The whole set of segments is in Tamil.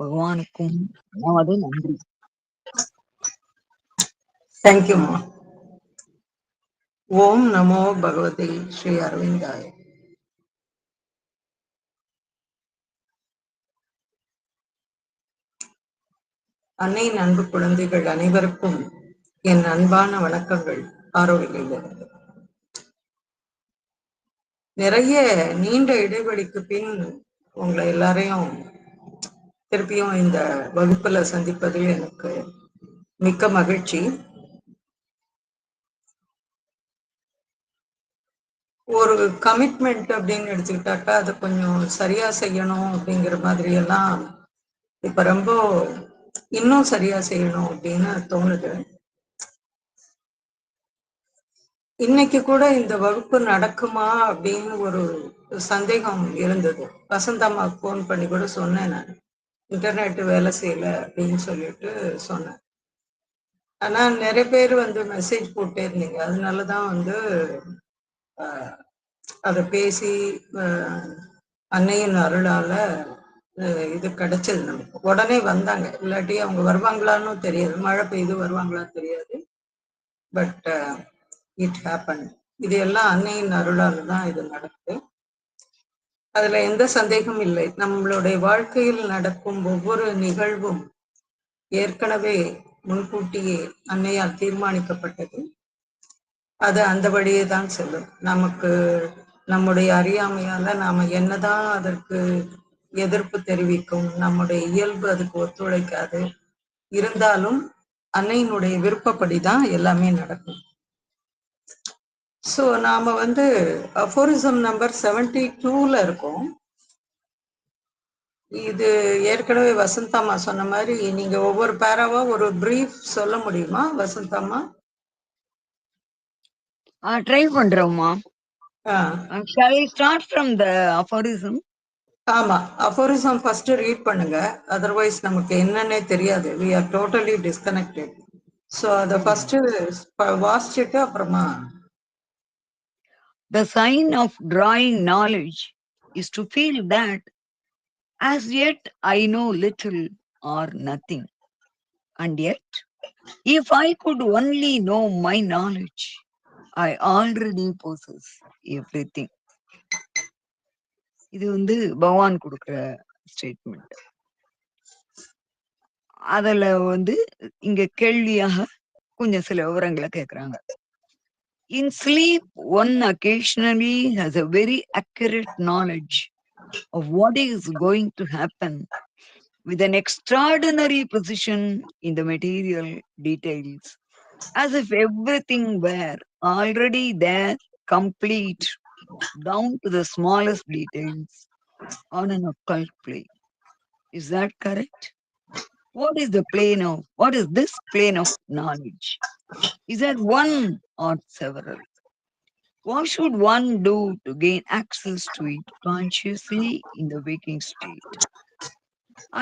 பகவானுக்கும் நமது நன்றி. தேங்க்யூ. ஓம் நமோ பகவதி ஸ்ரீ அரவிந்தாய. அன்னையின் அன்பு குழந்தைகள் அனைவருக்கும் என் அன்பான வணக்கங்கள். ஆரோக்கியிலிருந்து நிறைய நீண்ட இடைவெளிக்கு பின் உங்களை எல்லாரையும் திருப்பியும் இந்த வகுப்புல சந்திப்பதில் எனக்கு மிக்க மகிழ்ச்சி. ஒரு கமிட்மெண்ட் அப்படின்னு எடுத்துக்கிட்டாக்கா அதை கொஞ்சம் சரியா செய்யணும் அப்படிங்கிற மாதிரி எல்லாம் இப்ப ரொம்ப இன்னும் சரியா செய்யணும் அப்படின்னு தோணுது. இன்னைக்கு கூட இந்த வகுப்பு நடக்குமா அப்படின்னு ஒரு சந்தேகம் இருந்தது. வசந்தம்மா போன் பண்ணி கூட சொன்னேன், நான் இன்டர்நெட் வேலை செய்யல அப்படின்னு சொல்லிட்டு சொன்னேன். ஆனா நிறைய பேர் மெசேஜ் போட்டே இருந்தீங்க, அதனாலதான் அதை பேசி அன்னையின் அருளால இது கிடைச்சது. நமக்கு உடனே வந்தாங்க, இல்லாட்டி அவங்க வருவாங்களான்னு தெரியாது, மழை பெய்து வருவாங்களான்னு தெரியாது. But it happen. இது எல்லாம் அன்னையின் அருளால தான் இது நடக்குது. அதுல எந்த சந்தேகமும் இல்லை. நம்மளுடைய வாழ்க்கையில் நடக்கும் ஒவ்வொரு நிகழ்வும் ஏற்கனவே முன்கூட்டியே அன்னையால் தீர்மானிக்கப்பட்டது. அது அந்த வழியே தான் செல்லும். நமக்கு நம்முடைய அறியாமையால நாம என்னதான் அதற்கு எதிர்ப்பு தெரிவிக்கும், நம்முடைய இயல்பு அதுக்கு ஒத்துழைக்காது. இருந்தாலும் அன்னையினுடைய விருப்பப்படிதான் எல்லாமே நடக்கும். ஸோ நாம அஃபோரிசம் நம்பர் 72ல இருக்கோம். இது ஏற்கனவே வசந்தம்மா சொன்ன மாதிரி நீங்க ஒவ்வொரு பேராவா ஒரு பிரீஃப் சொல்ல முடியுமா வசந்தம்மா? ட்ரை பண்றோம்மா. Shall we start from the aphorism? ஆமா, அஃபோரிசம் ஃபர்ஸ்ட் ரீட் பண்ணுங்க, அதர்வைஸ் நமக்கு என்னன்னே தெரியாது. we are totally disconnected. So அத ஃபர்ஸ்ட் வாசிச்சுட்டு அப்புறமா. The sign of drawing knowledge is to feel that as yet I know little or nothing, and yet if I could only know my knowledge, I already possess everything. இது பகவான் கொடுக்கிற ஸ்டேட்மெண்ட். அதுல இங்க கேள்வியாக கொஞ்சம் சில விவரங்களை கேக்குறாங்க. In sleep, one occasionally has a very accurate knowledge of what is going to happen with an extraordinary precision in the material details, as if everything were already there, complete, down to the smallest details on an occult plane. Is that correct? What is this plane of knowledge? Is that one or several? What should one do to gain access to it consciously in the waking state?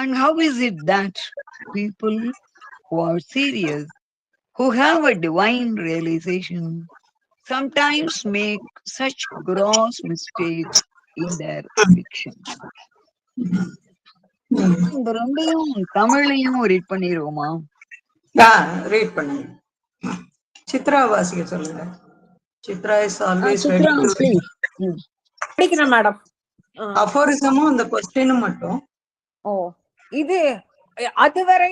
And how is it that people who are serious, who have a divine realization, sometimes make such gross mistakes in their predictions? இந்த ரெண்டையும் தமிழ்லையும் ரீட் பண்ணிடுவோமா? ரீட் பண்ணுங்க. சித்ரா வாசிக்க சொல்லுங்க. Chitra is always ready. படிக்கிறேன் மேடம். அஃபோரிசமும் அந்த क्वेश्चनனும் மட்டும். ஓ, இது அதுவரை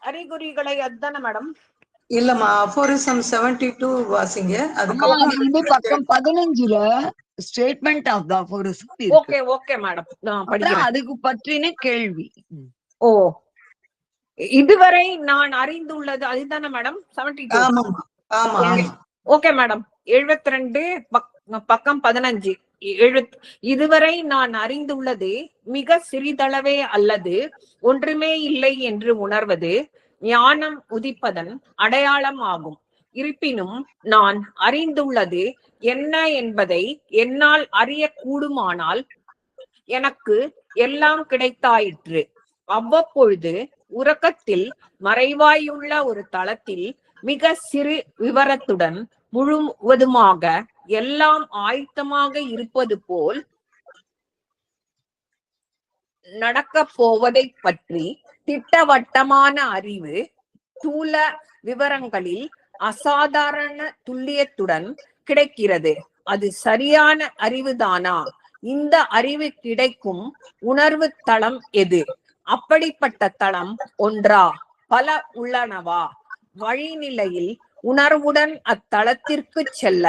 அறிகுறிகளை அதுதானே மேடம்? இல்லம்மா, அஃபோரிசம் 72 வாசிங்க. அதுக்கு பக்கம் 15ல ஸ்டேட்மெண்ட் ஆஃப் தி அஃபோரிசம் இருக்கு. ஓகே ஓகே மேடம், நான் படிக்கிறேன். அதுக்கு பற்றின கேள்வி. ஓ, இதுவரை நான் அறிந்துள்ளது அதுதானே மேடம்? 72. ஆமா. Okay madam. 72 பக்கம் 15. இதுவரை நான் அறிந்துள்ளது மிக சிறிதளவே அல்லது ஒன்றுமே இல்லை என்று உணர்வது ஞானம் உதிப்பதன் அடையாளம் ஆகும். இருப்பினும் நான் அறிந்துள்ளது என்ன என்பதை என்னால் அறியக்கூடுமானால் எனக்கு எல்லாம் கிடைத்தாயிற்று. அவ்வப்பொழுது உறக்கத்தில் மறைவாயுள்ள ஒரு தளத்தில் மிக சிறு விவரத்துடன் முழுவதுமாக எல்லாம் ஆயத்தமாக இருப்பது போல் நடக்கப் போவதை பற்றி திட்டவட்டமான அறிவு ஸ்தூல விவரங்களில் அசாதாரண துல்லியத்துடன் கிடைக்கிறது. அது சரியான அறிவுதானா? இந்த அறிவு கிடைக்கும் உணர்வு தளம் எது? அப்படிப்பட்ட தளம் ஒன்றா, பல உள்ளனவா? வழிநிலையில் உணர்வுடன் அத்தளத்திற்கு செல்ல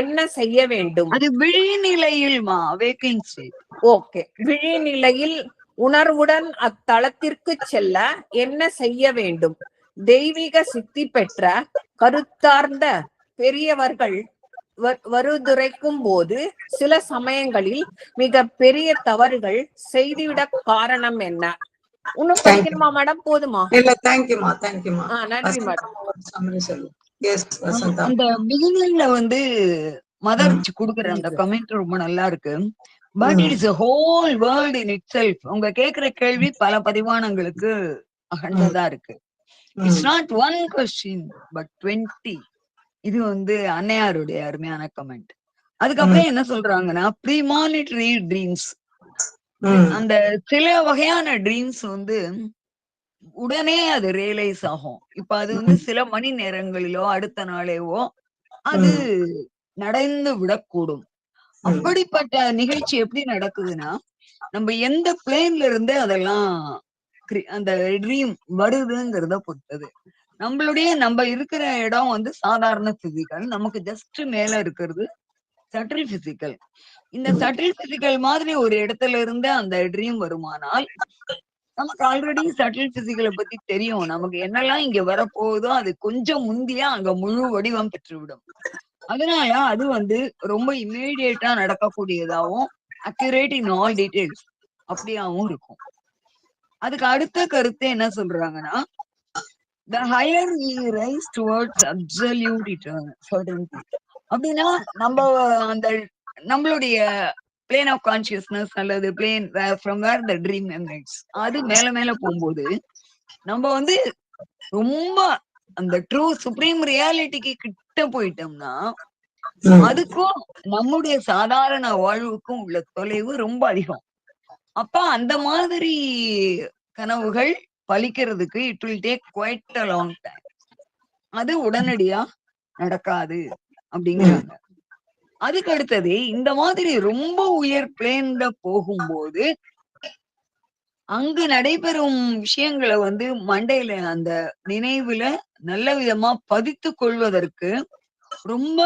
என்ன செய்ய வேண்டும்? அது விழிநிலையில் வேக்கிங் ஸ்டேட். ஓகே, விழிநிலையில் உணர்வுடன் அத்தளத்திற்கு செல்ல என்ன செய்ய வேண்டும்? தெய்வீக சித்தி பெற்ற கருத்தார்ந்த பெரியவர்கள் வருதுரைக்கும் போது சில சமயங்களில் மிக பெரிய தவறுகள் செய்துவிட காரணம் என்ன? இன்னும் படிக்கணுமா மேடம்? போதுமா? இல்ல, தேங்க்யூமா, தேங்க்யூமா. நன்றி மேடம். அந்த பிகினிங்ல வந்து மதர்ச் குடுக்குற அந்த கமெண்ட் ரொம்ப நல்லா இருக்கு. But it is a whole world in itself. உங்க கேக்குற கேள்வி பல பதிவானங்களுக்கு அகண்டதா இருக்கு. It's not one question but 20. இது வந்து அன்னையாருடைய அருமையான கமெண்ட். அதுக்கப்புறம் என்ன சொல்றாங்கன்னா, ப்ரீமானிட்டரி ட்ரீம்ஸ், அந்த சில வகையான ட்ரீம்ஸ் வந்து உடனே அது ரியலைஸ் ஆகும். இப்ப அது வந்து சில மணி நேரங்களிலோ அடுத்த நாளேவோ அது நடந்து விடக்கூடும். அப்படிப்பட்ட நிகழ்ச்சி எப்படி நடக்குதுன்னா, நம்ம எந்த பிளேன்ல இருந்து அதெல்லாம் அந்த ட்ரீம் வருதுங்கிறத பொறுத்தது. நம்ம இருக்கிற இடம் வந்து சாதாரண பிசிக்கல், நமக்கு ஜஸ்ட் மேல இருக்கிறது சட்டில் பிசிக்கல். இந்த சட்டில் பிசிக்கல் மாதிரி ஒரு இடத்துல இருந்து அந்த ட்ரீம் வருமானால், நமக்கு ஆல்ரெடி சட்டில் பிசிக்கலை பத்தி தெரியும். நமக்கு என்னெல்லாம் இங்க வரப்போகுதோ அது கொஞ்சம் முந்தியா அங்க முழு வடிவம் பெற்றுவிடும். அதனால அது வந்து ரொம்ப இம்மீடியட்டா நடக்கக்கூடியதாகவும் அக்யூரேட் இன் ஆல் டீடைல்ஸ் அப்படியாவும் இருக்கும். அதுக்கு அடுத்த கருத்து என்ன சொல்றாங்கன்னா, the higher we rise towards absolute certainty. அப்படின்னா நம்ம அந்த நம்மளுடைய பிளேன் ஆஃப் கான்சியஸ்னஸ் அல்லது plane from where the dream emanates, அது மேல மேல போகும்போது நம்ம வந்து ரொம்ப அந்த ட்ரூ சுப்ரீம் ரியாலிட்டிக்கு கிட்ட போயிட்டோம்னா அதுக்கும் நம்முடைய சாதாரண வாழ்வுக்கும் உள்ள தொலைவு ரொம்ப அதிகம். அப்ப அந்த மாதிரி கனவுகள் பலிக்கிறதுக்கு it will take quite a long time. அது உடனடியா நடக்காது அப்படிங்கிறாங்க. அதுக்கு அடுத்தது இந்த மாதிரி ரொம்ப உயர் பிளேன்ல போகும்போது அங்கு நடைபெறும் விஷயங்களை வந்து மண்டையில அந்த நினைவுல நல்ல விதமா பதித்து கொள்வதற்கு ரொம்ப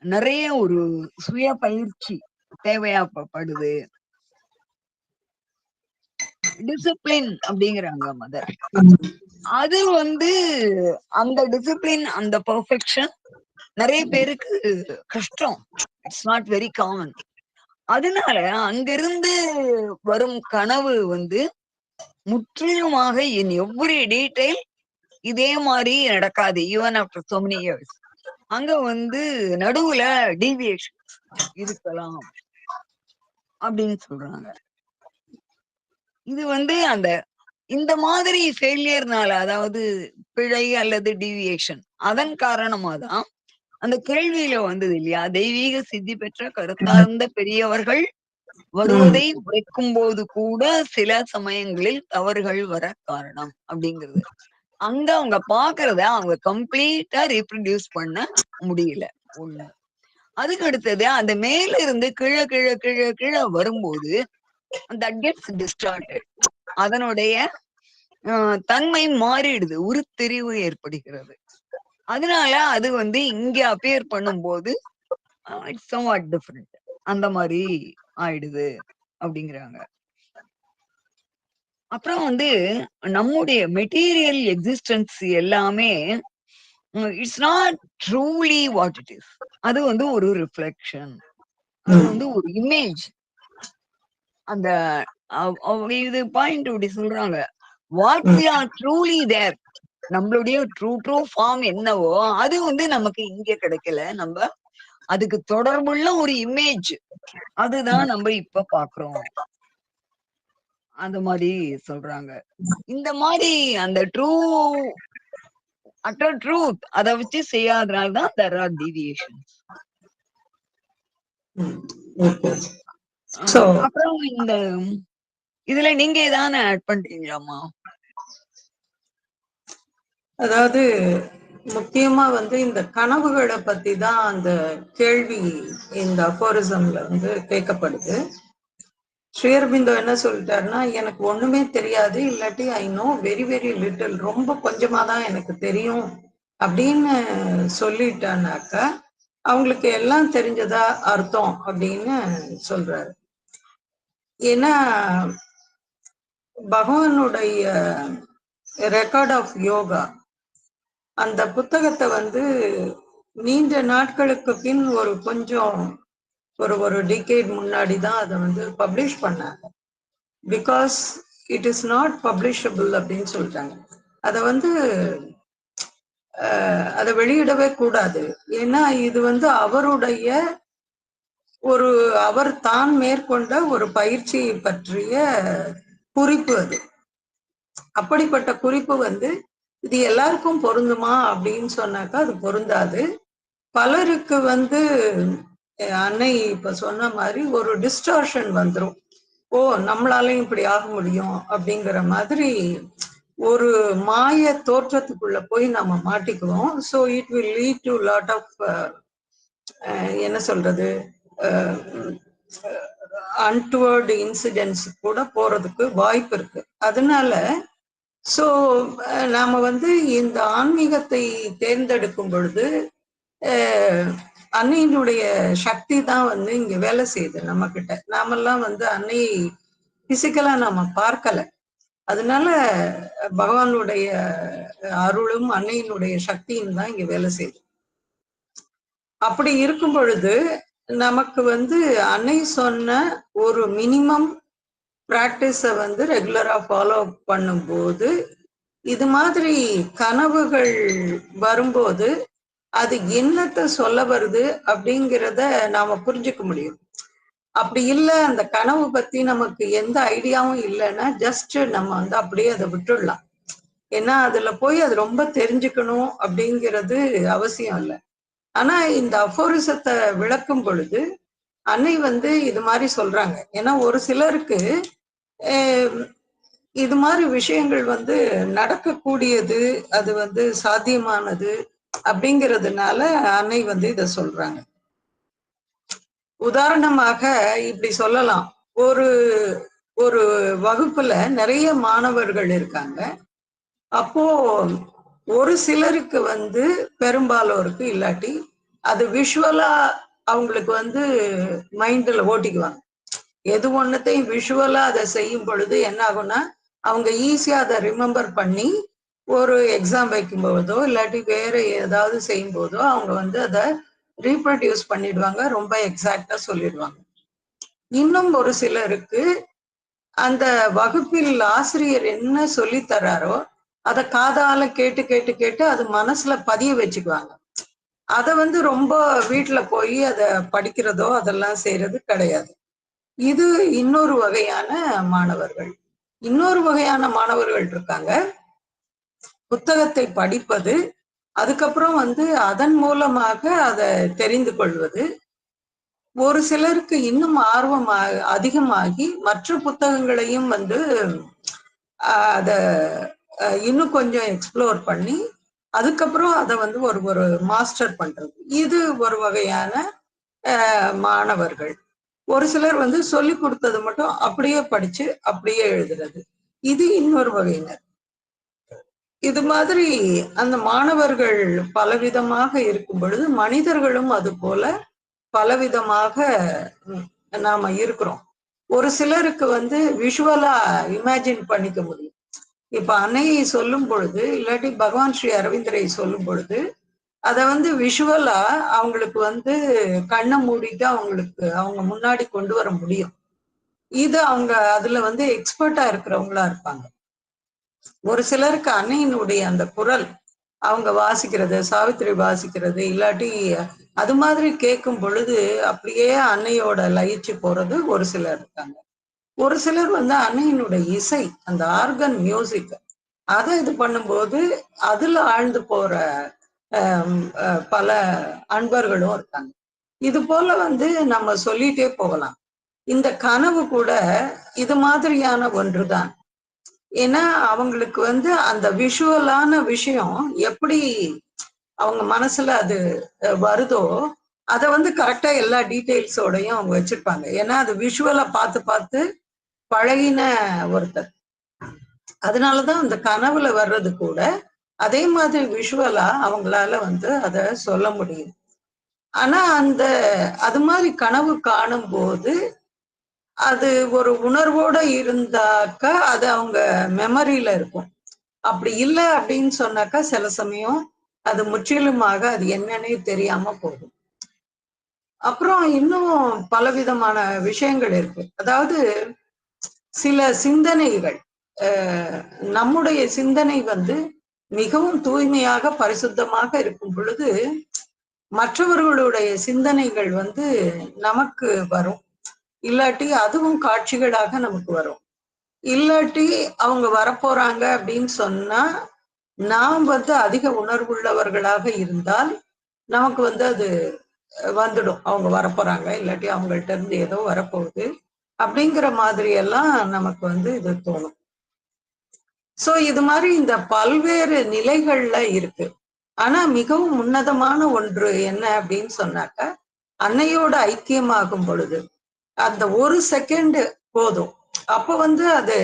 நிறைய ஒரு சுய பயிற்சி தேவையாப்படுது. டிசிப்ளின் அப்படிங்கிறாங்க மதர். அது வந்து அந்த டிசிப்ளின், அந்த பெர்ஃபெக்ஷன் நிறைய பேருக்கு கஷ்டம். It's not very common. அதனால அங்கிருந்து வரும் கனவு வந்து முற்றிலுமாக இன் எவ்ரி டீடைல் இதே மாதிரி நடக்காது. Even after so many years அங்க வந்து நடுவுல டீவியேஷன் இருக்கலாம் அப்படின்னு சொல்றாங்க. இது வந்து அந்த இந்த மாதிரி ஃபெயிலியர்னால, அதாவது பிழை அல்லது டீவியேஷன், அதன் காரணமா தான் அந்த கேள்வியில வந்தது இல்லையா, தெய்வீக சித்தி பெற்ற கருத்தார்ந்த பெரியவர்கள் வருவதை உரைக்கும் போது கூட சில சமயங்களில் தவறுகள் வர காரணம் அப்படிங்கிறது. அங்க அவங்க பாக்குறத அவங்க கம்ப்ளீட்டா ரீப்ரொடியூஸ் பண்ண முடியல ஒண்ணு. அதுக்கு அடுத்தது அந்த மேல இருந்து கீழே கீழே கீழே கீழே வரும்போது தட் கெட்ஸ் டிஸ்டார்டட். அதனுடைய தன்மை மாறிடுது, உருத்தெரிவு ஏற்படுகிறது. அதனால அது வந்து இங்க அப்பியர் பண்ணும்போது இட்ஸ் சம்வாட் டிஃபரெண்ட், அந்த மாதிரி ஆயிடுது அப்படிங்கிறாங்க. அப்புறம் வந்து நம்முடைய மெட்டீரியல் எக்ஸிஸ்டன்ஸ் எல்லாமே it's not truly what it is. அது வந்து ஒரு ரிஃப்ளெக்ஷன், அது வந்து ஒரு இமேஜ். அந்த இது பாயிண்ட் இப்படி சொல்றாங்க, வாட் வி ஆர் ட்ரூலி தேர், நம்மளுடைய ட்ரூ ஃபார்ம் என்னவோ அது வந்து நமக்கு இங்க கிடைக்கல. நம்ம அதுக்கு தொடர்புள்ள ஒரு இமேஜ், அதுதான் நம்ம இப்ப பாக்குறோம். அந்த மாதிரி சொல்றாங்க. இந்த மாதிரி அந்த ட்ரூத் அதை வச்சு செய்யாதனால்தான் there are deviations. அப்புறம் இந்த இதுல நீங்க ஏதான ஆட் பண்றீங்களாமா? அதாவது முக்கியமா வந்து இந்த கனவுகளை பத்தி தான் அந்த கேள்வி இந்த அஃபோரிசம்ல வந்து கேட்கப்படுது. ஸ்ரீ அரபிந்தோ என்ன சொல்லிட்டாருன்னா, எனக்கு ஒண்ணுமே தெரியாது, இல்லாட்டி I know very very little, ரொம்ப கொஞ்சமா தான் எனக்கு தெரியும் அப்படின்னு சொல்லிட்டானாக்கா அவங்களுக்கு எல்லாம் தெரிஞ்சதா அர்த்தம் அப்படின்னு சொல்றாரு. ஏன்னா பகவானுடைய ரெக்கார்ட் ஆஃப் யோகா அந்த புத்தகத்தை வந்து நீண்ட நாட்களுக்கு பின் கொஞ்சம் ஒரு டிகேட் முன்னாடி தான் அதை வந்து பப்ளிஷ் பண்ணாங்க. பிகாஸ் இட் இஸ் நாட் பப்ளிஷபிள் அப்படின்னு சொல்லிட்டாங்க. அதை வந்து அதை வெளியிடவே கூடாது. ஏன்னா இது வந்து அவருடைய அவர் தான் மேற்கொண்ட ஒரு பயிற்சியை பற்றிய குறிப்பு. அது அப்படிப்பட்ட குறிப்பு வந்து இது எல்லாருக்கும் பொருந்துமா அப்படின்னு சொன்னாக்கா அது பொருந்தாது. பலருக்கு வந்து அன்னை இப்ப சொன்ன மாதிரி ஒரு டிஸ்டார்ஷன் வந்துடும். ஓ, நம்மளாலையும் இப்படி ஆக முடியும் அப்படிங்கிற மாதிரி ஒரு மாய தோற்றத்துக்குள்ள போய் நம்ம மாட்டிக்குவோம். So it will lead to lot of என்ன சொல்றது, அன்டுவர்ட் இன்சிடென்ட்ஸ் கூட போறதுக்கு வாய்ப்பு இருக்கு. அதனால ஸோ நாம வந்து இந்த ஆன்மீகத்தை தேர்ந்தெடுக்கும் பொழுது அன்னையினுடைய சக்தி தான் வந்து இங்க வேலை செய்யுது நம்ம கிட்ட. நாமெல்லாம் வந்து அன்னையை பிசிக்கலா நாம பார்க்கல. அதனால பகவானுடைய அருளும் அன்னையினுடைய சக்தியும் தான் இங்க வேலை செய்யுது. அப்படி இருக்கும் பொழுது நமக்கு வந்து அன்னை சொன்ன ஒரு மினிமம் பிராக்டிஸை வந்து ரெகுலரா ஃபாலோ பண்ணும்போது இது மாதிரி கனவுகள் வரும்போது அது என்னத்தை சொல்ல வருது அப்படிங்கிறத நாம புரிஞ்சுக்க முடியும். அப்படி இல்லை, அந்த கனவு பத்தி நமக்கு எந்த ஐடியாவும் இல்லைன்னா ஜஸ்ட் நம்ம வந்து அப்படியே அதை விட்டுடலாம். ஏன்னா அதுல போய் அது ரொம்ப தெரிஞ்சுக்கணும் அப்படிங்கிறது அவசியம் இல்லை. ஆனா இந்த அஃபோரிசத்தை விளக்கும் பொழுது அன்னை வந்து இது மாதிரி சொல்றாங்க. ஏன்னா ஒரு சிலருக்கு இது மாதிரி விஷயங்கள் வந்து நடக்கக்கூடியது, அது வந்து சாத்தியமானது அப்படிங்கிறதுனால அன்னை வந்து இத சொல்றாங்க. உதாரணமாக இப்படி சொல்லலாம், ஒரு ஒரு வகுப்புல நிறைய மாணவர்கள் இருக்காங்க. அப்போ ஒரு சிலருக்கு வந்து, பெரும்பாலோருக்கு இல்லாட்டி அது விஷுவலா அவங்களுக்கு வந்து மைண்ட்ல ஓட்டிக்குவாங்க. எது ஒன்னத்தையும் விஷுவலா அதை செய்யும் பொழுது என்ன ஆகும்னா அவங்க ஈஸியா அதை ரிமெம்பர் பண்ணி ஒரு எக்ஸாம் வைக்கும் போதோ இல்லாட்டி வேற ஏதாவது செய்யும் போதோ அவங்க வந்து அதை ரீப்ரொடியூஸ் பண்ணிடுவாங்க, ரொம்ப எக்ஸாக்டா சொல்லிடுவாங்க. இன்னும் ஒரு சிலருக்கு அந்த வகுப்பில் ஆசிரியர் என்ன சொல்லி தராரோ அதை காதால கேட்டு கேட்டு கேட்டு அது மனசுல பதிய வச்சுக்குவாங்க. அதை வந்து ரொம்ப வீட்டுல போய் அதை படிக்கிறதோ அதெல்லாம் செய்யறது கிடையாது. இது இன்னொரு வகையான மாணவர்கள். இன்னொரு வகையான மாணவர்கள் இருக்காங்க, புத்தகத்தை படிப்பது, அதுக்கப்புறம் வந்து அதன் மூலமாக அதை தெரிந்து கொள்வது. ஒரு சிலருக்கு இன்னும் ஆர்வம் அதிகமாகி மற்ற புத்தகங்களையும் வந்து அத இன்னும் கொஞ்சம் எக்ஸ்ப்ளோர் பண்ணி அதுக்கப்புறம் அதை வந்து ஒரு மாஸ்டர் பண்றது. இது ஒரு வகையான மாணவர்கள். ஒரு சிலர் வந்து சொல்லி கொடுத்தது மட்டும் அப்படியே படிச்சு அப்படியே எழுதுறது, இது இன்னொரு வகையினர். இது மாதிரி அந்த மாணவர்கள் பலவிதமாக இருக்கும் பொழுது மனிதர்களும் அது போல பலவிதமாக நாம இருக்கிறோம். ஒரு சிலருக்கு வந்து விஷுவலா இமேஜின் பண்ணிக்க முடியும். இப்ப அன்னையை சொல்லும் பொழுது இல்லாட்டி பகவான் ஸ்ரீ அரவிந்தரை சொல்லும் பொழுது அதை வந்து விஷுவலா அவங்களுக்கு வந்து கண்ணை மூடிட்டு அவங்க முன்னாடி கொண்டு வர முடியும். இது அவங்க அதுல வந்து எக்ஸ்பர்ட்டா இருக்கிறவங்களா இருப்பாங்க. ஒரு சிலருக்கு அன்னையினுடைய அந்த குரல் அவங்க வாசிக்கிறது, சாவித்திரி வாசிக்கிறது இல்லாட்டி அது மாதிரி கேட்கும் பொழுது அப்படியே அன்னையோட லயிச்சு போறது ஒரு சிலர் இருக்காங்க. ஒரு சிலர் வந்து அன்னையினுடைய இசை, அந்த ஆர்கன் மியூசிக், அதை இது பண்ணும்போது அதுல ஆழ்ந்து போற பல அன்பர்களும் இருக்காங்க. இது போல வந்து நம்ம சொல்லிட்டே போகலாம். இந்த கனவு கூட இது மாதிரியான ஒன்றுதான். ஏன்னா அவங்களுக்கு வந்து அந்த விஷுவலான விஷயம் எப்படி அவங்க மனசுல அது வருதோ அதை வந்து கரெக்டா எல்லா டீட்டெயில்ஸோடையும் அவங்க வச்சிருப்பாங்க. ஏன்னா அது விஷுவலா பார்த்து பார்த்து பழகின ஒருத்தர். அதனாலதான் அந்த கனவுல வர்றது கூட அதே மாதிரி விஷுவலா அவங்களால வந்து அதை சொல்ல முடியும். ஆனா அது மாதிரி கனவு காணும் போது அது ஒரு உணர்வோட இருந்தாக்கா அது அவங்க மெமரியில இருக்கும். அப்படி இல்லை அப்படின்னு சொன்னாக்கா சில சமயம் அது முற்றிலுமாக அது என்னன்னே தெரியாம போகும். அப்புறம் இன்னும் பலவிதமான விஷயங்கள் இருக்கு. அதாவது சில சிந்தனைகள் நம்முடைய சிந்தனை வந்து மிகவும் தூய்மையாக பரிசுத்தமாக இருக்கும் பொழுது மற்றவர்களுடைய சிந்தனைகள் வந்து நமக்கு வரும். இல்லாட்டி அதுவும் காட்சிகளாக நமக்கு வரும். இல்லாட்டி அவங்க வரப்போறாங்க அப்படின்னு சொன்னா நாம் வந்து அதிக உணர்வுள்ளவர்களாக இருந்தால் நமக்கு வந்து அது வந்துடும். அவங்க வரப்போறாங்க, இல்லாட்டி அவங்கள்ட்ட இருந்து ஏதோ வரப்போகுது அப்படிங்கிற மாதிரி எல்லாம் நமக்கு வந்து இது தோணும். சோ இது மாதிரி இந்த பல்வேறு நிலைகள்ல இருக்கு. ஆனா மிகவும் உன்னதமான ஒன்று என்ன அப்படின்னு சொன்னாக்க அன்னையோட ஐக்கியமாகும் பொழுது அந்த ஒரு செகண்ட் போதும். அப்ப வந்து அது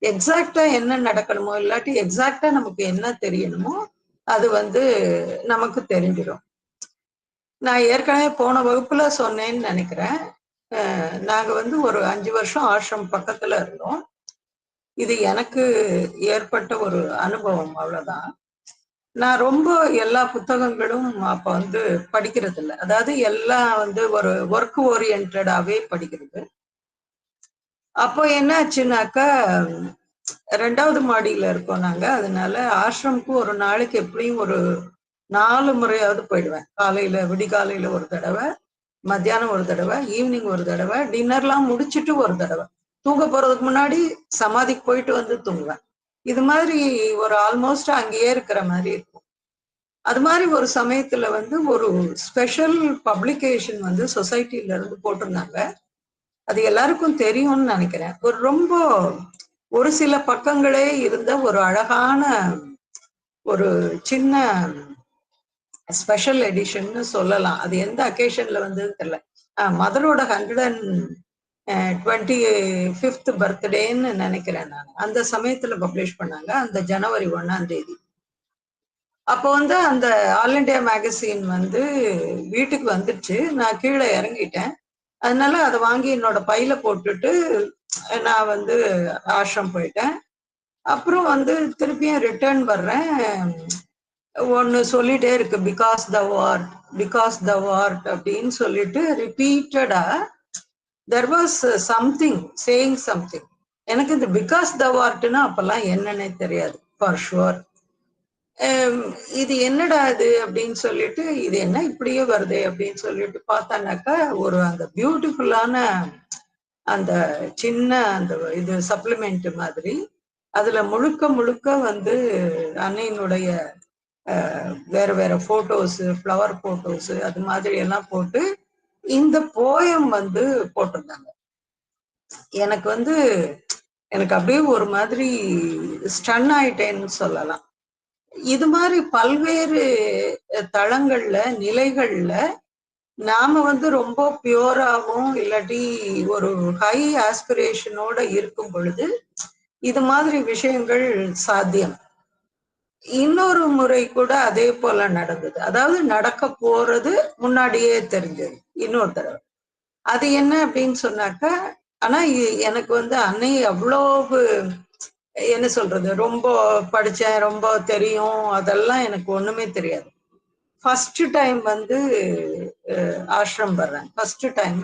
எக்ஸாக்டா என்ன நடக்கணுமோ இல்லாட்டி எக்ஸாக்டா நமக்கு என்ன தெரியணுமோ அது வந்து நமக்கு தெரிஞ்சிடும். நான் ஏற்கனவே போன வகுப்புல சொன்னேன்னு நினைக்கிறேன். நாங்க வந்து ஒரு 5 வருஷம் ஆசிரம் பக்கத்துல இருந்தோம். இது எனக்கு ஏற்பட்ட ஒரு அனுபவம், அவ்வளவுதான். நான் ரொம்ப எல்லா புத்தகங்களும் அப்ப வந்து படிக்கிறது இல்லை. அதாவது எல்லாம் வந்து ஒரு ஒர்க் ஓரியன்டாவே படிக்கிறது. அப்போ என்ன ஆச்சுனாக்கா 2வது மாடியில இருக்கோம் நாங்க. அதனால ஆசிரமுக்கு ஒரு நாளைக்கு எப்படியும் ஒரு 4 முறையாவது போயிடுவேன். காலையில விடிகாலையில ஒரு தடவை, மத்தியானம் ஒரு தடவை, ஈவினிங் ஒரு தடவை, டின்னர்லாம் முடிச்சுட்டு ஒரு தடவை, தூங்க போறதுக்கு முன்னாடி சமாதிக்கு போயிட்டு வந்து தூங்குவேன். இது மாதிரி ஒரு ஆல்மோஸ்ட் அங்கேயே இருக்கிற மாதிரி இருக்கும். அது மாதிரி ஒரு சமயத்துல வந்து ஒரு ஸ்பெஷல் பப்ளிகேஷன் வந்து சொசைட்டில இருந்து போட்டிருந்தாங்க. அது எல்லாருக்கும் தெரியும்னு நினைக்கிறேன். ரொம்ப ஒரு சில பக்கங்களே இருந்த ஒரு அழகான ஒரு சின்ன ஸ்பெஷல் எடிஷன்னு சொல்லலாம். அது எந்த அக்கேஷன்ல வந்து தெரியல. மதரோட 125th பர்த்டேன்னு நினைக்கிறேன் நான். அந்த சமயத்துல பப்ளிஷ் பண்ணாங்க. அந்த ஜனவரி 1ஆம் தேதி. அப்போ வந்து அந்த ஆல் இண்டியா மேகசின் வந்து வீட்டுக்கு வந்துடுச்சு. நான் கீழே இறங்கிட்டேன். அதனால அதை வாங்கி என்னோட பையில போட்டுட்டு நான் வந்து ஆசிரம் போயிட்டேன். அப்புறம் வந்து திருப்பியும் ரிட்டர்ன் வர்றேன். ஒன்னு சொல்லிட்டே இருக்கு, பிகாஸ் த வார்ட் அப்படின்னு சொல்லிட்டு ரிப்பீட்டடா there was something saying something. எனக்கு இந்த பிகாஸ் த வார்ட்னா அப்பெல்லாம் என்னன்னே தெரியாது ஃபார் ஷுவர். இது என்னடா இது அப்படின்னு சொல்லிட்டு இது என்ன இப்படியே வருது அப்படின்னு சொல்லிட்டு பார்த்தானாக்கா ஒரு அந்த பியூட்டிஃபுல்லான அந்த சின்ன அந்த இது சப்ளிமெண்ட் மாதிரி அதுல முழுக்க முழுக்க வந்து அன்னையினுடைய வேற வேற போட்டோஸ், ஃப்ளவர் போட்டோஸ், அது மாதிரி எல்லாம் போட்டு இந்த போயம் வந்து போட்டிருந்தாங்க. எனக்கு அப்படியே ஒரு மாதிரி ஸ்டன் ஆயிட்டேன்னு சொல்லலாம். இது மாதிரி பல்வேறு தளங்கள்ல நிலைகள்ல நாம வந்து ரொம்ப பியூராவும் இல்லாட்டி ஒரு ஹை ஆஸ்பிரேஷனோட இருக்கும் பொழுது இது மாதிரி விஷயங்கள் சாத்தியம். இன்னொரு முறை கூட அதே போல நடந்தது. அதாவது நடக்க போறது முன்னாடியே தெரிஞ்சது இன்னொரு தடவை. அது என்ன அப்படின்னு சொன்னாக்கா, ஆனா எனக்கு வந்து அன்னை அவ்வளவு என்ன சொல்றது, ரொம்ப படிச்சேன், ரொம்ப தெரியும், அதெல்லாம் எனக்கு ஒண்ணுமே தெரியாது. ஃபர்ஸ்ட் டைம் வந்து ஆசிரம் வர்றேன். ஃபர்ஸ்ட் டைம்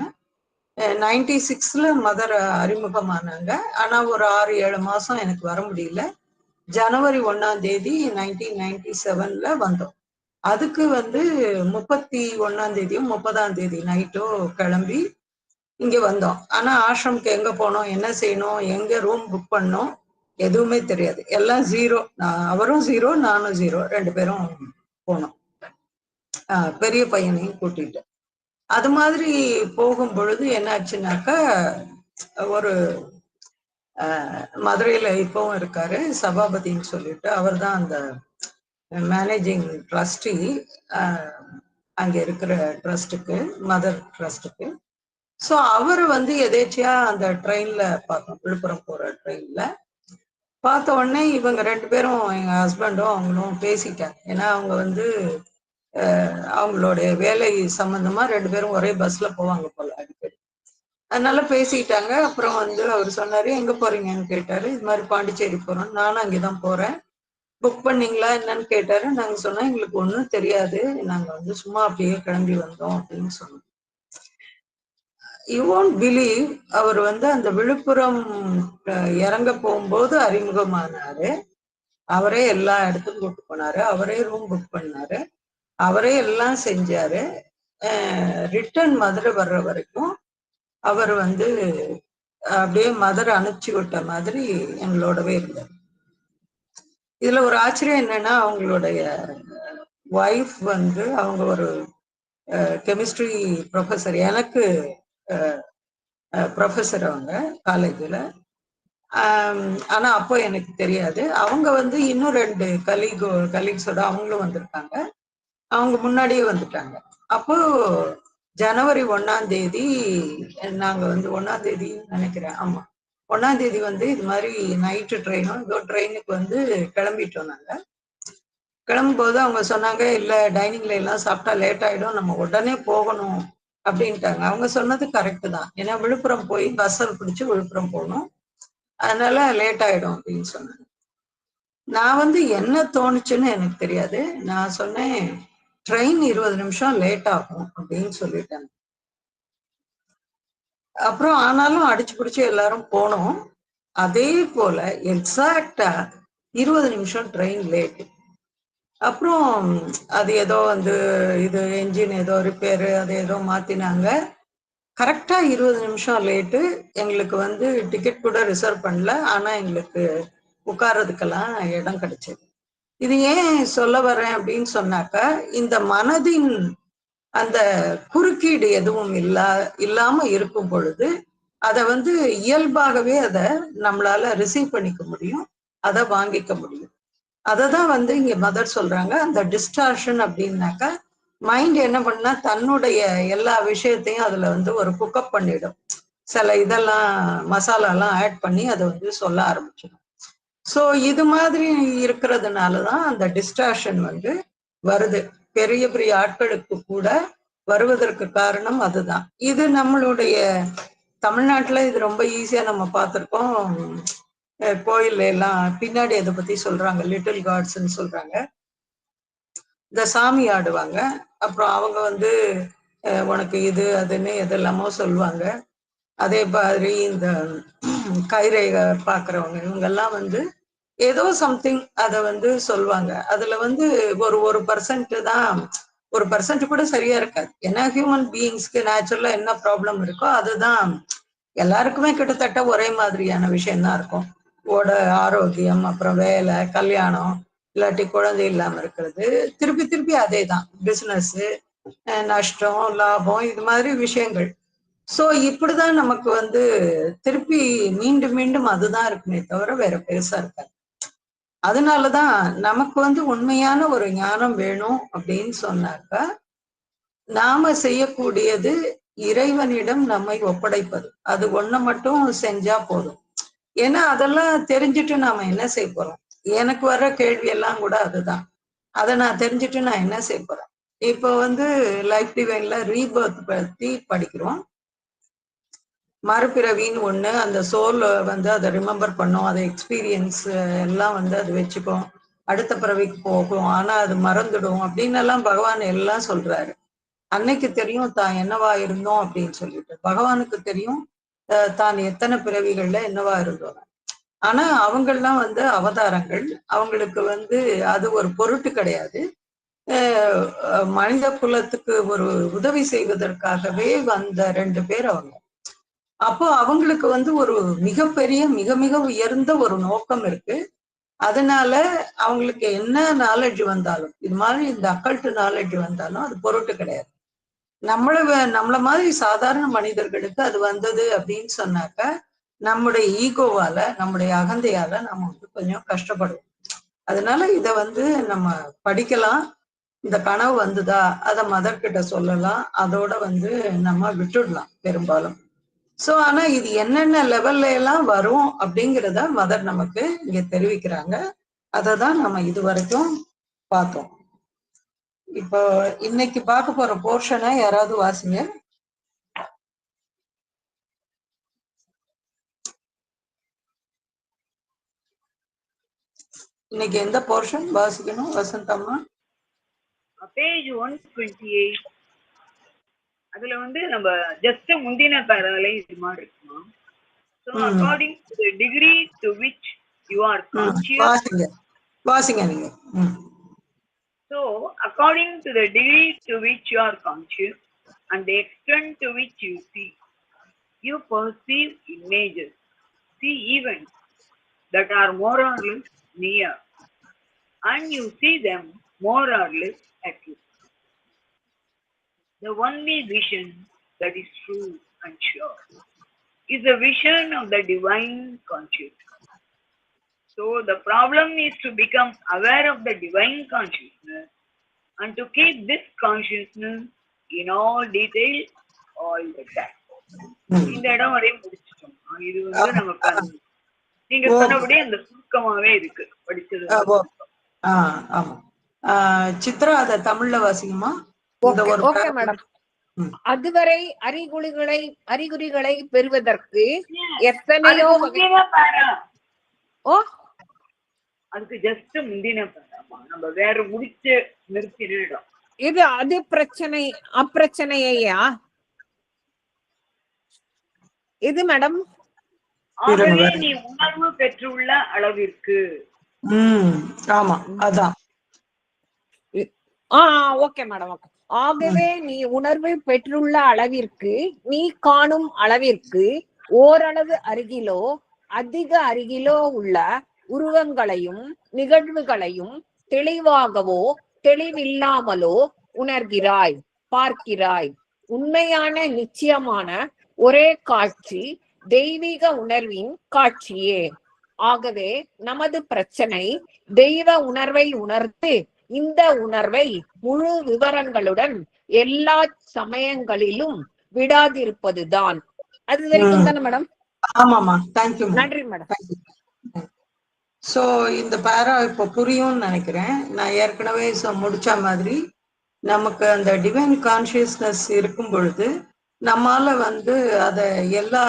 96ல மதர் அறிமுகமானாங்க. ஆனா ஒரு 6-7 மாசம் எனக்கு வர முடியல. ஜனவரி 1ஆம் தேதி 1997ல வந்தோம். அதுக்கு வந்து 31ஆம் தேதியோ 30ஆம் தேதி நைட்டோ கிளம்பி இங்க வந்தோம். ஆனா ஆசிரமுக்கு எங்க போனோம், என்ன செய்யணும், எங்க ரூம் புக் பண்ணோம், எதுவுமே தெரியாது. எல்லாம் ஜீரோ. அவரும் ஜீரோ, நானும் ஜீரோ, 2 பேரும் போனோம். பெரிய பையனையும் கூட்டிட்டு. அது மாதிரி போகும் பொழுது என்னாச்சுன்னாக்கா, ஒரு மதுரையில இப்பவும் இருக்காரு சபாபதின்னு சொல்லிட்டு, அவர் தான் அந்த மேனேஜிங் ட்ரஸ்டி அங்க இருக்கிற ட்ரஸ்ட்டுக்கு, மதர் ட்ரஸ்ட்டுக்கு. ஸோ அவரு வந்து எதேர்ச்சியா அந்த ட்ரெயின்ல பார்த்தோம், விழுப்புரம் போற ட்ரெயின்ல. பார்த்த உடனே இவங்க 2 பேரும், எங்க ஹஸ்பண்டும் அவங்களும் பேசிட்டாங்க. ஏன்னா அவங்க வந்து அவங்களுடைய வேலை சம்பந்தமா 2 பேரும் ஒரே பஸ்ல போவாங்க போல அடிக்கடி. அதனால பேசிட்டாங்க. அப்புறம் வந்து அவரு சொன்னாரு, "எங்க போறீங்கன்னு?" கேட்டாரு. இது மாதிரி பாண்டிச்சேரி போறோம். நானும் அங்கேதான் போறேன். புக் பண்ணீங்களா என்னன்னு கேட்டாரு. நாங்க சொன்னோம், "எங்களுக்கு ஒண்ணும் தெரியாது. நாங்க வந்து சும்மா அப்படியே கிளம்பி வந்தோம்" அப்படின்னு சொன்னோம். யூ ஒன்ட் பிலீவ், அவர் வந்து அந்த விழுப்புரம் இறங்க போகும்போது அறிமுகமானாரு. அவரே எல்லா இடத்துக்கும் கூட்டு போனாரு. அவரே ரூம் புக் பண்ணாரு. அவரே எல்லாம் செஞ்சாரு. ரிட்டர்ன் மதுரை வர்ற வரைக்கும் அவர் வந்து அப்படியே மதுரை அனுப்பிச்சு விட்ட மாதிரி எங்களோடவே இருந்தார். இதுல ஒரு ஆச்சரியம் என்னன்னா, அவங்களுடைய ஒய்ஃப் வந்து அவங்க ஒரு கெமிஸ்ட்ரி ப்ரொஃபஸர். எனக்கு ப்ரொஃபஸர் அவங்க காலேஜில். ஆனா அப்போ எனக்கு தெரியாது. அவங்க வந்து இன்னும் 2 கலீக்ஸோட அவங்களும் வந்திருக்காங்க. அவங்க முன்னாடியே வந்துட்டாங்க. அப்போ ஜனவரி 1ஆம் தேதி நாங்க வந்து 1ஆம் தேதின்னு நினைக்கிறேன். ஆமா. 1ஆம் தேதி வந்து இது மாதிரி நைட்டு ட்ரெயினோ ஏதோ ட்ரெயினுக்கு வந்து கிளம்பிட்டோம் நாங்க. கிளம்பும்போது அவங்க சொன்னாங்க, "இல்ல டைனிங்ல எல்லாம் சாப்பிட்டா லேட் ஆயிடும். நம்ம உடனே போகணும்" அப்படின்ட்டாங்க. அவங்க சொன்னது கரெக்ட் தான். ஏன்னா விழுப்புரம் போய் பஸ்ஸை பிடிச்சு விழுப்புரம் போகணும். அதனால லேட் ஆயிடும் அப்படின்னு சொன்னாங்க. நான் வந்து என்ன தோணுச்சுன்னு எனக்கு தெரியாது. நான் சொன்னேன், ட்ரெயின் 20 நிமிஷம் லேட் ஆகும் அப்படின்னு சொல்லிட்டேன். அப்புறம் ஆனாலும் அடிச்சு பிடிச்சு எல்லாரும் போனோம். அதே போல எக்ஸாக்டா 20 நிமிஷம் ட்ரெயின் லேட். அப்புறம் அது ஏதோ வந்து இது என்ஜின் ஏதோ ரிப்பேரு, அது ஏதோ மாத்தினாங்க. கரெக்டா 20 நிமிஷம் லேட்டு. எங்களுக்கு வந்து டிக்கெட் கூட ரிசர்வ் பண்ணல. ஆனா எங்களுக்கு உட்கார்றதுக்கெல்லாம் இடம் கிடைச்சது. இது ஏன் சொல்ல வரேன் அப்படின்னு சொன்னாக்கா, இந்த மனதின் அந்த குறுக்கீடு எதுவும் இல்லாம இருக்கும் பொழுது, அத வந்து இயல்பாகவே அத நம்மளால ரிசீவ் பண்ணிக்க முடியும். அத வாங்கிக்க முடியும். அததான் வந்து இங்க மதர் சொல்றாங்க. அந்த டிஸ்டார்ஷன் அப்படின்னாக்கா, மைண்ட் என்ன பண்ணா தன்னுடைய எல்லா விஷயத்தையும் அதுல வந்து ஒரு குக்கப் பண்ணிடும். சில இதெல்லாம் மசாலாலாம் ஆட் பண்ணி அதை வந்து சொல்ல ஆரம்பிச்சிடும். ஸோ இது மாதிரி இருக்கிறதுனாலதான் அந்த டிஸ்டார்ஷன் வந்து வருது. பெரிய பெரிய ஆட்களுக்கு கூட வருவதற்கு காரணம் அதுதான். இது நம்மளுடைய தமிழ்நாட்டுல இது ரொம்ப ஈஸியா நம்ம பார்த்திருக்கோம். கோயில் எல்லாம் பின்னாடி அதை பத்தி சொல்றாங்க, லிட்டில் காட்ஸ்ன்னு சொல்றாங்க. இந்த சாமி ஆடுவாங்க. அப்புறம் அவங்க வந்து உனக்கு இது அதுன்னு எதெல்லாமோ சொல்லுவாங்க. அதே மாதிரி இந்த கைரேகை பாக்குறவங்க இவங்கெல்லாம் வந்து ஏதோ சம்திங் அதை வந்து சொல்லுவாங்க. அதுல வந்து ஒரு பர்சன்ட் தான், 1% கூட சரியா இருக்காது. ஏன்னா ஹியூமன் பீயிங்ஸ்க்கு நேச்சுரலா என்ன ப்ராப்ளம் இருக்கோ அதுதான் எல்லாருக்குமே கிட்டத்தட்ட ஒரே மாதிரியான விஷயம்தான் இருக்கும். ஆரோக்கியம், அப்புறம் வேலை, கல்யாணம், இல்லாட்டி குழந்தை இல்லாம இருக்கிறது, திருப்பி திருப்பி அதே தான். பிசினஸ், நஷ்டம், லாபம், இது மாதிரி விஷயங்கள். சோ இப்படிதான் நமக்கு வந்து திருப்பி மீண்டும் மீண்டும் அதுதான் இருக்குமே தவிர வேற பெருசா இருக்காது. அதனாலதான் நமக்கு வந்து உண்மையான ஒரு ஞானம் வேணும் அப்படின்னு சொன்னாக்கா, நாம செய்யக்கூடியது இறைவனிடம் நம்மை ஒப்படைப்பது. அது ஒண்ணு மட்டும் செஞ்சா போதும். ஏன்னா அதெல்லாம் தெரிஞ்சுட்டு நாம என்ன செய்ய போறோம்? எனக்கு வர்ற கேள்வி எல்லாம் கூட அதுதான். அதை நான் தெரிஞ்சுட்டு நான் என்ன செய்ய போறேன்? இப்போ வந்து லைஃப் டிவைன்ல ரீபர்த் பத்தி படிக்கிறோம். மறுபிறவின்னு ஒண்ணு, அந்த சோல் வந்து அதை ரிமெம்பர் பண்ணும், அதை எக்ஸ்பீரியன்ஸ் எல்லாம் வந்து அது வச்சுக்கும், அடுத்த பிறவிக்கு போகும், ஆனா அது மறந்துடும் அப்படின்னு எல்லாம் பகவான் எல்லாம் சொல்றாரு. அன்னைக்கு தெரியும் தான் என்னவா இருந்தோம் அப்படின்னு சொல்லிட்டு, பகவானுக்கு தெரியும் தான் எத்தனை பிறவிகள்ல என்னவா இருந்தோம். ஆனா அவங்கெல்லாம் வந்து அவதாரங்கள், அவங்களுக்கு வந்து அது ஒரு பொருட்டு கிடையாது. மனித குலத்துக்கு ஒரு உதவி செய்வதற்காகவே வந்த 2 பேர் அவங்க. அப்போ அவங்களுக்கு வந்து ஒரு மிகப்பெரிய மிக மிக உயர்ந்த ஒரு நோக்கம் இருக்கு. அதனால அவங்களுக்கு என்ன நாலேஜ் வந்தாலும், இது மாதிரி இந்த அக்கல்ட் நாலேஜ் வந்தாலும் அது பொருட்டு கிடையாது. நம்மள மாதிரி சாதாரண மனிதர்களுக்கு அது வந்தது அப்படின்னு சொன்னாக்க நம்முடைய ஈகோவால, நம்முடைய அகந்தையால நம்ம வந்து கொஞ்சம் கஷ்டப்படுவோம். அதனால இத வந்து நம்ம படிக்கலாம். இந்த கனவு வந்துதா, அத மதர் கிட்ட சொல்லலாம். அதோட வந்து நம்ம விட்டுடலாம் பெரும்பாலும். சோ ஆனா இது என்னென்ன லெவல்ல எல்லாம் வரும் அப்படிங்கிறத மதர் நமக்கு இங்க தெரிவிக்கிறாங்க. அததான் நம்ம இதுவரைக்கும் பார்த்தோம். இப்போ இன்னைக்கு பார்க்க போற போர்ஷனை யாராவது வாசிங்க. இன்னைக்கு எந்த போர்ஷன் வாசிக்கணும் வசந்தம்மா? பேஜ் 128. அதுல வந்து நம்ம ஜஸ்ட் முந்தின பேராலே இது மாதிரி இருக்குமா? So according to the degree to which you are conscious. வாசிங்க நீங்க. So according to the degree to which you are conscious and the extent to which you see, you perceive images, see events that are more or less near, and you see them more or less acute. The only vision that is true and sure is the vision of the divine consciousness. So the problem is to become aware of the divine consciousness and to keep this consciousness in all detail all the time. இந்த இடம் வரையும் முடிச்சிட்டோம். இது வந்து நமக்கு நீங்க சொன்னபடி அந்த சுருக்கமாவே இருக்கு படிச்சது. ஆமா. சித்ரா அத தமிழ்ல வாசிக்குமா? Okay madam. அதுவரை அறிகுறிகளை பெறுவதற்கு எத்தனையோ அதுக்கு ஜஸ்ட் முந்தின நம்ம வேற முடிச்சு நிறுத்தின இடம் இது. அது பிரச்சனை அப்பிரச்சனையா இது மேடம்? ஆகவே நீ உணர்வு பெற்றுள்ள அளவிற்கு. ஆமா அதான். Okay madam. ஓகே. ஆகவே நீ உணர்வு பெற்றுள்ள அளவிற்கு, நீ காணும் அளவிற்கு ஓரளவு அருகிலோ அதிக அருகிலோ உள்ள உருவங்களையும் நிகழ்வுகளையும் தெளிவாகவோ தெளிவில்லாமலோ உணர்கிறாய், பார்க்கிறாய். உண்மையான நிச்சயமான ஒரே காட்சி தெய்வீக உணர்வின் காட்சியே. ஆகவே நமது பிரச்சனை தெய்வ உணர்வை உணர்த்து இந்த உணர்வை முழு விவரங்களுடன் எல்லா சமயங்களிலும் விடாதிருப்பதுதான். அது வரைக்கும் தானே மேடம்? ஆமாமா, தேங்க்யூ. நன்றி மேடம். சோ இந்த பேரா இப்ப புரியும்னு நினைக்கிறேன். நான் ஏற்கனவே முடிச்ச மாதிரி நமக்கு அந்த டிவைன் கான்சியஸ்னஸ் இருக்கும் பொழுது நம்மால வந்து அத எல்லா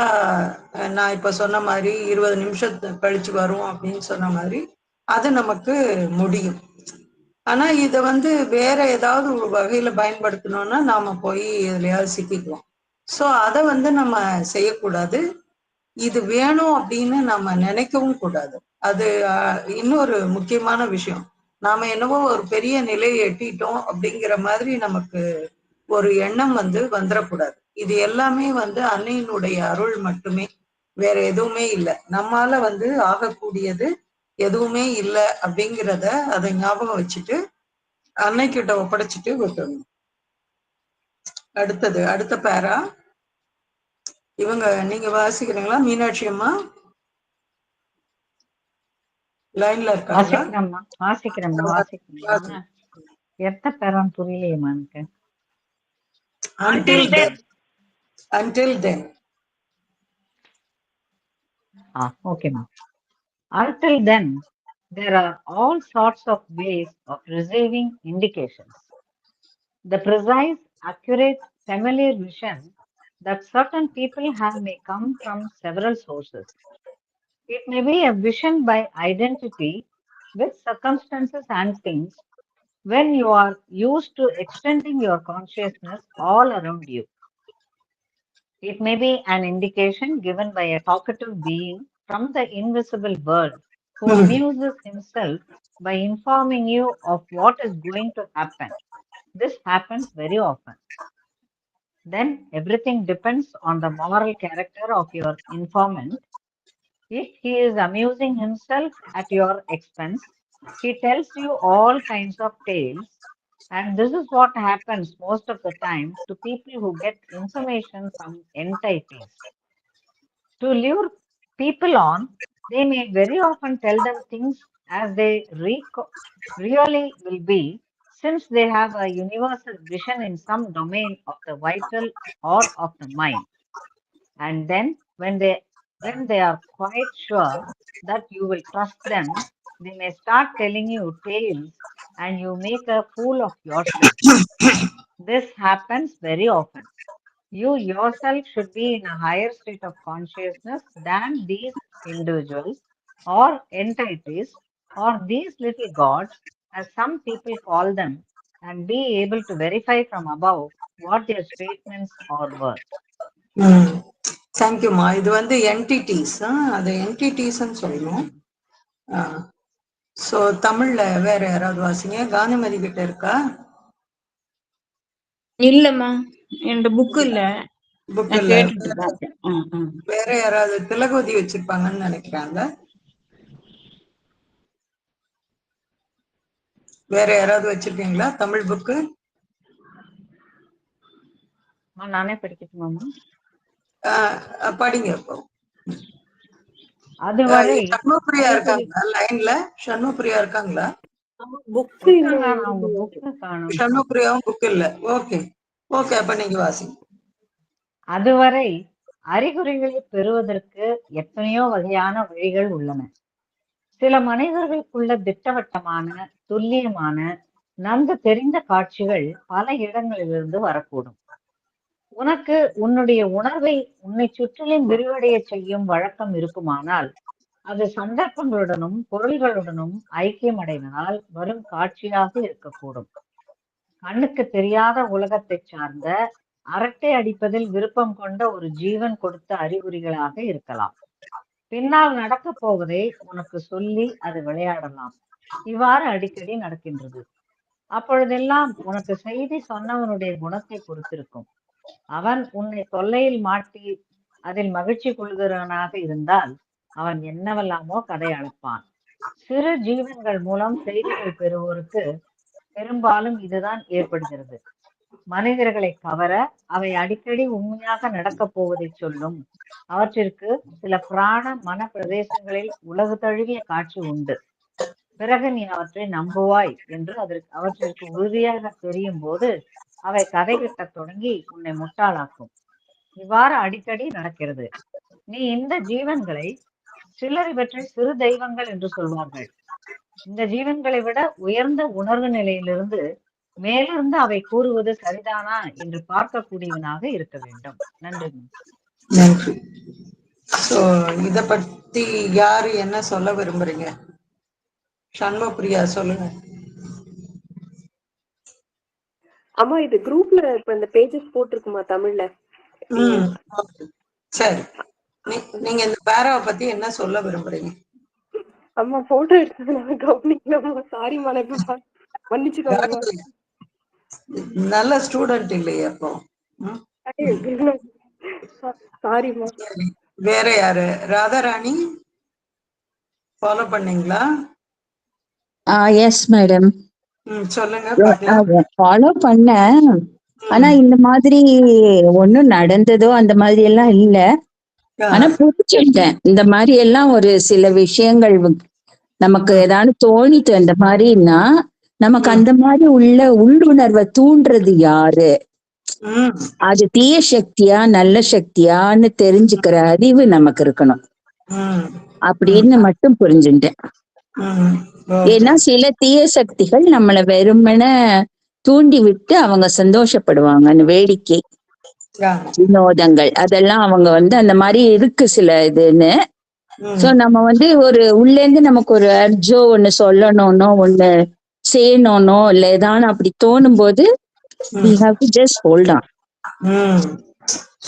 நான் இப்ப சொன்ன மாதிரி 20 நிமிஷத்து கழிச்சு வரும் அப்படின்னு சொன்ன மாதிரி அது நமக்கு முடியும். ஆனா இத வந்து வேற ஏதாவது ஒரு வகையில பயன்படுத்தணும்னா நாம போய் எதுலயாவது சிக்கிக்குவோம். சோ அத வந்து நம்ம செய்யக்கூடாது. இது வேணும் அப்படின்னு நம்ம நினைக்கவும் கூடாது. அது இன்னொரு முக்கியமான விஷயம். நாம என்னவோ ஒரு பெரிய நிலையை எட்டிட்டோம் அப்படிங்கிற மாதிரி நமக்கு ஒரு எண்ணம் வந்து வந்துடக்கூடாது. இது எல்லாமே வந்து அன்னையினுடைய அருள் மட்டுமே, வேற எதுவுமே இல்லை. நம்மால வந்து ஆகக்கூடியது எதுவுமே இல்லை அப்படிங்கிறத அதை ஞாபகம் வச்சுட்டு அன்னைக்கிட்ட ஒப்படைச்சிட்டு விட்டுடணும். அடுத்த பேரா இவங்க நீங்க வாசிக்கிறீங்களா? மீனாட்சி அம்மா லைன்ல இருக்காங்க. வாசிக்கிறேம்மா. எத்த பேரான்னு புரியலையேம்மா எனக்கு. Until then. Okay ma'am. Until then, there are all sorts of ways of receiving indications. The precise, accurate, familiar vision that certain people have may come from several sources. It may be a vision by identity with circumstances and things when you are used to extending your consciousness all around you. It may be an indication given by a talkative being from the invisible world who amuses himself by informing you of what is going to happen. This happens very often. Then everything depends on the moral character of your informant. If he is amusing himself at your expense, he tells you all kinds of tales And this is what happens most of the time to people who get information from entities. To lure people on, they may very often tell them things as they really will be, since they have a universal vision in some domain of the vital or of the mind. And then when they are quite sure that you will trust them, they may start telling you tales and you make a fool of yourself. This happens very often. You yourself should be in a higher state of consciousness than these individuals or entities or these little gods, as some people call them, and be able to verify from above what their statements are worth. தேங்க்யூமா. இது வந்து என்டிட்டிஸ், அது என்டிட்டிஸ்ன்னு சொல்லணும். ஸோ தமிழ்ல வேற யாராவது வாசிங்க. காந்திமதி கிட்ட இருக்கா? இல்லம்மா, என் புக் இல்ல. புக் நான் இல்ல. கேட்டுட்டு பார்த்தேன். வேற யாராவது திலகவதி வச்சிருப்பாங்கன்னு நினைக்கிறாங்க. வேற யாராவது வச்சிருக்கீங்களா தமிழ் புக்கு? நானே படிக்கட்டுமாமா? படிங்க. இப்போ அதுவரை சண்முகப்பிரியா இருக்காங்களா லைன்ல? சண்முகப்பிரியா இருக்காங்களா? அவங்க புக்கு காணும். சண்முகப்பிரியாவும் புக் இல்ல. ஓகே ஓகே, அப்ப நீங்க வாசிங்க. அதுவரை அறிகுறிகளை பெறுவதற்கு எத்தனையோ வகையான வழிகள் உள்ளன. சில மனிதர்களுக்குள்ள திட்டவட்டமான, துல்லியமான, நன்கு தெரிந்த காட்சிகள் பல இடங்களிலிருந்து வரக்கூடும். உனக்கு உன்னுடைய உணர்வை உன்னை சுற்றிலும் விரிவடைய செய்யும் வழக்கம் இருக்குமானால், அது சந்தர்ப்பங்களுடனும் பொருள்களுடனும் ஐக்கியமடைவதால் வரும் காட்சியாக இருக்கக்கூடும். கண்ணுக்கு தெரியாத உலகத்தை சார்ந்த, அரட்டை அடிப்பதில் விருப்பம் கொண்ட ஒரு ஜீவன் கொடுத்த அறிகுறிகளாக இருக்கலாம். பின்னால் நடக்க போவதை உனக்கு சொல்லி அது விளையாடலாம். இவ்வாறு அடிக்கடி நடக்கின்றது. அப்பொழுதெல்லாம் உனக்கு செய்தி சொன்னவனுடைய குணத்தை பொறுத்திருக்கும். அவன் உன்னை தொல்லையில் மாட்டி அதில் மகிழ்ச்சி கொள்கிறவனாக இருந்தால் அவன் என்னவெல்லாமோ கதை அளப்பான். சிறு ஜீவன்கள் மூலம் செய்திகள் பெறுவோருக்கு பெரும்பாலும் இதுதான் ஏற்படுகிறது. மனிதர்களை கவர அவை அடிக்கடி உண்மையாக நடக்கப் போவதை சொல்லும். அவற்றிற்கு சில பிராண மன பிரதேசங்களில் உலகு தழுவிய காட்சி உண்டு. பிறகு நீ அவற்றை நம்புவாய் என்று அவற்றிற்கு உறுதியாக தெரியும் போது அவை கதை கட்டத் தொடங்கி உன்னை முட்டாளாக்கும். இவ்வாறு அடிக்கடி நடக்கிறது. நீ இந்த ஜீவன்களை சிலர் இவற்றை சிறு தெய்வங்கள் என்று சொல்வார்கள். இந்த ஜீவன்களை விட உயர்ந்த உணர்வு நிலையிலிருந்து மேலிருந்து அவை கூறுவது சரிதானா என்று பார்க்கக்கூடியவனாக இருக்க வேண்டும். நன்றி. நன்றி. சோ இத பத்தி யாரு என்ன சொல்ல விரும்புறீங்க? சண்முகப்பிரியா சொல்லுங்க. அம்மா, இது குரூப்ல இப்ப இந்த பேஜஸ் போட்டிருக்குமா தமிழ்ல? சரி, நீங்க இந்த பேராவை பத்தி என்ன சொல்ல விரும்புறீங்க? அம்மா போட்டோ எடுத்ததுனால கவனிக்கலாமா? சாரிம்மா, மன்னிச்சுக்கோங்க. நல்ல ஸ்டூடெண்ட் இல்லையே அப்போ. சாரிம்மா. வேற யாரு? ராதாராணி ஃபாலோ பண்ணீங்களா? Yes madam. சொல்லுங்க. ஃபாலோ பண்ண, ஆனா இந்த மாதிரி ஒண்ணும் நடந்ததோ அந்த மாதிரி எல்லாம் இல்ல. ஆனா புரிஞ்சுட்டேன். இந்த மாதிரி எல்லாம் ஒரு சில விஷயங்கள் நமக்கு ஏதாவது தோணித்து அந்த மாதிரின்னா நமக்கு அந்த மாதிரி உள்ள உள்ளுணர்வை தூண்டுறது யாரு, அது தீய சக்தியா நல்ல சக்தியான்னு தெரிஞ்சுக்கிற அறிவு நமக்கு இருக்கணும் அப்படின்னு மட்டும் புரிஞ்சுட்டேன். ஏன்னா சில தீய சக்திகள் நம்மள வெறுமன தூண்டி விட்டு அவங்க சந்தோஷப்படுவாங்க. வேடிக்கை வினோதங்கள் அதெல்லாம் அவங்க அந்த மாதிரி இருக்கு சில இதுன்னு. சோ நம்ம ஒரு உள்ள இருந்து நமக்கு ஒரு அர்ஜோ ஒண்ணு சொல்லணும்னோ ஒண்ணு செய்யணும்னோ இல்ல ஏதானு அப்படி தோணும் போது we have to just hold on.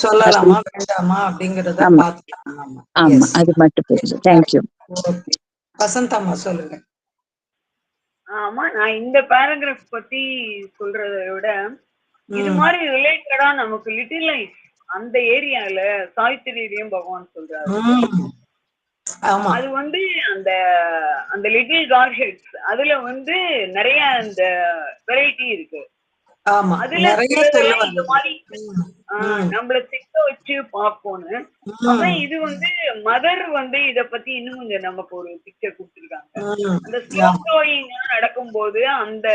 சொல்லலாமா வேண்டாமா அப்படிங்கறத பாத்துக்கலாம். ஆமா, அது மட்டும் புரியுது. தேங்க்யூ. வசந்தம்மா சொல்லுங்க. ஆமா, நான் இந்த பேராகிராஃப் பத்தி சொல்றதை விட இது மாதிரி ரிலேட்டடா நமக்கு லிட்டில் லைஃப் அந்த ஏரியால சாவித்திரியும் பகவான் சொல்றாரு. ஆமா அது வந்து அந்த அந்த லிட்டில் கார்ஹெட்ஸ் அதுல வந்து நிறைய அந்த வெரைட்டி இருக்கு. ஆமா அதுல நிறைய சிலதெல்லாம் சொல்லுவாங்க. இந்த மாதிரி ம், நம்மள சிக்க வச்சு பார்ப்போம்னு. ம், அப்புறம் இது வந்து மதர் வந்து இத பத்தி இன்னும் கொஞ்சம் நமக்கு ஒரு பிக்சர் கொடுத்துருக்காங்க. ம். அந்த ஸ்லோ ஆமா. க்ரோயிங் நடக்கும்போது அந்த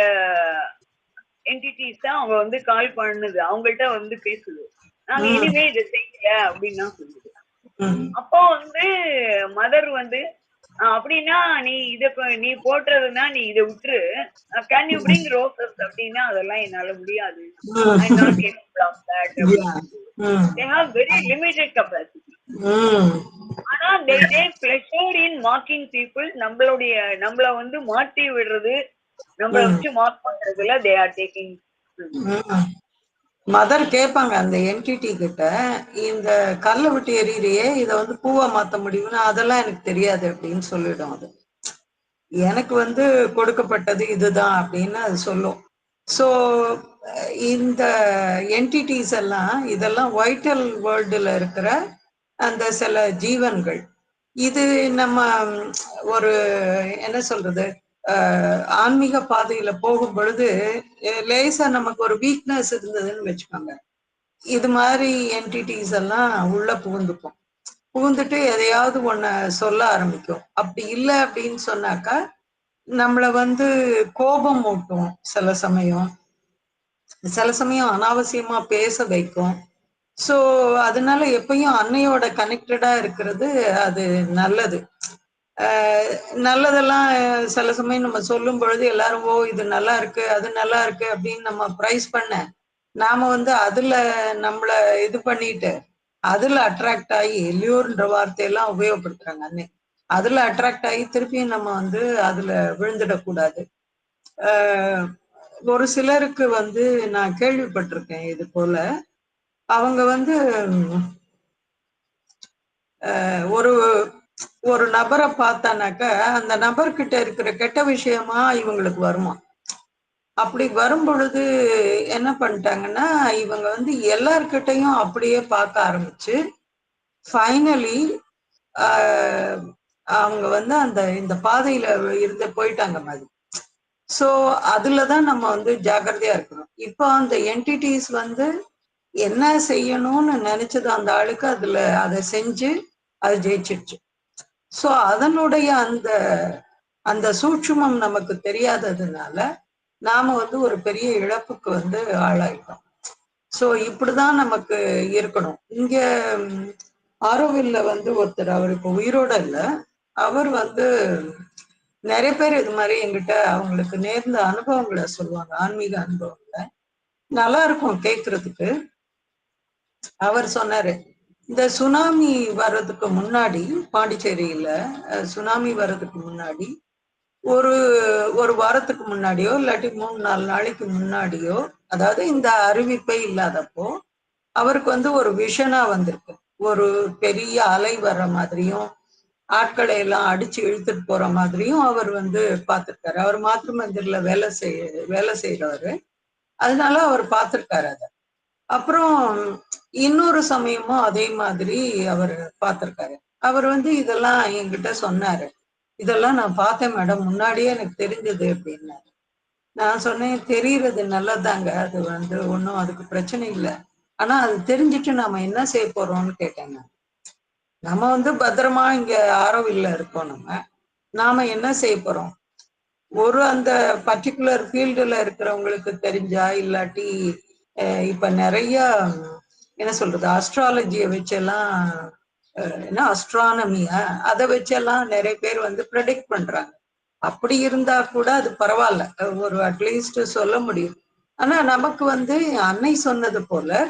என்டிட்டிஸ் தான் அவங்க வந்து கால் பண்ணுது, அவங்கள்ட்ட வந்து பேசுது, நாங்க ம், இனிமே இதை செய்யல அப்படின்னு தான் சொல்லுது. ம், அப்போ வந்து மதர் வந்து அப்படின்னா நீ நீ போட்டுறதுன்னா நீ இதை விட்டுரு, கேன் யூ பிரிங் ரோசஸ் அப்படின்னா அதெல்லாம் என்னால முடியாது, I am not capable of that Yeah. அப்படின்னு. ம், they have very limited capacity. ம். ஆனா they take pleasure in marking people. நம்மள வந்து மாட்டி விடுறது, நம்மள வச்சு மார்க் பண்றதுல they are taking. மதர் கேட்பாங்க அந்த என்டிட்டி கிட்ட, இந்த கல்லை விட்டு எறிகிறியே இதை வந்து பூவா மாத்த முடியும்னா அதெல்லாம் எனக்கு தெரியாது அப்படின்னு சொல்லிடும். அது எனக்கு வந்து கொடுக்கப்பட்டது இதுதான் அப்படின்னு அது சொல்லும். ஸோ இந்த என்டிட்டிஸ் எல்லாம் இதெல்லாம் வைட்டல் வேர்ல்டுல இருக்கிற அந்த சில ஜீவன்கள். இது நம்ம ஒரு என்ன சொல்றது ஆன்மீக பாதையில போகும் பொழுது லேசா நமக்கு ஒரு வீக்னஸ் இருந்ததுன்னு வச்சுக்கோங்க, இது மாதிரி என்டிட்டிஸ் எல்லாம் உள்ள புகுந்துக்கும். புகுந்துட்டு எதையாவது ஒன்ன சொல்ல ஆரம்பிக்கும். அப்படி இல்லை அப்படின்னு சொன்னாக்கா நம்மள வந்து கோபம் மூட்டும், சில சமயம் அனாவசியமா பேச வைக்கும். ஸோ அதனால எப்பயும் அன்னையோட கனெக்டடா இருக்கிறது அது நல்லது. நல்லதெல்லாம் சில சமயம் நம்ம சொல்லும் பொழுது எல்லாரும் ஓ இது நல்லா இருக்கு அது நல்லா இருக்கு அப்படின்னு நம்ம ப்ரைஸ் பண்ண, நாம வந்து அதுல நம்மள இது பண்ணிட்டு அதுல அட்ராக்ட் ஆகி எல்லியூர்ன்ற வார்த்தையெல்லாம் உபயோகப்படுத்துறாங்க அன்னை. அதுல அட்ராக்ட் ஆகி திருப்பியும் நம்ம வந்து அதுல விழுந்துடக்கூடாது. ஒரு சிலருக்கு வந்து நான் கேள்விப்பட்டிருக்கேன் இது போல, அவங்க வந்து ஒரு ஒரு நபரை பார்த்தானாக்க அந்த நபர்கிட்ட இருக்கிற கெட்ட விஷயமா இவங்களுக்கு வருமா. அப்படி வரும் பொழுது என்ன பண்ணிட்டாங்கன்னா இவங்க வந்து எல்லார்கிட்டையும் அப்படியே பார்க்க ஆரம்பிச்சு ஃபைனலி அவங்க வந்து இந்த பாதையில இருந்து போயிட்டாங்க மாதிரி. ஸோ அதுலதான் நம்ம வந்து ஜாக்கிரதையா இருக்கணும். இப்போ அந்த என்டிட்டிஸ் வந்து என்ன செய்யணும்னு நினைச்சது அந்த ஆளுக்கு அதை செஞ்சு அது ஜெயிச்சிருச்சு. ஸோ அதனுடைய அந்த சூட்சுமம் நமக்கு தெரியாததுனால நாம வந்து ஒரு பெரிய இழப்புக்கு வந்து ஆளாயிட்டோம். ஸோ இப்படிதான் நமக்கு இருக்கணும். இங்க ஆரோவில்ல வந்து ஒருத்தர், அவர் இப்போ உயிரோட இல்லை, அவர் வந்து நிறைய பேர் இது மாதிரி எங்கிட்ட அவங்களுக்கு நேர்ந்த அனுபவங்களை சொல்லுவாங்க, ஆன்மீக அனுபவங்களை. நல்லா இருக்கும் கேட்கறதுக்கு. அவர் சொன்னாரு, இந்த சுனாமி வர்றதுக்கு முன்னாடி பாண்டிச்சேரியில சுனாமி வர்றதுக்கு முன்னாடி ஒரு வாரத்துக்கு முன்னாடியோ இல்லாட்டி 3-4 நாளைக்கு முன்னாடியோ, அதாவது இந்த அறிவிப்பே இல்லாதப்போ அவருக்கு வந்து ஒரு விஷனா வந்திருக்கு. ஒரு பெரிய அலை வர்ற மாதிரியும் ஆட்களை எல்லாம் அடிச்சு இழுத்துட்டு போற மாதிரியும் அவர் வந்து பார்த்திருக்காரு. அவர் மாற்று மந்திரில வேலை செய்யறவரு, அதனால அவர் பார்த்திருக்காரு அதை. அப்புறம் இன்னொரு சமயமும் அதே மாதிரி அவர் பார்த்திருக்காரு. அவர் வந்து இதெல்லாம் என்கிட்ட சொன்னாரு, இதெல்லாம் நான் பார்த்தேன் மேடம், முன்னாடியே எனக்கு தெரிஞ்சது அப்படின்னாரு. நான் சொன்னேன், தெரியறது நல்லதாங்க, அது வந்து ஒன்றும் அதுக்கு பிரச்சனை இல்லை, ஆனா அது தெரிஞ்சுட்டு நாம என்ன செய்ய போறோம்னு கேட்டேங்க. நம்ம வந்து பத்திரமா இங்க ஆரோவில்ல இருக்கோம், நாம என்ன செய்ய போறோம்? அந்த பர்டிகுலர் ஃபீல்டுல இருக்கிறவங்களுக்கு தெரிஞ்சா, இல்லாட்டி இப்ப நிறைய என்ன சொல்றது அஸ்ட்ராலஜியை வச்செல்லாம் என்ன அஸ்ட்ரானமியா அதை வச்செல்லாம் நிறைய பேர் வந்து ப்ரெடிக்ட் பண்றாங்க. அப்படி இருந்தா கூட அது பரவாயில்ல, ஒரு அட்லீஸ்ட் சொல்ல முடியும். ஆனா நமக்கு வந்து அன்னை சொன்னது போல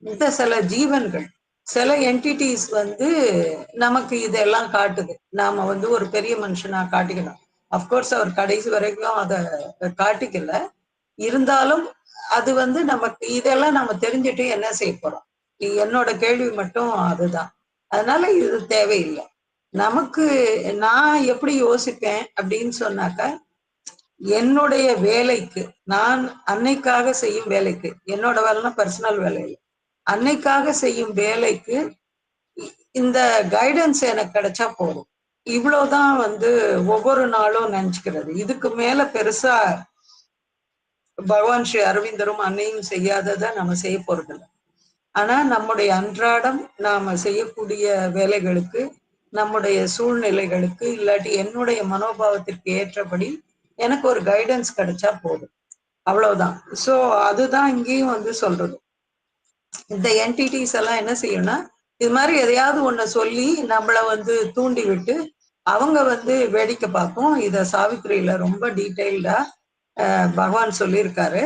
இந்த சில ஜீவன்கள், சில என்டிட்டிஸ் வந்து நமக்கு இதெல்லாம் காட்டுது. நாம வந்து ஒரு பெரிய மனுஷனா காட்டிக்கணும். அப்கோர்ஸ் அவர் கடைசி வரைக்கும் அதை காட்டிக்கல, இருந்தாலும் அது வந்து நமக்கு இதெல்லாம் நம்ம தெரிஞ்சுட்டு என்ன செய்ய போறோம்? என்னோட கேள்வி மட்டும் அதுதான். அதனால இது தேவையில்லை நமக்கு. நான் எப்படி யோசிப்பேன் அப்படின்னு சொன்னாக்க, என்னுடைய வேலைக்கு, நான் அன்னைக்காக செய்யும் வேலைக்கு, என்னோட வேலைன்னா பர்சனல் வேலை இல்லை, அன்னைக்காக செய்யும் வேலைக்கு இந்த கைடன்ஸ் எனக்கு கிடைச்சா போதும். இவ்வளவுதான் ஒவ்வொரு நாளும் நினைச்சுக்கிறது. இதுக்கு மேல பெருசா பகவான் ஸ்ரீ அரவிந்தரும் அன்னையும் செய்யாததை நம்ம செய்ய போறது இல்லை. ஆனா நம்முடைய அன்றாடம் நாம செய்யக்கூடிய வேலைகளுக்கு, நம்முடைய சூழ்நிலைகளுக்கு, இல்லாட்டி என்னுடைய மனோபாவத்திற்கு ஏற்றபடி எனக்கு ஒரு கைடன்ஸ் கிடைச்சா போதும், அவ்வளவுதான். சோ அதுதான் இங்கேயும் சொல்றது. இந்த என்டிடிஸ் எல்லாம் என்ன செய்யணும்னா, இது மாதிரி எதையாவது ஒண்ண சொல்லி நம்மள தூண்டி விட்டு அவங்க வேடிக்கை பார்க்கும். இத சாவித்திரியில ரொம்ப டீட்டெயில்டா பகவான் சொல்லியிருக்காரு.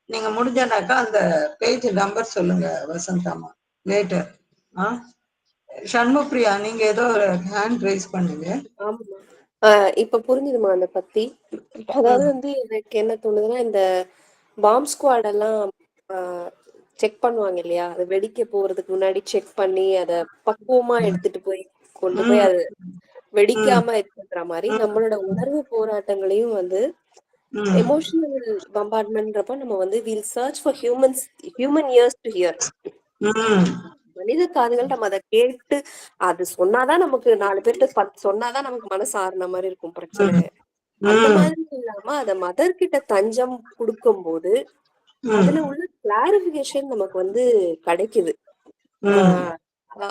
நீங்க முடிஞ்சனாக்கா அந்த பேஜ் நம்பர் சொல்லுங்க வசந்தாமா லேட்டர். சண்முகப்பிரியா, நீங்க ஏதோ ஹேண்ட் ரைஸ் பண்ணுங்க. ஆமாம்மா. இப்ப புரிஞ்சுதுமா அந்த பத்தி. அதாவது எனக்கு என்ன தோணுதுன்னா, இந்த பாம்ப் ஸ்குவாட் எல்லாம் செக் பண்ணுவாங்க இல்லையா, அது வெடிக்க போறதுக்கு முன்னாடி செக் பண்ணி அத பக்குவமா எடுத்துட்டு போய் கொண்டு போய் அது வெடிக்காம இருக்கிற மாதிரி நம்மளோட உணர்வு போராட்டங்களையும் எமோஷனல் பம்பார்ட்மெண்ட்ன்றப்ப நம்ம will search for human ears to hear. மனித காதுகள் நம்ம அதை கேட்டு அது சொன்னாதான் நமக்கு 4 பேர்கிட்ட சொன்னாதான் நமக்கு மனசு ஆறுன மாதிரி இருக்கும் பிரச்சனை. அந்த மாதிரி இல்லாம அத மதர் கிட்ட தஞ்சம் கொடுக்கும் போது அதுல உள்ள கிளாரிபிகேஷன் நமக்கு கிடைக்குது.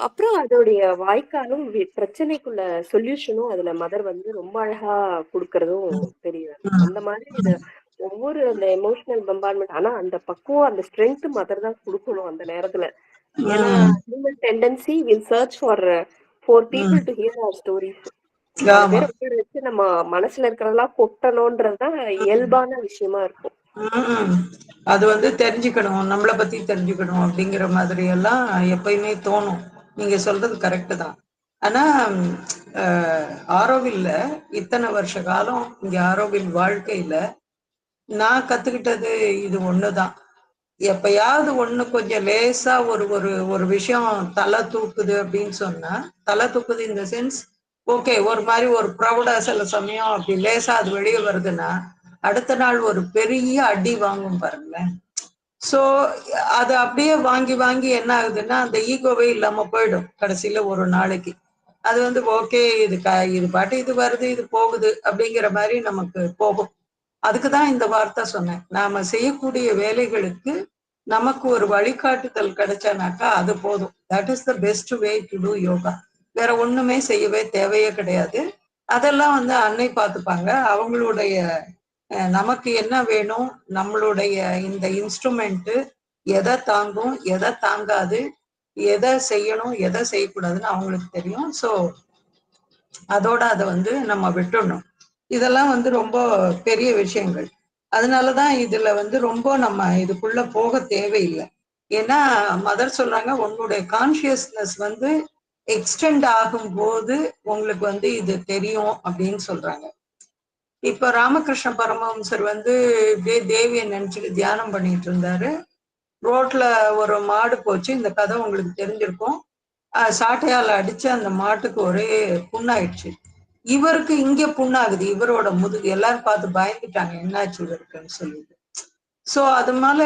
அப்புறம் அதோடைய வாய்க்காலும் பிரச்சனைக்குள்ள சொல்யூஷனும் அதுல மதர் ரொம்ப அழகா கொடுக்கறதும் தெரியுது. அந்த மாதிரி இத ஒவ்வொரு அந்த எமோஷனல் பம்பார்ட்மெண்ட், ஆனா அந்த பக்குவம் அந்த ஸ்ட்ரென்த் மதர் தான் கொடுக்கணும் அந்த நேரத்துல. ஏன்னா human tendency will search for people to hear our stories. 4 பேரை உட்கார வச்சு நம்ம மனசுல இருக்கிறதெல்லாம் கொட்டணும்ன்றதுதான் இயல்பான விஷயமா இருக்கும். அது தெரிஞ்சுக்கணும், நம்மளை பத்தி தெரிஞ்சுக்கணும் அப்படிங்கிற மாதிரி எல்லாம் எப்பயுமே தோணும். நீங்க சொல்றது கரெக்டு தான். ஆனா ஆரோவில்ல இத்தனை வருஷ காலம் இங்க ஆரோவில் வாழ்க்கையில நான் கத்துக்கிட்டது இது ஒண்ணுதான். எப்பயாவது ஒண்ணு கொஞ்சம் லேசா ஒரு ஒரு ஒரு விஷயம் தலை தூக்குது அப்படின்னு சொன்னா, தலை தூக்குது இந்த சென்ஸ் ஓகே, ஒரு மாதிரி ஒரு ப்ரௌடா சில சமயம் அப்படி லேசா அது வெளியே வருதுன்னா அடுத்த நாள் ஒரு பெரிய அடி வாங்கும் பாருங்களேன். சோ அது அப்படியே வாங்கி வாங்கி என்ன ஆகுதுன்னா அந்த ஈகோவே இல்லாம போயிடும் கடைசியில ஒரு நாளைக்கு. அது ஓகே, இது பாட்டு இது வருது இது போகுது அப்படிங்கிற மாதிரி நமக்கு போகும். அதுக்குதான் இந்த வார்த்தை சொன்னேன். நாம செய்யக்கூடிய வேலைகளுக்கு நமக்கு ஒரு வழிகாட்டுதல் கிடைச்சானாக்கா அது போதும். That is the best way to do yoga. வேற ஒண்ணுமே செய்யவே தேவையே கிடையாது. அதெல்லாம் அன்னை பார்த்துப்பாங்க. அவங்களுடைய நமக்கு என்ன வேணும், நம்மளுடைய இந்த இன்ஸ்ட்ருமெண்ட் எதை தாங்கும் எதை தாங்காது, எதை செய்யணும் எதை செய்யக்கூடாதுன்னு அவங்களுக்கு தெரியும். ஸோ அதோட அதை நம்ம விட்டுடணும். இதெல்லாம் ரொம்ப பெரிய விஷயங்கள். அதனாலதான் இதுல ரொம்ப நம்ம இதுக்குள்ள போக தேவையில்லை. ஏன்னா மதர் சொல்றாங்க, உங்களுடைய கான்சியஸ்னஸ் எக்ஸ்டெண்ட் ஆகும் போது உங்களுக்கு இது தெரியும் அப்படின்னு சொல்றாங்க. இப்ப ராமகிருஷ்ண பரமஹம்சர் இப்படியே தேவியை நினைச்சுட்டு தியானம் பண்ணிட்டு இருந்தாரு. ரோட்ல ஒரு மாடு போச்சு. இந்த கதை உங்களுக்கு தெரிஞ்சிருக்கும். சாட்டையால அடிச்சு அந்த மாட்டுக்கு ஒரே புண்ணாயிடுச்சு. இவருக்கு இங்க புண்ணாகுது, இவரோட முதுகு. எல்லாரும் பார்த்து பயந்துட்டாங்க, என்னாச்சு இவருக்குன்னு சொல்லிட்டு. சோ அது மேல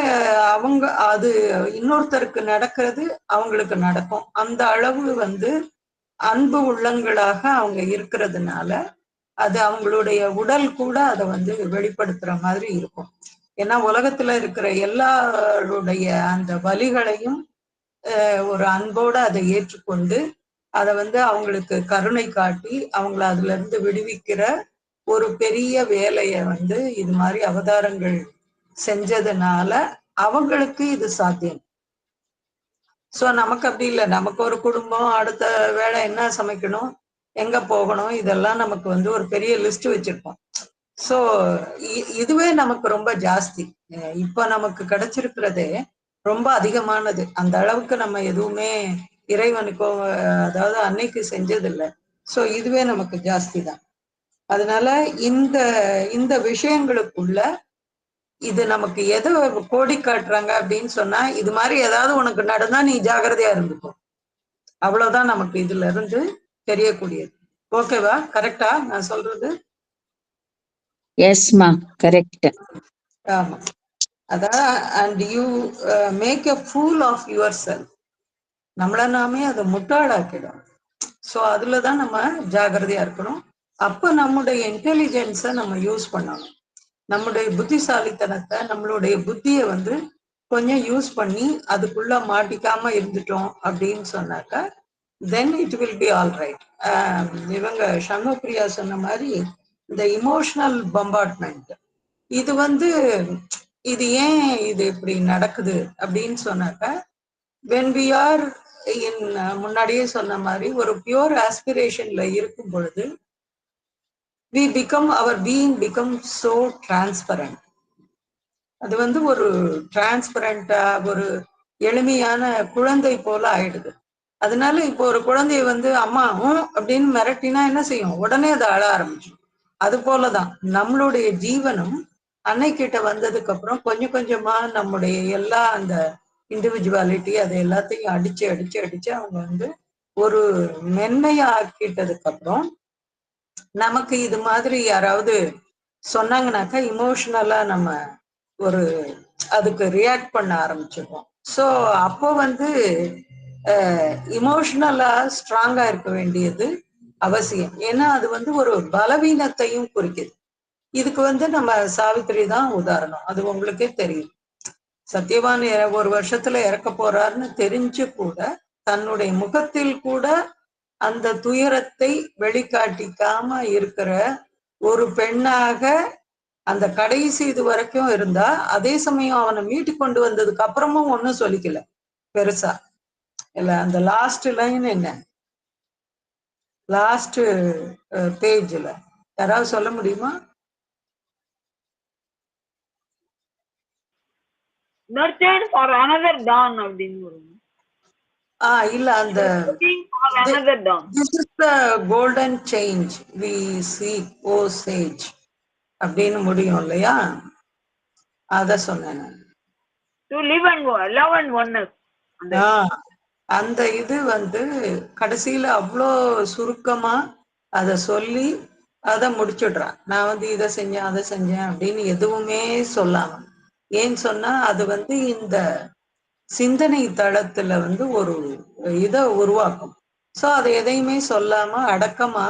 அவங்க அது இன்னொருத்தருக்கு நடக்கிறது அவங்களுக்கு நடக்கும். அந்த அளவு அன்பு உள்ளங்களாக அவங்க இருக்கிறதுனால அது அவங்களுடைய உடல் கூட அதை வெளிப்படுத்துற மாதிரி இருக்கும். ஏன்னா உலகத்துல இருக்கிற எல்லாருடைய அந்த வலிகளையும் ஒரு அன்போட அதை ஏற்றுக்கொண்டு அதை அவங்களுக்கு கருணை காட்டி அவங்கள அதுல இருந்து விடுவிக்கிற ஒரு பெரிய வேலைய இது மாதிரி அவதாரங்கள் செஞ்சதுனால அவங்களுக்கு இது சாத்தியம். சோ நமக்கு அப்படி இல்லை. நமக்கு ஒரு குடும்பம், அடுத்த வேலை என்ன சமைக்கணும், எங்க போகணும், இதெல்லாம் நமக்கு ஒரு பெரிய லிஸ்ட் வச்சிருப்போம். சோ இதுவே நமக்கு ரொம்ப ஜாஸ்தி. இப்ப நமக்கு கிடைச்சிருக்கிறதே ரொம்ப அதிகமானது. அந்த அளவுக்கு நம்ம எதுவுமே இறைவனுக்கோ அதாவது அன்னைக்கு செஞ்சதில்லை. சோ இதுவே நமக்கு ஜாஸ்தி தான். அதனால இந்த இந்த விஷயங்களுக்குள்ள இது நமக்கு எதை கோடி காட்டுறாங்க அப்படின்னு சொன்னா, இது மாதிரி ஏதாவது உனக்கு நடந்தா நீ ஜாகிரதையா இருந்துக்கும். அவ்வளவுதான் நமக்கு இதுல இருந்து தெரியக்கூடியது. ஓகேவா? கரெக்டா நான் சொல்றது? எஸ்மா, கரெக்ட். ஆமா. அதான், and you make a fool of yourself. நம்மள நாமே அதை முட்டாளாக்கிடும். ஸோ அதுலதான் நம்ம ஜாகிரதையா இருக்கணும். அப்ப நம்முடைய இன்டெலிஜென்ஸை நம்ம யூஸ் பண்ணணும். நம்முடைய புத்திசாலித்தனத்தை, நம்மளுடைய புத்தியை கொஞ்சம் யூஸ் பண்ணி அதுக்குள்ள மாட்டிக்காம இருந்துட்டோம் அப்படின்னு சொன்னாக்க then it will be all right. இவங்க சண்முகப்பிரியா சொன்ன மாதிரி இந்த இமோஷனல் பம்பார்ட்மெண்ட் இது ஏன் இது இப்படி நடக்குது அப்படின்னு சொன்னாக்க when we are in முன்னாடியே சொன்ன மாதிரி ஒரு பியூர் ஆஸ்பிரேஷன்ல இருக்கும் பொழுது we become our being becomes so transparent. அது ஒரு டிரான்ஸ்பரண்டா ஒரு எளிமையான குழந்தை போல ஆயிடுது. அதனால இப்போ ஒரு குழந்தைய அம்மா அப்படின்னு மிரட்டினா என்ன செய்யும்? உடனே அதை அழ ஆரம்பிச்சிடும். அது போலதான் நம்மளுடைய ஜீவனம் அன்னைக்கிட்ட வந்ததுக்கு அப்புறம் கொஞ்சம் கொஞ்சமா நம்முடைய எல்லா அந்த இண்டிவிஜுவாலிட்டி அதை எல்லாத்தையும் அடிச்சு அடிச்சு அடிச்சு அவங்க ஒரு மென்மையா ஆக்கிட்டதுக்கு அப்புறம் நமக்கு இது மாதிரி யாராவது சொன்னாங்கனாக்கா இமோஷனலா நம்ம ஒரு அதுக்கு ரியாக்ட் பண்ண ஆரம்பிச்சிருக்கோம். ஸோ அப்போ இமோஷனலா ஸ்ட்ராங்கா இருக்க வேண்டியது அவசியம். ஏன்னா அது ஒரு பலவீனத்தையும் குறிக்குது. இதுக்கு நம்ம சாவித்திரி தான் உதாரணம். அது உங்களுக்கே தெரியும். சத்யவான் ஒரு வருஷத்துல இறக்க போறாருன்னு தெரிஞ்சு கூட தன்னுடைய முகத்தில் கூட அந்த துயரத்தை வெளிக்காட்டிக்காம இருக்கிற ஒரு பெண்ணாக அந்த கடைசி இது வரைக்கும் இருந்தா, அதே சமயம் அவனை மீட்டு கொண்டு வந்ததுக்கு அப்புறமும் ஒன்னும் சொல்லிக்கல பெருசா இல்ல. அந்த லாஸ்ட் லைன் என்ன? லாஸ்ட் பேஜ்ல யாராவது சொல்ல முடியுமா? nurtured for another dawn அப்படின்னு வரும். இல்ல அந்த another dawn. this is the golden change we seek, O sage அப்படின்னு முடியும் இல்லையா? அத சொன்னேன். to live and love and oneness. அந்த இது கடைசியில அவ்வளோ சுருக்கமா அத சொல்லி அதை முடிச்சுடுறான். நான் இதை செஞ்சேன் அதை செஞ்சேன் அப்படின்னு எதுவுமே சொல்லாம. ஏன்னு சொன்னா அது இந்த சிந்தனை தளத்துல ஒரு இதை உருவாக்கும். ஸோ அதை எதையுமே சொல்லாம அடக்கமா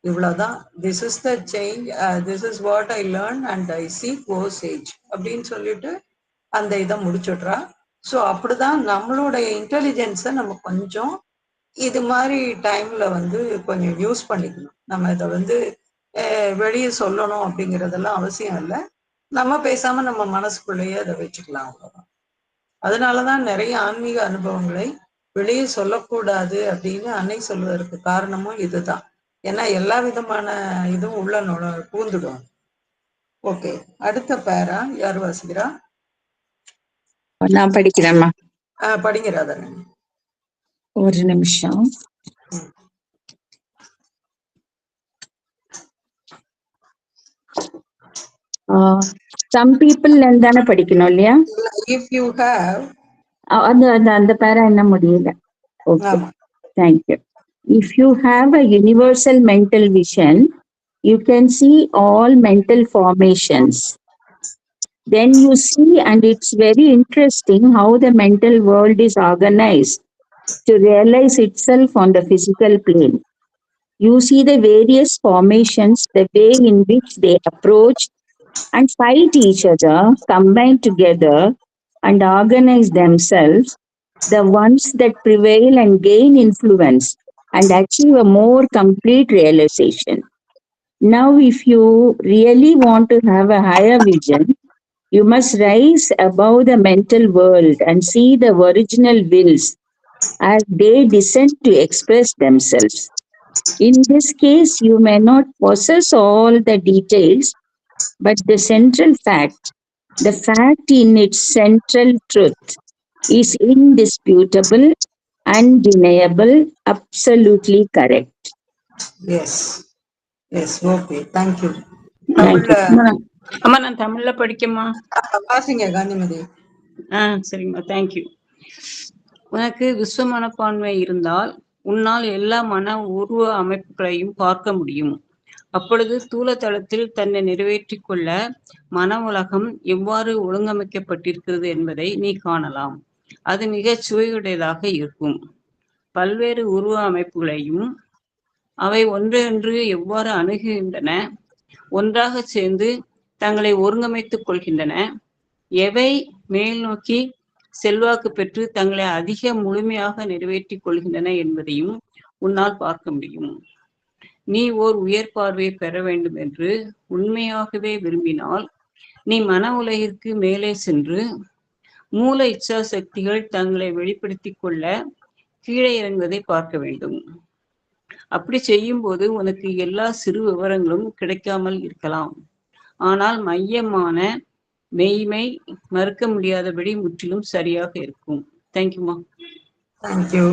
இவ்வளவுதான், this is the change, this is what I learn and I seek O sage அப்படின்னு சொல்லிட்டு அந்த இதை முடிச்சுடுறா. ஸோ அப்படிதான் நம்மளுடைய இன்டெலிஜென்ஸை நம்ம கொஞ்சம் இது மாதிரி டைம்ல கொஞ்சம் யூஸ் பண்ணிக்கணும். நம்ம இதை வெளியே சொல்லணும் அப்படிங்கிறதெல்லாம் அவசியம் இல்லை. நம்ம பேசாம நம்ம மனசுக்குள்ளேயே அதை வச்சுக்கலாம், அவ்வளவுதான். அதனாலதான் நிறைய ஆன்மீக அனுபவங்களை வெளியே சொல்லக்கூடாது அப்படின்னு அன்னை சொல்வதற்கு காரணமும் இதுதான். ஏன்னா எல்லா விதமான இதுவும் உள்ள பூந்துடும். ஓகே, அடுத்த பேரா யார் வாசிக்கிறா? நான் படிக்கிறேன்மா. படிங்கிறாதானே? ஒரு நிமிஷம். some people தானே படிக்கணும் இல்லையா? If you have அந்த பேரா என்ன முடியல. Okay, thank you. If you have a universal mental vision, you can see all mental formations. Then you see, and it's very interesting how the mental world is organized to realize itself on the physical plane. You see the various formations, the way in which they approach and fight each other, combine together and organize themselves, the ones that prevail and gain influence and achieve a more complete realization. Now, if you really want to have a higher vision, you must rise above the mental world and see the original wills as they descend to express themselves. In this case, you may not possess all the details, but the central fact, the fact in its central truth, is indisputable, undeniable, absolutely correct. Yes, yes, okay, thank you. அம்மா நான் தமிழ்ல படிக்கமா? வாசிங்க காந்திமதி. சரிங்கம்மா, தேங்க்யூ. உனக்கு விஸ்வ மனப்பான்மை இருந்தால் உன்னால் எல்லா மன உருவ அமைப்புகளையும் பார்க்க முடியும். அப்பொழுது ஸ்தூல தளத்தில் தன்னை நிறைவேற்றிக் கொள்ள மன உலகம் எவ்வாறு ஒழுங்கமைக்கப்பட்டிருக்கிறது என்பதை நீ காணலாம். அது மிக சுவையுடையதாக இருக்கும். பல்வேறு உருவ அமைப்புகளையும் அவை ஒன்றொன்று எவ்வாறு அணுகுகின்றன, ஒன்றாக சேர்ந்து தங்களை ஒருங்கமைத்துக் கொள்கின்றன, எவை மேல் நோக்கி செல்வாக்கு பெற்று தங்களை அதிக முழுமையாக நிறைவேற்றிக் கொள்கின்றன என்பதையும் உன்னால் பார்க்க முடியும். நீ ஓர் உயர் பார்வையை பெற வேண்டும் என்று உண்மையாகவே விரும்பினால் நீ மன உலகிற்கு மேலே சென்று மூல இச்சா சக்திகள் தங்களை வெளிப்படுத்திக் கொள்ள கீழே இறங்குவதை பார்க்க வேண்டும். அப்படி செய்யும் போது உனக்கு எல்லா சிறு விவரங்களும் கிடைக்காமல் இருக்கலாம். ஆனால் மையமான மெய்மை மறுக்க முடியாதபடி முற்றிலும் சரியாக இருக்கும். தேங்க்யூமா. தேங்க்யூ.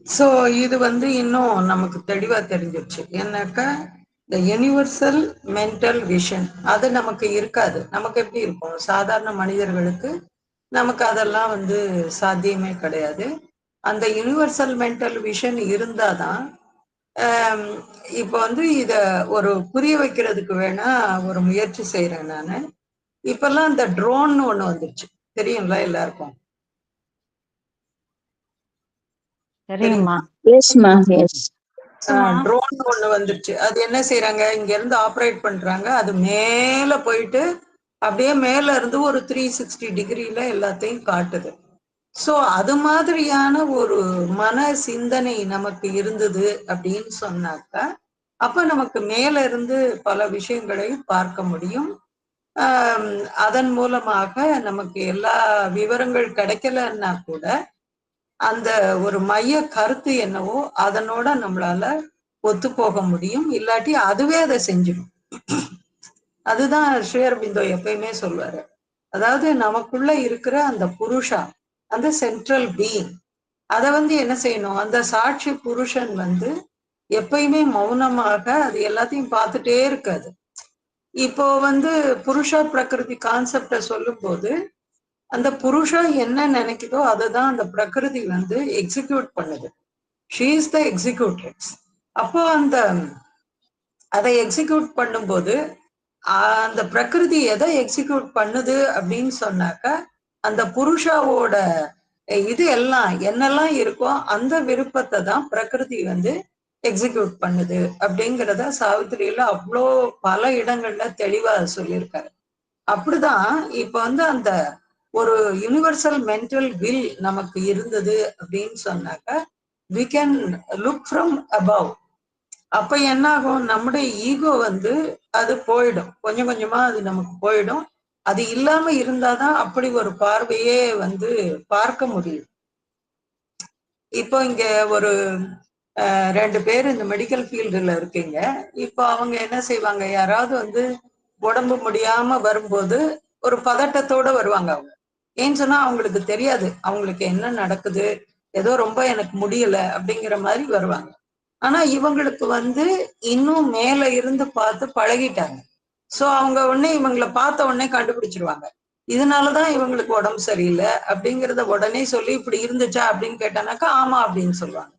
ஸோ இது இன்னும் நமக்கு தெளிவா தெரிஞ்சிருச்சு. ஏன்னாக்கா இந்த யூனிவர்சல் மென்டல் விஷன் அது நமக்கு இருக்காது. நமக்கு எப்படி இருக்கும், சாதாரண மனிதர்களுக்கு நமக்கு அதெல்லாம் சாத்தியமே கிடையாது. அந்த யூனிவர்சல் மென்டல் விஷன் இருந்தாதான் இப்போ இத ஒரு புரிய வைக்கிறதுக்கு வேணா ஒரு முயற்சி செய்யறேன் நானு. இப்பெல்லாம் இந்த ட்ரோன் ஒண்ணு வந்துருச்சு, தெரியுங்களா எல்லாருக்கும்? ட்ரோன் ஒண்ணு வந்துருச்சு. அது என்ன செய்யறாங்க, இங்க இருந்து ஆப்ரேட் பண்றாங்க. அது மேல போயிட்டு அப்படியே மேல இருந்து ஒரு 360 டிகிரில எல்லாத்தையும் காட்டுது. சோ அது மாதிரியான ஒரு மன சிந்தனை நமக்கு இருந்தது அப்படின்னு சொன்னாக்கா, அப்ப நமக்கு மேல இருந்து பல விஷயங்களை பார்க்க முடியும். அதன் மூலமாக நமக்கு எல்லா விவரங்கள் கிடைக்கலன்னா கூட அந்த ஒரு மைய கருத்து என்னவோ அதனோட நம்மளால ஒத்து போக முடியும். இல்லாட்டி அதுவே அதை செஞ்சிடும். அதுதான் ஸ்ரீ அரபிந்தோ எப்பயுமே சொல்வாரு. அதாவது நமக்குள்ள இருக்கிற அந்த புருஷா, அந்த சென்ட்ரல் பீயிங், அதை என்ன செய்யணும், அந்த சாட்சி புருஷன் எப்பயுமே மௌனமாக அது எல்லாத்தையும் பார்த்துட்டே இருக்காது. இப்போ புருஷா பிரகிருதி கான்செப்ட சொல்லும் போது அந்த புருஷா என்ன நினைக்குதோ அதுதான் அந்த பிரகிருதி எக்ஸிக்யூட் பண்ணுது. She is the executrix. அப்போ அதை எக்ஸிக்யூட் பண்ணும்போது அந்த பிரகிருதி எதை எக்ஸிக்யூட் பண்ணுது அப்படின்னு சொன்னாக்கா, அந்த புருஷாவோட இது எல்லாம் என்னெல்லாம் இருக்கோ அந்த விருப்பத்தை தான் பிரகிருதி எக்ஸிக்யூட் பண்ணுது அப்படிங்கிறத சாவித்திரியில அவ்வளோ பல இடங்கள்ல தெளிவா சொல்லியிருக்காரு. அப்படிதான் இப்ப அந்த ஒரு யூனிவர்சல் மென்டல் வில் நமக்கு இருந்தது அப்படின்னு சொன்னாக்கா, we can look from above. அப்ப என்ன ஆகும், நம்முடைய ஈகோ அது போயிடும், கொஞ்சம் கொஞ்சமா அது நமக்கு போயிடும். அது இல்லாம இருந்தாதான் அப்படி ஒரு பார்வையே பார்க்க முடியும். இப்போ இங்க ஒரு 2 பேர் இந்த மெடிக்கல் ஃபீல்டுல இருக்கீங்க. இப்போ அவங்க என்ன செய்வாங்க, யாராவது உடம்பு முடியாம வரும்போது ஒரு பதட்டத்தோட வருவாங்க. அவங்க ஏன்னு சொன்னா அவங்களுக்கு தெரியாது அவங்களுக்கு என்ன நடக்குது, ஏதோ ரொம்ப எனக்கு முடியல அப்படிங்கிற மாதிரி வருவாங்க. ஆனா இவங்களுக்கு இன்னும் மேல இருந்து பார்த்து பழகிட்டாங்க. சோ அவங்க உடனே இவங்களை பார்த்த உடனே கண்டுபிடிச்சிருவாங்க, இதனாலதான் இவங்களுக்கு உடம்பு சரியில்லை அப்படிங்கிறத உடனே சொல்லி, இப்படி இருந்துச்சா அப்படின்னு கேட்டானாக்கா ஆமா அப்படின்னு சொல்லுவாங்க.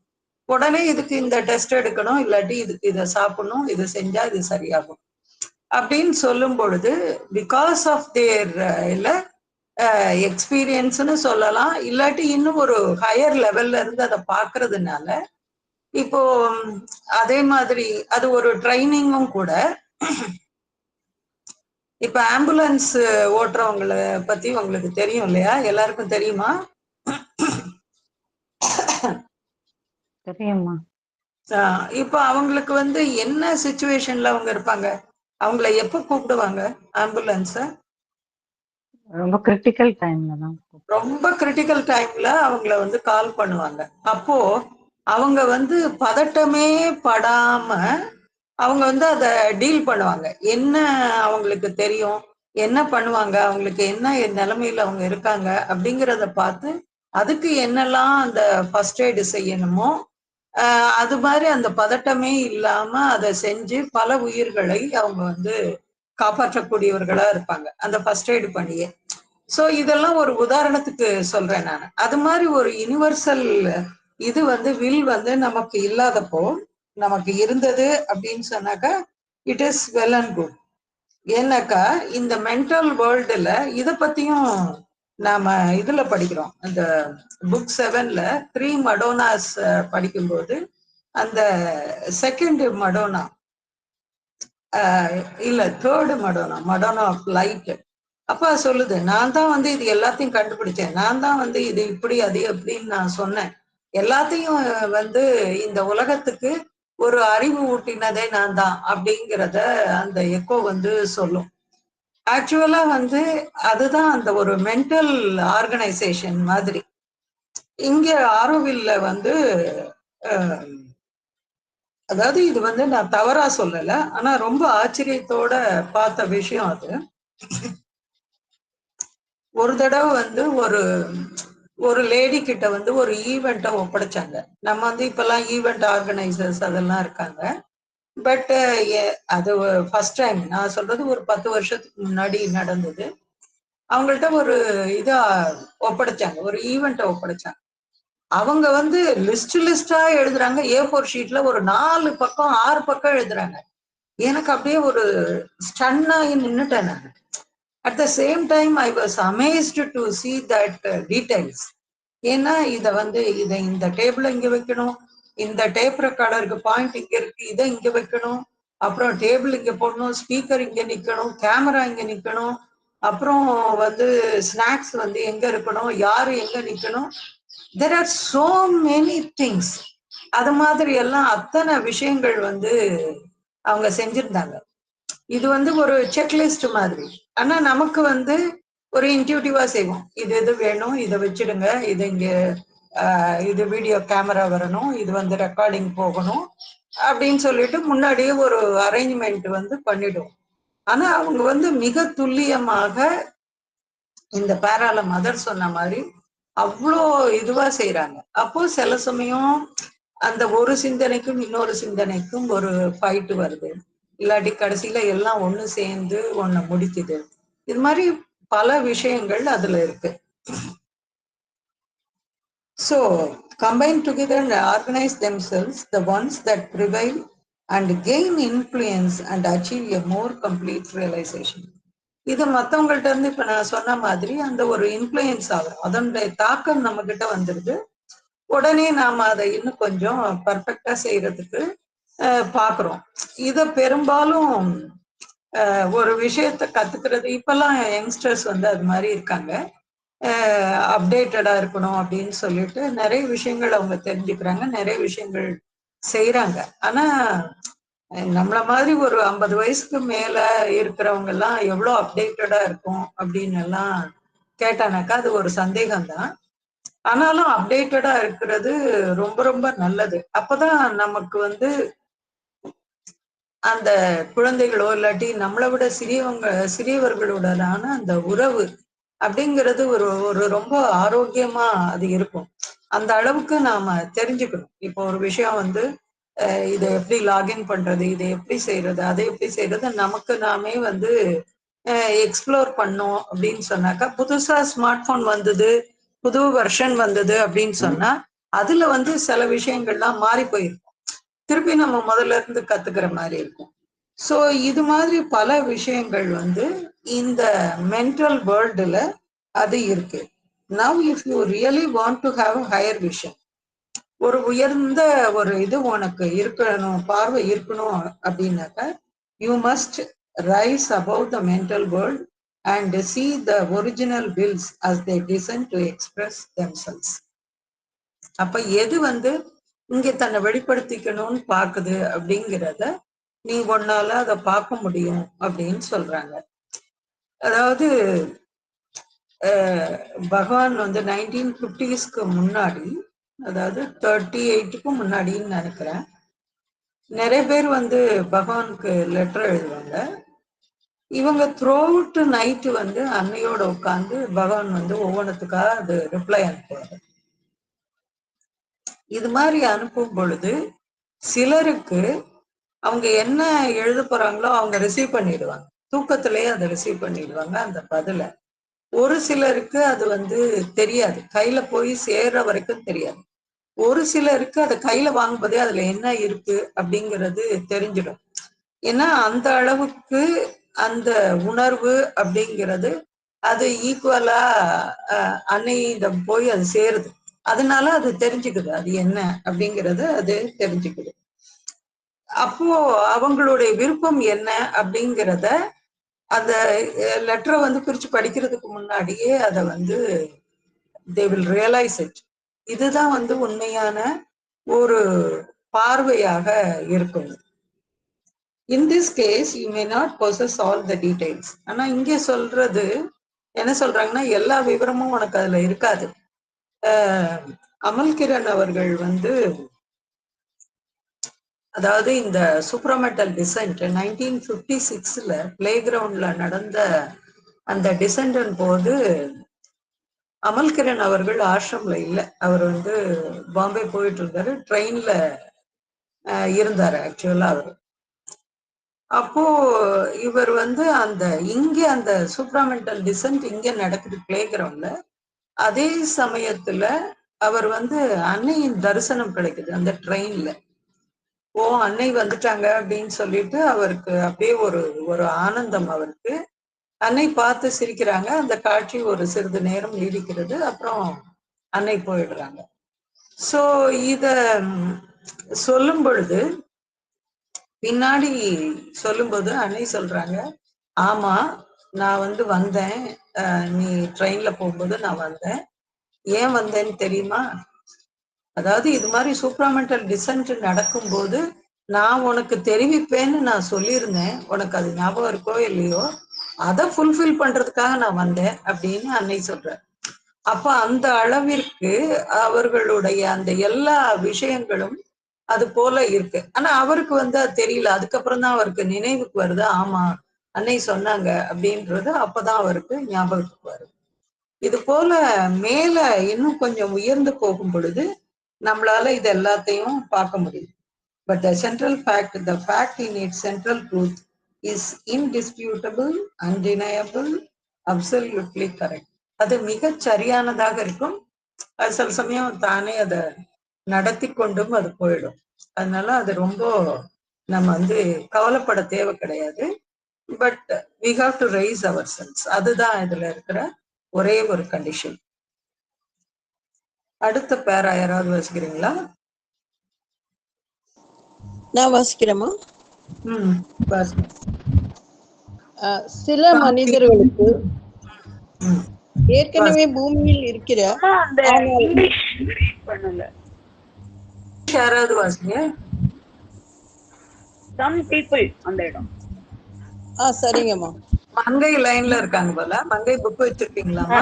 உடனே இதுக்கு இந்த டெஸ்ட் எடுக்கணும், இல்லாட்டி இதுக்கு இதை சாப்பிடணும், இதை செஞ்சா இது சரியாகும் அப்படின்னு சொல்லும் பொழுது பிகாஸ் ஆஃப் தேர் எக்ஸ்பீரியன்ஸ்னு சொல்லலாம், இல்லாட்டி இன்னும் ஒரு ஹையர் லெவல்ல இருந்து அதை பாக்குறதுனால இப்போ அதே மாதிரி அது ஒரு ட்ரைனிங்கும் கூட. இப்ப ஆம்புலன்ஸ் ஓட்டுறவங்களை பத்தி உங்களுக்கு தெரியும் இல்லையா, எல்லாருக்கும் தெரியுமா? தெரியுமா? இப்ப அவங்களுக்கு என்ன சிச்சுவேஷன்ல அவங்க இருப்பாங்க, அவங்கள எப்ப கூப்பிடுவாங்க ஆம்புலன்ஸ? ரொம்ப கிரிட்டிக்கல் டைம்ல தான். ரொம்ப கிரிட்டிக்கல் டைம்ல அவங்கள கால் பண்ணுவாங்க. அப்போ அவங்க பதட்டமே படாம அவங்க அதை டீல் பண்ணுவாங்க. என்ன அவங்களுக்கு தெரியும், என்ன பண்ணுவாங்க, அவங்களுக்கு என்ன நிலைமையில அவங்க இருக்காங்க அப்படிங்கிறத பார்த்து அதுக்கு என்னெல்லாம் அந்த ஃபர்ஸ்ட் எய்டு செய்யணுமோ அது மாதிரி அந்த பதட்டமே இல்லாம அதை செஞ்சு பல உயிர்களை அவங்க காப்பாற்றக்கூடியவர்களா இருப்பாங்க அந்த ஃபர்ஸ்ட் எய்டு பண்ணியே. சோ இதெல்லாம் ஒரு உதாரணத்துக்கு சொல்றேன் நான். அது மாதிரி ஒரு யுனிவர்சல் இது வில் நமக்கு இல்லாதப்போ, நமக்கு இருந்தது அப்படின்னு சொன்னாக்கா it is well and good. ஏன்னாக்கா இந்த மென்டல் வேர்ல்டுல இதை பத்தியும் நாம இதுல படிக்கிறோம், அந்த புக் 7ல 3 மடோனாஸ் படிக்கும்போது அந்த செகண்ட் மடோனா இல்ல தேர்டு மடோனா ஆஃப் லைட், அப்ப சொல்லுது, நான் தான் வந்து இது எல்லாத்தையும் கண்டுபிடிச்சேன், நான் தான் வந்து இது இப்படி அது எப்படின்னு நான் சொன்னேன், எல்லாத்தையும் வந்து இந்த உலகத்துக்கு ஒரு அறிவு ஊட்டினதே நான் தான் அப்படிங்கிறத அந்த எக்கோ வந்து சொல்லும். ஆக்சுவலா வந்து அதுதான் அந்த ஒரு மென்டல் ஆர்கனைசேஷன் மாதிரி. இங்க ஆரோவில்ல வந்து அதாவது இது வந்து நான் தவறா சொல்லல, ஆனா ரொம்ப ஆச்சரியத்தோட பார்த்த விஷயம் அது. ஒரு தடவை வந்து ஒரு லேடி கிட்ட வந்து ஒரு ஈவெண்ட்டை ஒப்படைச்சாங்க. நம்ம வந்து இப்பெல்லாம் ஈவெண்ட் ஆர்கனைசர்ஸ் அதெல்லாம் இருக்காங்க. பட் அது ஃபர்ஸ்ட் டைம் நான் சொல்றது ஒரு 10 வருஷத்துக்கு முன்னாடி நடந்தது. அவங்கள்ட்ட ஒரு இதா ஒப்படைச்சாங்க, ஒரு ஈவெண்ட்டை ஒப்படைச்சாங்க. அவங்க வந்து லிஸ்டா எழுதுறாங்க, A4 ஷீட்ல ஒரு 4 பக்கம் 6 பக்கம் எழுதுறாங்க. எனக்கு அப்படியே ஒரு ஸ்டன்னாகி நின்னுட்டேன் நான். At the same time I was amazed to see that details. ஏன்னா இதை இந்த டேபிள இங்க வைக்கணும், இந்த டேப் ரெக்கார்டருக்கு பாயிண்ட் இங்க இருக்கு, இதை இங்க வைக்கணும், அப்புறம் டேபிள் இங்க போடணும், ஸ்பீக்கர் இங்க நிக்கணும், கேமரா இங்க நிக்கணும், அப்புறம் வந்து ஸ்நாக்ஸ் வந்து எங்க இருக்கணும், யாரு எங்க நிக்கணும். there are so many things. அது மாதிரி எல்லாம் அத்தனை விஷயங்கள் வந்து அவங்க செஞ்சிருந்தாங்க. இது வந்து ஒரு செக்லிஸ்ட் மாதிரி. ஆனா நமக்கு வந்து ஒரு இன்ட்யூட்டிவா செய்வோம், இது எது வேணும், இதை வச்சிடுங்க, இது இங்க இது வீடியோ கேமரா வரணும், இது வந்து ரெக்கார்டிங் போகணும் அப்படின்னு சொல்லிட்டு முன்னாடியே ஒரு அரேஞ்ச்மெண்ட் வந்து பண்ணிடுவோம். ஆனா அவங்க வந்து மிக துல்லியமாக இந்த பேரால மதர் சொன்ன மாதிரி அவ்வளோ இதுவா செய்யறாங்க. அப்போ சில சமயம் அந்த ஒரு சிந்தனைக்கும் இன்னொரு சிந்தனைக்கும் ஒரு ஃபைட் வருது, இல்லாட்டி கடைசியில எல்லாம் ஒண்ணு சேர்ந்து ஒண்ணு முடிக்குது. இது மாதிரி பல விஷயங்கள் அதுல இருக்கு. So combine together and organize themselves, the ones that prevail and gain influence and achieve a more complete realization. இது மற்றவங்கள்ட்ட இருந்து இப்ப நான் சொன்ன மாதிரி அந்த ஒரு இன்ஃப்ளூயன்ஸ் ஆகும், அதனுடைய தாக்கம் நம்ம கிட்ட வந்துடுது. உடனே நாம அதை இன்னும் கொஞ்சம் பர்ஃபெக்டா செய்யறதுக்கு பாக்குறோம். இத பெரும்பாலும் ஒரு விஷயத்த கத்துக்கிறது, இப்பெல்லாம் யங்ஸ்டர்ஸ் வந்து அது மாதிரி இருக்காங்க, அப்டேட்டடா இருக்கணும் அப்படின்னு சொல்லிட்டு நிறைய விஷயங்கள் அவங்க தெரிஞ்சுக்கிறாங்க, நிறைய விஷயங்கள் செய்யறாங்க. ஆனா நம்மள மாதிரி ஒரு 50 வயசுக்கு மேல இருக்கிறவங்க எல்லாம் எவ்வளவு அப்டேட்டடா இருக்கும் அப்படின்னு எல்லாம் கேட்டானாக்கா அது ஒரு சந்தேகம்தான். ஆனாலும் அப்டேட்டடா இருக்கிறது ரொம்ப ரொம்ப நல்லது. அப்பதான் நமக்கு வந்து அந்த குழந்தைகளோ இல்லாட்டி நம்மளை விட சிறியவர்களுடனான அந்த உறவு அப்படிங்கிறது ஒரு ரொம்ப ஆரோக்கியமா அது இருக்கும். அந்த அளவுக்கு நாம தெரிஞ்சுக்கணும். இப்போ ஒரு விஷயம் வந்து இதை எப்படி லாகின் பண்றது, இதை எப்படி செய்யறது, அதை எப்படி செய்யறது, நமக்கு நாமே வந்து எக்ஸ்ப்ளோர் பண்ணோம் அப்படின்னு சொன்னாக்கா, புதுசா ஸ்மார்ட் போன் வந்தது, புது வெர்ஷன் வந்தது அப்படின்னு சொன்னா அதுல வந்து சில விஷயங்கள்லாம் மாறி போயிருக்கும், திருப்பி நம்ம முதல்ல இருந்து கத்துக்கிற மாதிரி இருக்கும். ஸோ இது மாதிரி பல விஷயங்கள் வந்து இந்த மென்டல் வேர்ல்டுல அது இருக்கு. Now if you really want to have higher vision, ஒரு உயர்ந்த ஒரு இது உனக்கு இருக்கணும், பார்வை இருக்கணும் அப்படின்னாக்கா, you must rise above the mental world and see the original wills as they descend to express themselves. அப்ப எது வந்து இங்க தன்னை வெளிப்படுத்திக்கணும்னு பாக்குது அப்படிங்கிறத நீ ஒன்னால அதை பார்க்க முடியும் அப்படின்னு சொல்றாங்க. அதாவது பகவான் வந்து 1950ஸ்க்கு முன்னாடி, அதாவது 38க்கும் முன்னாடின்னு நினைக்கிறேன், நிறைய பேர் வந்து பகவானுக்கு லெட்டர் எழுதுவாங்க. இவங்க த்ரூ அவுட் நைட்டு வந்து அன்னையோட உட்காந்து பகவான் வந்து ஒவ்வொன்றுத்துக்காக அது ரிப்ளை அனுப்புவாங்க. இது மாதிரி அனுப்பும் பொழுது சிலருக்கு அவங்க என்ன எழுத போறாங்களோ அவங்க ரிசீவ் பண்ணிடுவாங்க, தூக்கத்திலேயே அதை ரிசீவ் பண்ணிடுவாங்க அந்த பதில. ஒரு சிலருக்கு அது வந்து தெரியாது, கையில போய் சேர்ற வரைக்கும் தெரியாது. ஒரு சிலருக்கு அதை கையில வாங்கும்போதே அதுல என்ன இருக்கு அப்படிங்கிறது தெரிஞ்சிடும். ஏன்னா அந்த அளவுக்கு அந்த உணர்வு அப்படிங்கிறது அது ஈக்குவலா அன்னையிடம் போய் அது சேருது. அதனால அது தெரிஞ்சுக்குது அது என்ன அப்படிங்கறது அது தெரிஞ்சுக்குது. அப்போ அவங்களுடைய விருப்பம் என்ன அப்படிங்கிறத அந்த லெட்டரை வந்து பிரிச்சு படிக்கிறதுக்கு முன்னாடியே அதை வந்து they will realize it. இதுதான் வந்து உண்மையான ஒரு பார்வையாக இருக்கும். In this case, you may not possess all the details. ஆனா இங்க சொல்றது என்ன சொல்றாங்கன்னா எல்லா விவரமும் உனக்கு அதுல இருக்காது. அமல்கிரண் அவர்கள் வந்து அதாவது இந்த சூப்ரமெண்டல் டிசென்ட் 1956ல பிளே கிரவுண்ட்ல நடந்த அந்த டிசென்ட் போது அமல்கிரண் அவர்கள் ஆசிரம்ல இல்லை. அவர் வந்து பாம்பே போயிட்டு இருந்தாரு, ட்ரெயின்ல இருந்தாரு ஆக்சுவலா அவர். அப்போ இவர் வந்து இங்க அந்த சூப்ராமெண்டல் டிசென்ட் இங்க நடக்குது பிளே கிரவுண்ட்ல. அதே சமயத்துல அவர் வந்து அன்னையின் தரிசனம் கிடைக்குது அந்த ட்ரெயின்ல. ஓ அன்னை வந்துட்டாங்க அப்படின்னு சொல்லிட்டு அவருக்கு அப்படியே ஒரு ஆனந்தம் அவருக்கு. அன்னை பார்த்து சிரிக்கிறாங்க. அந்த காட்சி ஒரு சிறிது நேரம் நீடிக்கிறது. அப்புறம் அன்னை போயிடுறாங்க. சோ இத சொல்லும் பொழுது பின்னாடி சொல்லும்போது அன்னை சொல்றாங்க, ஆமா நான் வந்து வந்தேன், நீ ட்ரெயின்ல போகும்போது நான் வந்தேன். ஏன் வந்தேன்னு தெரியுமா? அதாவது இது மாதிரி சூப்ராமெண்டல் டிசென்ட் நடக்கும்போது நான் உனக்கு தெரிவிப்பேன்னு நான் சொல்லியிருந்தேன். உனக்கு அது ஞாபகம் இருக்கோ இல்லையோ, அதை ஃபுல்ஃபில் பண்றதுக்காக நான் வந்தேன் அப்படின்னு அன்னை சொல்ற. அப்ப அந்த அளவிற்கு அவர்களுடைய அந்த எல்லா விஷயங்களும் அது போல இருக்கு. ஆனா அவருக்கு வந்து அது தெரியல. அதுக்கப்புறம் தான் அவருக்கு நினைவுக்கு வருது, ஆமா அன்னை சொன்னாங்க அப்படின்றது அப்பதான் அவருக்கு ஞாபகத்துக்கு வருது. இது போல மேல இன்னும் கொஞ்சம் உயர்ந்து போகும் பொழுது நம்மளால இது எல்லாத்தையும் பார்க்க முடியும். But the fact in its central truth is indisputable, undeniable, absolutely correct. அது மிகச் சரியானதாக இருக்கும். அது சில சமயம் தானே அதை நடத்தி கொண்டும் அது போயிடும். அதனால அது ரொம்ப நம்ம வந்து கவலைப்பட தேவை கிடையாது. But we have to raise ourselves. அதுதான் இதுல இருக்கிற ஒரே ஒரு கண்டிஷன். அடுத்த பேரா யாராவது வாசிக்கிறீங்களா? நான் வாசிக்கிறேமா? வாசிக்கிறேன். சில மனிதர்களுக்கு ஏற்கனவே பூமியில் இருக்கிற யாராவது வாசிங்க. some people அந்த இடம். சரிங்கம்மா. மங்கை லைன்ல இருக்காங்க போல. மங்கை புக் வச்சிருக்கீங்களாமா?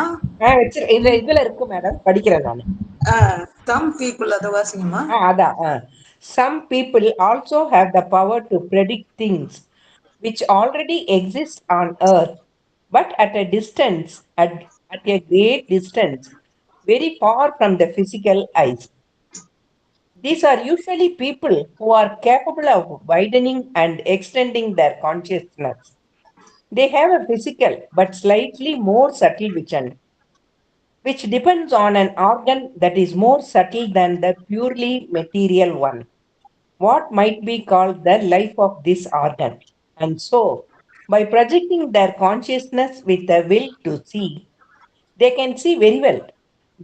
இதுல இருக்கு மேடம், படிக்கிறேன் நான். some people அத வாசிங்கம்மா. அதான் some people also have the power to predict things which already exist on earth but at a distance, at a great distance, very far from the physical eyes. These are usually people who are capable of widening and extending their consciousness. They have a physical but slightly more subtle vision, which depends on an organ that is more subtle than the purely material one, what might be called the life of this organ. And so, by projecting their consciousness with the will to see, they can see very well.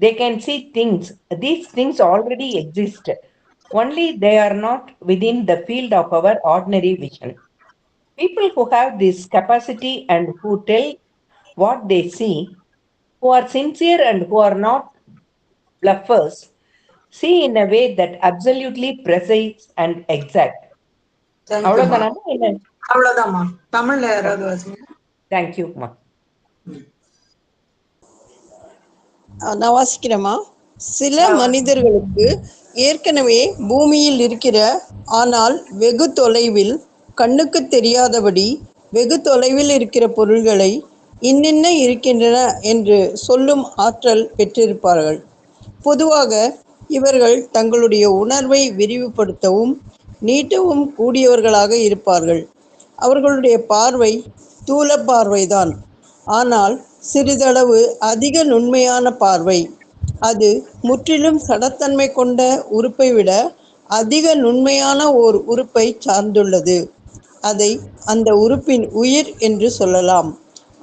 They can see things. These things already exist. Only they are not within the field of our ordinary vision. People who have this capacity and who tell what they see, who are sincere and who are not bluffers, see in a way that absolutely precise and exact. அவ்வளவுதானா? அவ்வளவுதான்மா. தமிழ்ல யாராவது வாசிங்க. தேங்க்யூமா. நான் வாசிக்கிறேமா. சில மனிதர்களுக்கு ஏற்கனவே பூமியில் இருக்கிற ஆனால் வெகு தொலைவில் கண்ணுக்கு தெரியாதபடி வெகு தொலைவில் இருக்கிற பொருள்களை இன்னின்ன இருக்கின்றன என்று சொல்லும் ஆற்றல் பெற்றிருப்பார்கள். பொதுவாக இவர்கள் தங்களுடைய உணர்வை விரிவுபடுத்தவும் நீட்டவும் கூடியவர்களாக இருப்பார்கள். அவர்களுடைய பார்வை தூல பார்வைதான், ஆனால் சிறிதளவு அதிக நுண்மையான பார்வை. அது முற்றிலும் சடத்தன்மை கொண்ட உறுப்பை விட அதிக நுண்மையான ஓர் உறுப்பை சார்ந்துள்ளது. அதை அந்த உறுப்பின் உயிர் என்று சொல்லலாம்.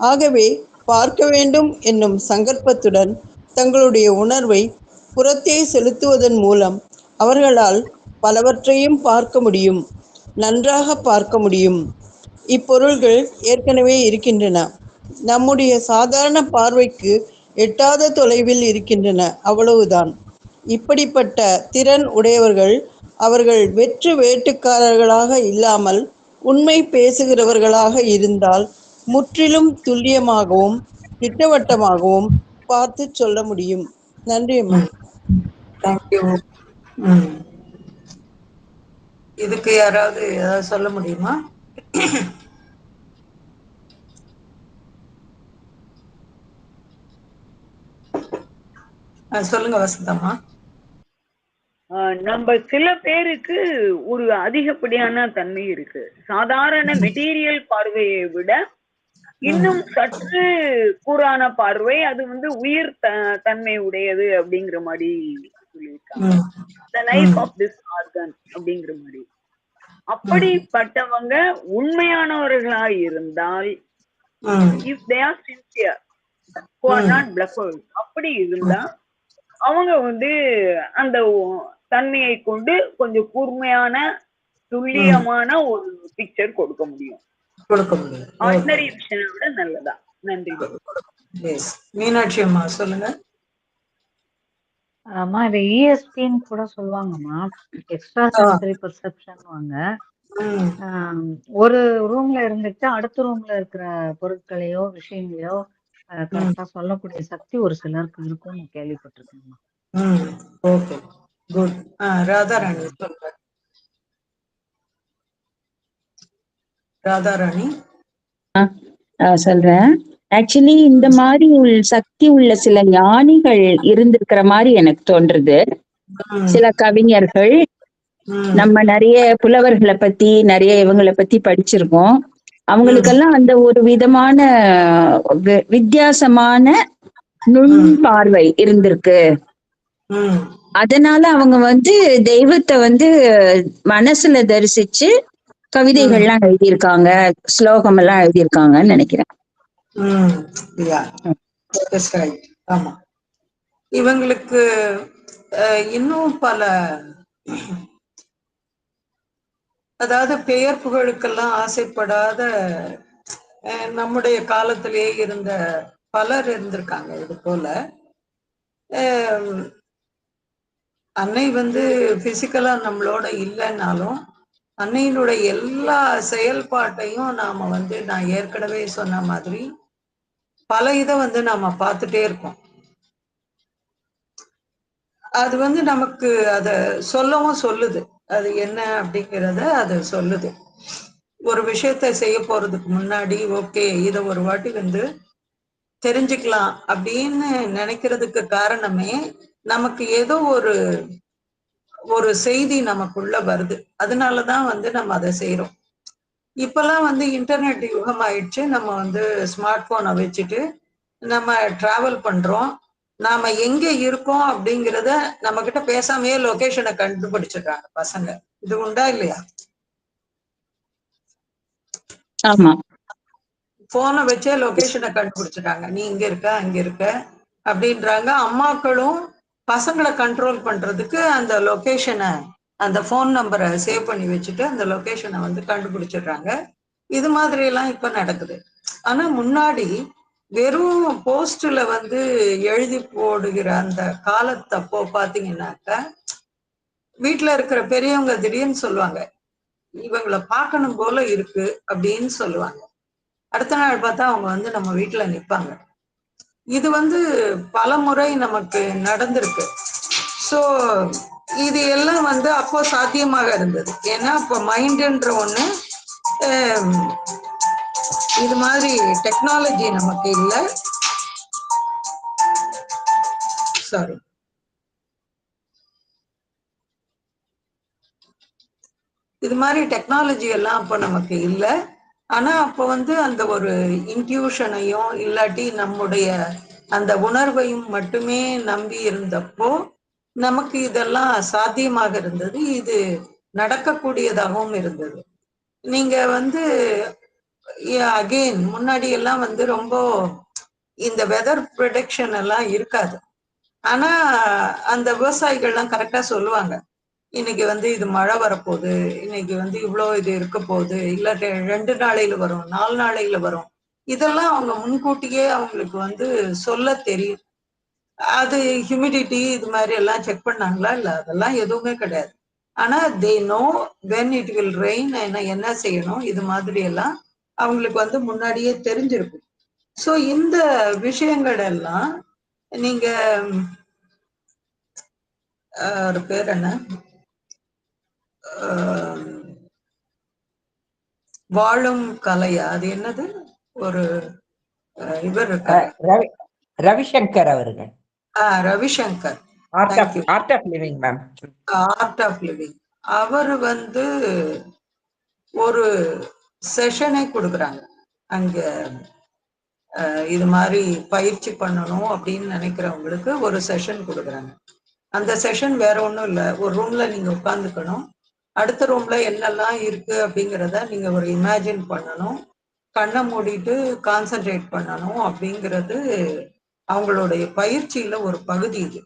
ஆகவே பார்க்க வேண்டும் என்னும் சங்கற்பத்துடன் தங்களுடைய உணர்வை புறத்தே செலுத்துவதன் மூலம் அவர்களால் பலவற்றையும் பார்க்க முடியும், நன்றாக பார்க்க முடியும். இப்பொருள்கள் ஏற்கனவே இருக்கின்றன, நம்முடைய சாதாரண பார்வைக்கு எட்டாத தொலைவில் இருக்கின்றன, அவ்வளவுதான். இப்படிப்பட்ட திறன் உடையவர்கள் அவர்கள் வெற்று வேட்டுக்காரர்களாக இல்லாமல் உண்மை பேசுகிறவர்களாக இருந்தால் முற்றிலும் துல்லியமாகவும் திட்டவட்டமாகவும் பார்த்து சொல்ல முடியும். நன்றி அம்மா. தேங்க்யூ. இதுக்கு யாராவது ஏதாவது சொல்ல முடியுமா? சொல்லுங்க வசந்தம்மா. நம்ம சில பேருக்கு ஒரு அதிகப்படியான தன்மை இருக்கு. சாதாரண மெட்டீரியல் பார்வையை விட இன்னும் சற்று கூறான பார்வை, அது உயிர் தன்மை உடையது அப்படிங்கிற மாதிரி சொல்லியிருக்காங்க. The life of this organ அப்படிங்கிற மாதிரி. அப்படிப்பட்டவங்க உண்மையானவர்களா இருந்தால், if they are sincere, who are not bluffers, அப்படி இருந்தா அவங்க அந்த தன்மையை கொண்டு கொஞ்சம் கூர்மையான துல்லியமான ஒரு பிக்சர் கொடுக்க முடியும். ஆர்டினரி விஷயத்தை விட நல்லதா. நன்றி. மீனாட்சி அம்மா சொல்லுங்க. அம்மா இது ESPன்னு கூட சொல்லுவாங்கம்மா, எக்ஸ்ட்ரா சென்சரி பெர்செப்ஷன் வாங்க. ஒரு ரூம்ல இருந்துட்டு அடுத்த ரூம்ல இருக்கிற பொருட்களையோ விஷயங்களையோ கரெக்டா சொல்லக்கூடிய சக்தி ஒரு சிலருக்கு இருக்கும்னு கேள்விப்பட்டிருக்கேன்மா. Okay, good. ராதாராணி சொல்றேன். ராதாராணி சொல்றேன். ஆக்சுவலி இந்த மாதிரி சக்தி உள்ள சில ஞானிகள் இருந்திருக்கிற மாதிரி எனக்கு தோன்றுது. சில கவிஞர்கள், நம்ம நிறைய புலவர்களை பத்தி நிறைய இவங்களை பத்தி படிச்சிருக்கோம். அவங்களுக்கெல்லாம் அந்த ஒரு விதமான வித்தியாசமான நுண் பார்வை இருந்திருக்கு. அதனால அவங்க தெய்வத்தை மனசுல தரிசிச்சு கவிதைகள்லாம் எழுதியிருக்காங்க, ஸ்லோகம் எல்லாம் எழுதியிருக்காங்கன்னு நினைக்கிறேன். ஆமா, இவங்களுக்கு இன்னும் பல, அதாவது பெயர் புகழுக்கெல்லாம் ஆசைப்படாத நம்முடைய காலத்திலேயே இருந்த பலர் இருந்திருக்காங்க. இது போல அன்னை பிசிக்கலா நம்மளோட இல்லைன்னாலும் அன்னையினுடைய எல்லா செயல்பாட்டையும் நாம நான் ஏற்கனவே சொன்ன மாதிரி பல இதை நாம பார்த்துட்டே இருக்கோம். அது நமக்கு அத சொல்லவும் சொல்லுது, அது என்ன அப்படிங்கிறத அது சொல்லுது. ஒரு விஷயத்த செய்ய போறதுக்கு முன்னாடி ஓகே இத ஒரு வாட்டி தெரிஞ்சுக்கலாம் அப்படின்னு நினைக்கிறதுக்கு காரணமே நமக்கு ஏதோ ஒரு செய்தி நமக்குள்ள வருது. அதனாலதான் நம்ம அதை செய்யறோம். இப்பெல்லாம் இன்டர்நெட் யுகம் ஆயிடுச்சு. நம்ம ஸ்மார்ட் போனை வச்சுட்டு நம்ம டிராவல் பண்றோம். நாம எங்க இருக்கோம் அப்படிங்கிறத நம்ம கிட்ட பேசாமையே லொகேஷனை கண்டுபிடிச்சிடுறாங்க பசங்க. இது உண்டா இல்லையா? ஆமா, போனை வச்சே லொகேஷனை கண்டுபிடிச்சிட்டாங்க. நீ இங்க இருக்க அங்க இருக்க அப்படின்றாங்க. அம்மாக்களும் பசங்களை கண்ட்ரோல் பண்றதுக்கு அந்த லொகேஷனை, அந்த போன் நம்பரை சேவ் பண்ணி வச்சுட்டு அந்த லொகேஷனை கண்டுபிடிச்சிடுறாங்க. இது மாதிரி எல்லாம் இப்ப நடக்குது. ஆனா முன்னாடி வெறும் போஸ்ட்ல எழுதி போடுகிற அந்த காலத்தப்போ பாத்தீங்கன்னாக்க வீட்டுல இருக்கிற பெரியவங்க திடீர்னு சொல்லுவாங்க, இவங்களை பார்க்கணும் போல இருக்கு அப்படின்னு சொல்லுவாங்க. அடுத்த நாள் பார்த்தா அவங்க நம்ம வீட்டுல நிப்பாங்க. இது பல முறை நமக்கு நடந்திருக்கு. ஸோ இது எல்லாம் அப்போ சாத்தியமாக இருந்தது. ஏன்னா அப்போ மைண்டுன்ற ஒண்ணு, இது மாதிரி டெக்னாலஜி நமக்கு இல்லை. சாரி, இது மாதிரி டெக்னாலஜி எல்லாம் அப்போ நமக்கு இல்லை. ஆனா அப்போ அந்த ஒரு இன்ட்யூஷனையும் இல்லாட்டி நம்முடைய அந்த உணர்வையும் மட்டுமே நம்பி இருந்தப்போ நமக்கு இதெல்லாம் சாத்தியமாக இருந்தது. இது நடக்கக்கூடியதாகவும் இருந்தது. நீங்க அகெயின் முன்னாடி எல்லாம் ரொம்ப இந்த வெதர் ப்ரொடக்ஷன் எல்லாம் இருக்காது. ஆனா அந்த விவசாயிகள்லாம் கரெக்டா சொல்லுவாங்க, இன்னைக்கு வந்து இது மழை வரப்போகுது, இன்னைக்கு வந்து இவ்வளோ இது இருக்க போகுது, இல்ல 2 நாளையில வரும், 4 நாளையில வரும். இதெல்லாம் அவங்க முன்கூட்டியே அவங்களுக்கு வந்து சொல்ல தெரியும். அது ஹியூமிடிட்டி இது மாதிரி எல்லாம் செக் பண்ணாங்களா? இல்ல, அதெல்லாம் எதுவுமே கிடையாது. ஆனா they know when it will rain, என்ன செய்யணும், இது மாதிரி எல்லாம் அவங்களுக்கு வந்து முன்னாடியே தெரிஞ்சிருக்கும். ஸோ இந்த விஷயங்கள் எல்லாம் நீங்க ஒரு பேர் என்ன, வாழும் கலையா, அது என்னது, ஒரு இவர் இருக்காரு, ரவிசங்கர் அவர்கள். Ravishankar, art of living ma'am. Art of living. அவர் வந்து ஒரு செஷனே கொடுக்குறாங்க அங்க. இது மாதிரி பயிற்சி பண்ணணும் அப்படின்னு நினைக்கிறவங்களுக்கு ஒரு செஷன் கொடுக்குறாங்க. அந்த செஷன் வேற ஒன்றும் இல்லை, ஒரு ரூம்ல நீங்க உட்காந்துக்கணும், அடுத்த ரூம்ல என்னெல்லாம் இருக்கு அப்படிங்கிறத நீங்க ஒரு இமேஜின் பண்ணணும், கண்ணை மூடிட்டு கான்சென்ட்ரேட் பண்ணணும் அப்படிங்கிறது அவங்களுடைய பயிற்சியில ஒரு பகுதி. இது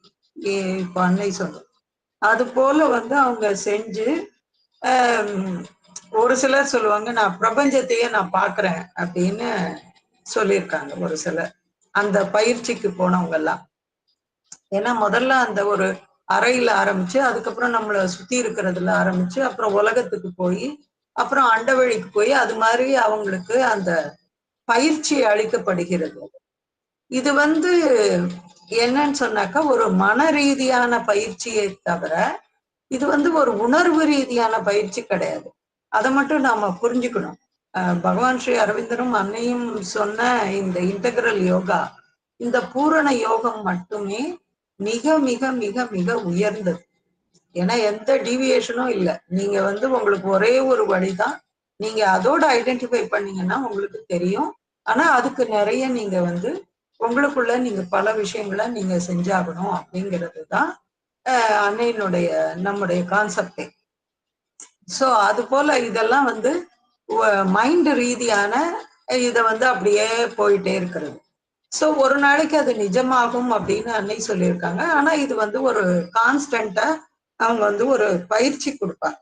இப்ப அன்னை சொன்னோம் அது போல வந்து அவங்க செஞ்சு, ஒரு சிலர் சொல்லுவாங்க நான் பிரபஞ்சத்தையே நான் பாக்குறேன் அப்படின்னு சொல்லியிருக்காங்க ஒரு சிலர், அந்த பயிற்சிக்கு போனவங்க எல்லாம். ஏன்னா முதல்ல அந்த ஒரு அறையில ஆரம்பிச்சு, அதுக்கப்புறம் நம்மளை சுத்தி இருக்கிறதுல ஆரம்பிச்சு, அப்புறம் உலகத்துக்கு போய், அப்புறம் அண்டவெளிக்கு போய், அது மாதிரி அவங்களுக்கு அந்த பயிற்சி அளிக்கப்படுகிறது. இது வந்து என்னன்னு சொன்னாக்கா ஒரு மன ரீதியான பயிற்சியை தவிர இது வந்து ஒரு உணர்வு ரீதியான பயிற்சி கிடையாது. அதை மட்டும் நாம புரிஞ்சுக்கணும். பகவான் ஸ்ரீ அரவிந்தரும் அன்னையும் சொன்ன இந்த இன்டெகிரல் யோகா, இந்த பூரண யோகம் மட்டுமே மிக மிக மிக மிக உயர்ந்தது. ஏன்னா எந்த டீவியேஷனும் இல்லை. நீங்க வந்து உங்களுக்கு ஒரே ஒரு வழிதான், நீங்க அதோட ஐடென்டிஃபை பண்ணீங்கன்னா உங்களுக்கு தெரியும். ஆனா அதுக்கு நிறைய நீங்க வந்து உங்களுக்குள்ள நீங்க பல விஷயங்களை நீங்க செஞ்சாகணும் அப்படிங்கிறது தான் அன்னையினுடைய நம்முடைய கான்செப்டே. ஸோ அது போல இதெல்லாம் வந்து மைண்ட் ரீதியான இதை வந்து அப்படியே போயிட்டே இருக்கிறது. ஸோ ஒரு நாளைக்கு அது நிஜமாகும் அப்படின்னு அன்னை சொல்லியிருக்காங்க. ஆனா இது வந்து ஒரு கான்ஸ்டன்டா அவங்க வந்து ஒரு பயிற்சி கொடுப்பாங்க.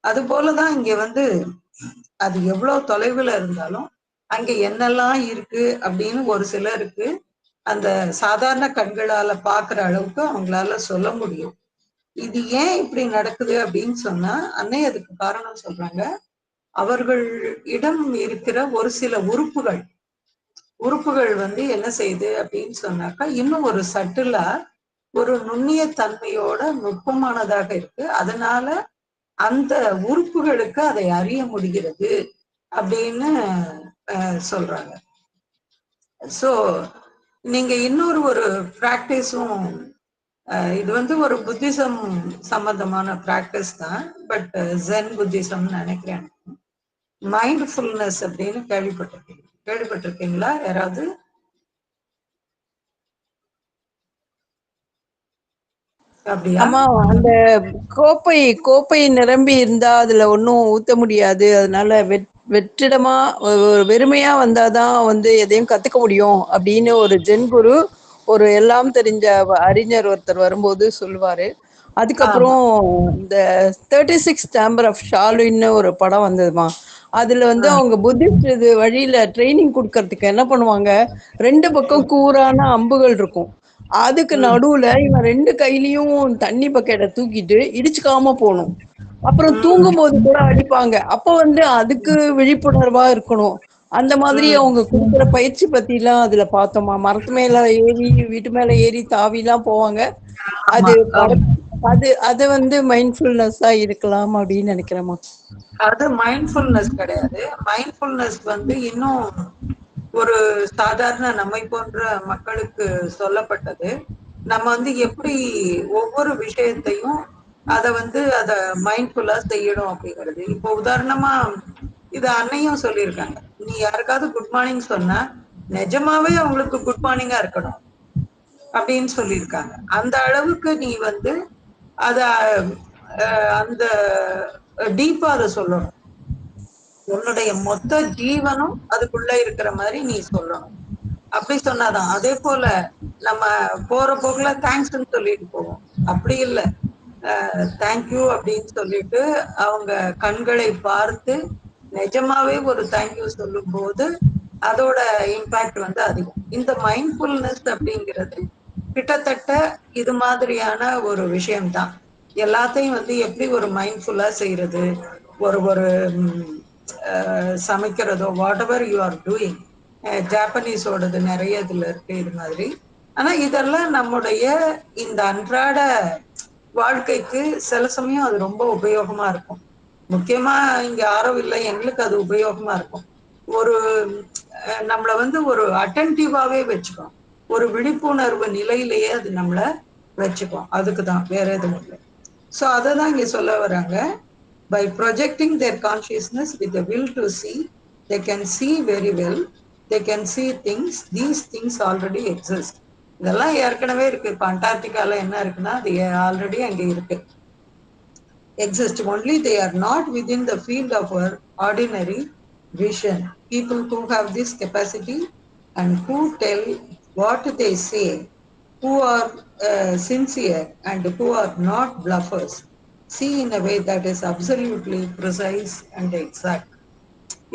அது போலதான் இங்க வந்து அது எவ்வளவு தொலைவுல இருந்தாலும் அங்க என்னெல்லாம் இருக்கு அப்படின்னு ஒரு சிலருக்கு அந்த சாதாரண கண்களால பாக்குற அளவுக்கு அவங்களால சொல்ல முடியும். இது ஏன் இப்படி நடக்குது அப்படின்னு சொன்னா அன்னை அதுக்கு காரணம் சொல்றாங்க. அவர்கள் இடம் இருக்கிற ஒரு சில உறுப்புகள் வந்து என்ன செய்யுது அப்படின்னு சொன்னாக்கா இன்னும் ஒரு சட்டிலா ஒரு நுண்ணிய தன்மையோட நுட்பமானதாக இருக்கு. அதனால அந்த உறுப்புகளுக்கு அதை அறிய முடிகிறது அப்படின்னு சொல்றாங்க. ஸோ நீங்க இன்னொரு ஒரு பிராக்டிஸும், இது வந்து ஒரு புத்திசம் சம்பந்தமான பிராக்டிஸ் தான், பட் ஜென் புத்திசம்னு நினைக்கிறேன். மைண்ட்ஃபுல்னஸ் அப்படின்னு கேள்விப்பட்டிருக்கீங்களா யாராவது? அப்படியா? ஆமா, அந்த கோப்பை நிரம்பி இருந்தா அதுல ஒன்னும் ஊத்த முடியாது. அதனால வெற்றிடமா ஒரு வெறுமையா வந்தாதான் வந்து எதையும் கத்துக்க முடியும் அப்படின்னு ஒரு ஜென் குரு, ஒரு எல்லாம் தெரிஞ்ச அறிஞர் ஒருத்தர் வரும்போது சொல்லுவாரு. அதுக்கப்புறம் இந்த 36 Chamber of Shaolin ஒரு படம் வந்ததுமா, அதுல வந்து அவங்க புத்திஸ்ட் இது வழியில ட்ரைனிங் கொடுக்கறதுக்கு என்ன பண்ணுவாங்க, 2 பக்கம் கூரான அம்புகள் இருக்கும், அதுக்கு நடுவுல இவன் 2 கையிலயும் தண்ணி பக்கெட்டை தூக்கிட்டு இடிச்சுக்காம போகணும். அப்புறம் தூங்கும் போது கூட அடிப்பாங்க. அப்ப வந்து அதுக்கு விழிப்புணர்வா இருக்கணும். அந்த மாதிரி அவங்க கொடுக்குற பயிற்சி பத்தி எல்லாம் அதுல பார்த்தோமா. மரத்து மேல ஏறி வீட்டு மேல ஏறி தாவி எல்லாம் போவாங்க. அது அது வந்து மைண்ட்ஃபுல்னஸா இருக்கலாம் அப்படின்னு நினைக்கிறேமா. அது மைண்ட்ஃபுல்னஸ் கிடையாது. மைண்ட்ஃபுல்னஸ் வந்து இன்னும் ஒரு சாதாரண நம்மை போன்ற மக்களுக்கு சொல்லப்பட்டது. நம்ம வந்து எப்படி ஒவ்வொரு விஷயத்தையும் அதை வந்து அதை மைண்ட்ஃபுல்லா செய்யணும் அப்படிங்கிறது. இப்போ உதாரணமா இது அன்னையும் சொல்லியிருக்காங்க, நீ யாருக்காவது குட் மார்னிங் சொன்னா நிஜமாவே அவங்களுக்கு குட் மார்னிங்கா இருக்கணும் அப்படின்னு சொல்லியிருக்காங்க. அந்த அளவுக்கு நீ வந்து அத அந்த டீப்பா அதை சொல்லணும். உன்னுடைய மொத்த ஜீவனும் அதுக்குள்ள இருக்கிற மாதிரி நீ சொல்லணும். அப்படி சொன்னாதான். அதே போல நம்ம போற போக்குல தேங்க்ஸ்ன்னு சொல்லிட்டு போவோம். அப்படி இல்லை, தேங்க்யூ அப்படின்னு சொல்லிட்டு அவங்க கண்களை பார்த்து நிஜமாவே ஒரு தேங்க்யூ சொல்லும் போது அதோட இம்பாக்ட் வந்து அதிகம். இந்த மைண்ட்ஃபுல்னஸ் அப்படிங்கிறது கிட்டத்தட்ட இது மாதிரியான ஒரு விஷயம்தான். எல்லாத்தையும் வந்து எப்படி ஒரு மைண்ட்ஃபுல்லா செய்யறது, ஒரு ஒரு சமைக்கிறதோ, whatever you are doing. ஜாப்பனீஸோடது நிறைய இதுல இருக்கு இது மாதிரி. ஆனா இதெல்லாம் நம்முடைய இந்த அன்றாட வாழ்க்கைக்கு சில சமயம் அது ரொம்ப உபயோகமா இருக்கும். முக்கியமா இங்க யாரும் இல்லை, எங்களுக்கு அது உபயோகமா இருக்கும். ஒரு நம்மளை வந்து ஒரு அட்டென்டிவாவே வச்சுக்கோம், ஒரு விழிப்புணர்வு நிலையிலேயே அது நம்மளை வச்சுக்கோம். அதுக்குதான், வேற எதுவும் இல்லை. ஸோ அதை தான் இங்க சொல்ல வராங்க. By projecting their consciousness with the will to see, they can see very well. They can see things. These things already exist. இதெல்லாம் ஏற்கனவே இருக்கு. இப்போ அண்டார்டிகால என்ன இருக்குன்னா அது ஆல்ரெடி அங்கே இருக்கு, exist. Only they are not within the field of our ordinary vision. People who have this capacity and who tell what they say, who are sincere and who are not bluffers, see in a way that is absolutely precise and exact.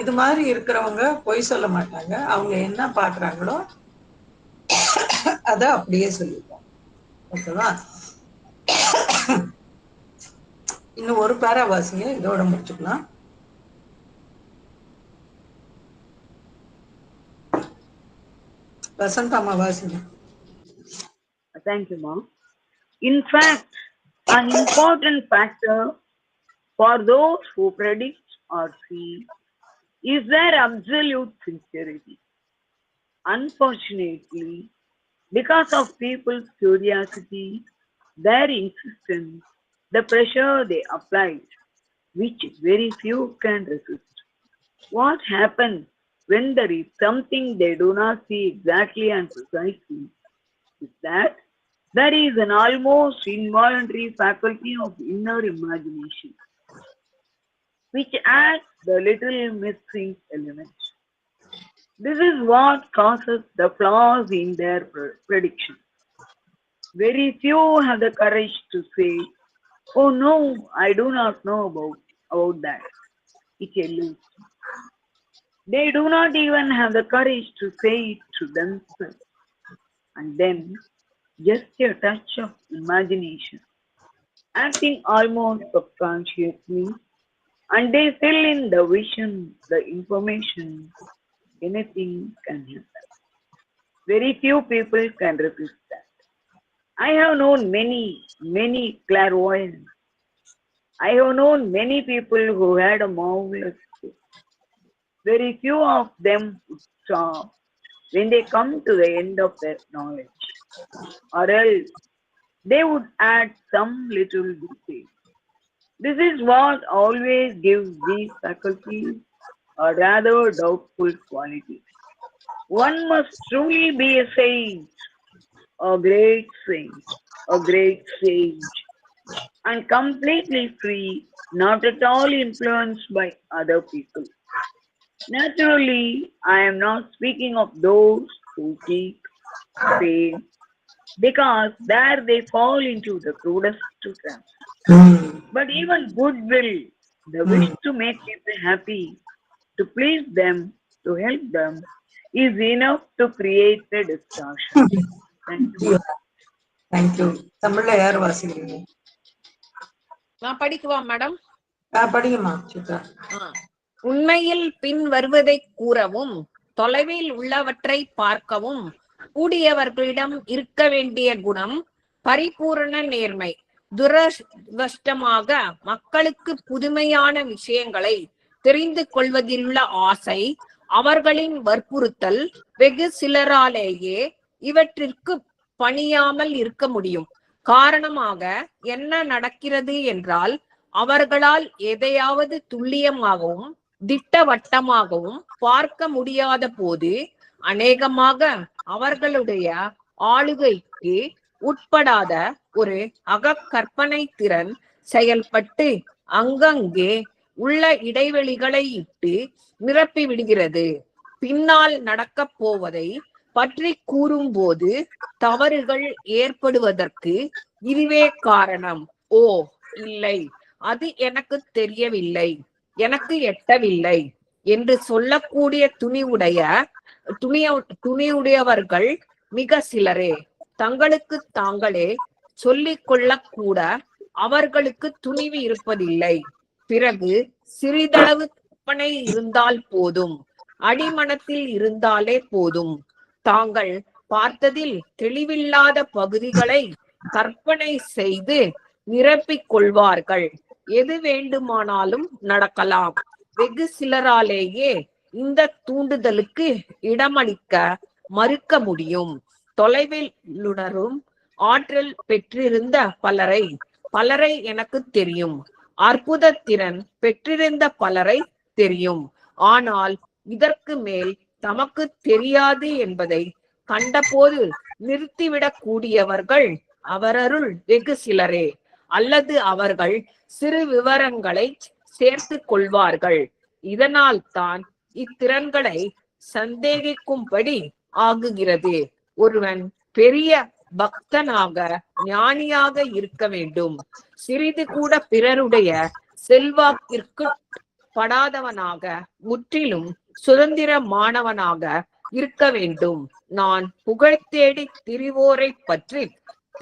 இது மாதிரி இருக்கிறவங்க பொய் சொல்ல மாட்டாங்க. அவங்க என்ன பாக்குறாங்களோ அதை அப்படியே சொல்லிடுவாங்க. ஓகேவா? இன்னும் ஒரு பேரா வாசிங்க, இதோட முடிச்சுக்கலாம். வசந்தாமா வாசிங்க. Thank you, Mom. In fact, an important factor for those who predict or see is their absolute sincerity. Unfortunately, because of people's curiosity, their insistence, the pressure they applied, which very few can resist. What happens when there is something they do not see exactly and precisely is that there is an almost involuntary faculty of inner imagination, which adds the little missing element. This is what causes the flaws in their prediction. Very few have the courage to say, "Oh no, I do not know about that. It eludes." They do not even have the courage to say it to themselves. And then, just a touch of imagination, acting almost subconsciously, and they fill in the vision, the information. Anything can happen. Very few people can resist that. I have known many clairvoyants. I have known many people who had a marvelous gift. Very few of them would stop when they come to the end of their knowledge, or else they would add some little detail. This is what always gives these faculties a rather doubtful quality. One must truly be a saint, a great saint, a great sage, and completely free, not at all influenced by other people. Naturally, I am not speaking of those who keep fame, because there they fall into the crudest traps. But even goodwill, the wish to make people happy, to please them, to help them, is enough to create a distortion. Thank you. Thank you. தமிழ்ல யார் வாசிக்கிறீங்க? நான் படிக்குவா மேடம்? படிக்குமா சித்ரா. உண்மையில் பின் வருவதை கூறவும், தொலைவில் உள்ளவற்றை பார்க்கவும் கூடியவர்களிடம் இருக்க வேண்டிய குணம் பரிபூரண நேர்மை. துரதிர்ஷ்டமாக மக்களுக்கு புதுமையான விஷயங்களை தெரிந்து கொள்வதிலுள்ள ஆசை, அவர்களின் வற்புறுத்தல் வெகு சிலராலேயே இவற்றிற்கு பணியாமல் இருக்க முடியும். காரணமாக என்ன நடக்கிறது என்றால், அவர்களால் எதையாவது துல்லியமாகவும் திட்டவட்டமாகவும் பார்க்க முடியாத போது, அநேகமாக அவர்களுடைய ஆளுகைக்கு உட்படாத ஒரு அகக்கற்பனை திறன் செயல்பட்டு அங்கங்கே உள்ள இடைவெளிகளை இட்டு நிரப்பி விடுகிறது. பின்னால் நடக்கப் போவதை பற்றி கூறும்போது தவறுகள் ஏற்படுவதற்கு இதுவே காரணம். ஓ இல்லை, அது எனக்கு தெரியவில்லை, எனக்கு எட்டவில்லை என்று சொல்லக்கூடிய துணியுடையவர்கள் மிக சிலரே. தங்களுக்கு தாங்களே சொல்லிக் கொள்ள கூட அவர்களுக்கு துணிவு இருப்பதில்லை. பிறகு சிறிதளவு கற்பனை இருந்தால் போதும், அடிமனத்தில் இருந்தாலே போதும், தாங்கள் பார்த்ததில் தெளிவில்லாத பகுதிகளை கற்பனை செய்து நிரப்பிக் கொள்வார்கள். எது வேண்டுமானாலும் நடக்கலாம். வெகு சிலராலேயே இந்த தூண்டுதலுக்கு இடமளிக்க மறுக்க முடியும். தொலைவிலுணரும் ஆற்றல் பெற்றிருந்த பலரை எனக்கு தெரியும். அற்புத திறன் பெற்றிருந்த பலரை தெரியும். ஆனால் இதற்கு மேல் தமக்கு தெரியாது என்பதை கண்டபோது நிறுத்திவிடக் கூடியவர்கள் அவரருள் வெகு சிலரே. அல்லது அவர்கள் சிறு விவரங்களை சேர்த்து கொள்வார்கள். இதனால் தான் இத்திறன்களை சந்தேகிக்கும்படி ஆகுகிறது. ஒருவன் பெரிய பக்தனாக ஞானியாக இருக்க வேண்டும். சிறிது கூட பிறருடைய செல்வாக்கிற்கு படாதவனாக முற்றிலும் சுதந்திரமானவனாக இருக்க வேண்டும். நான் புகழ் தேடி திரிவோரை பற்றி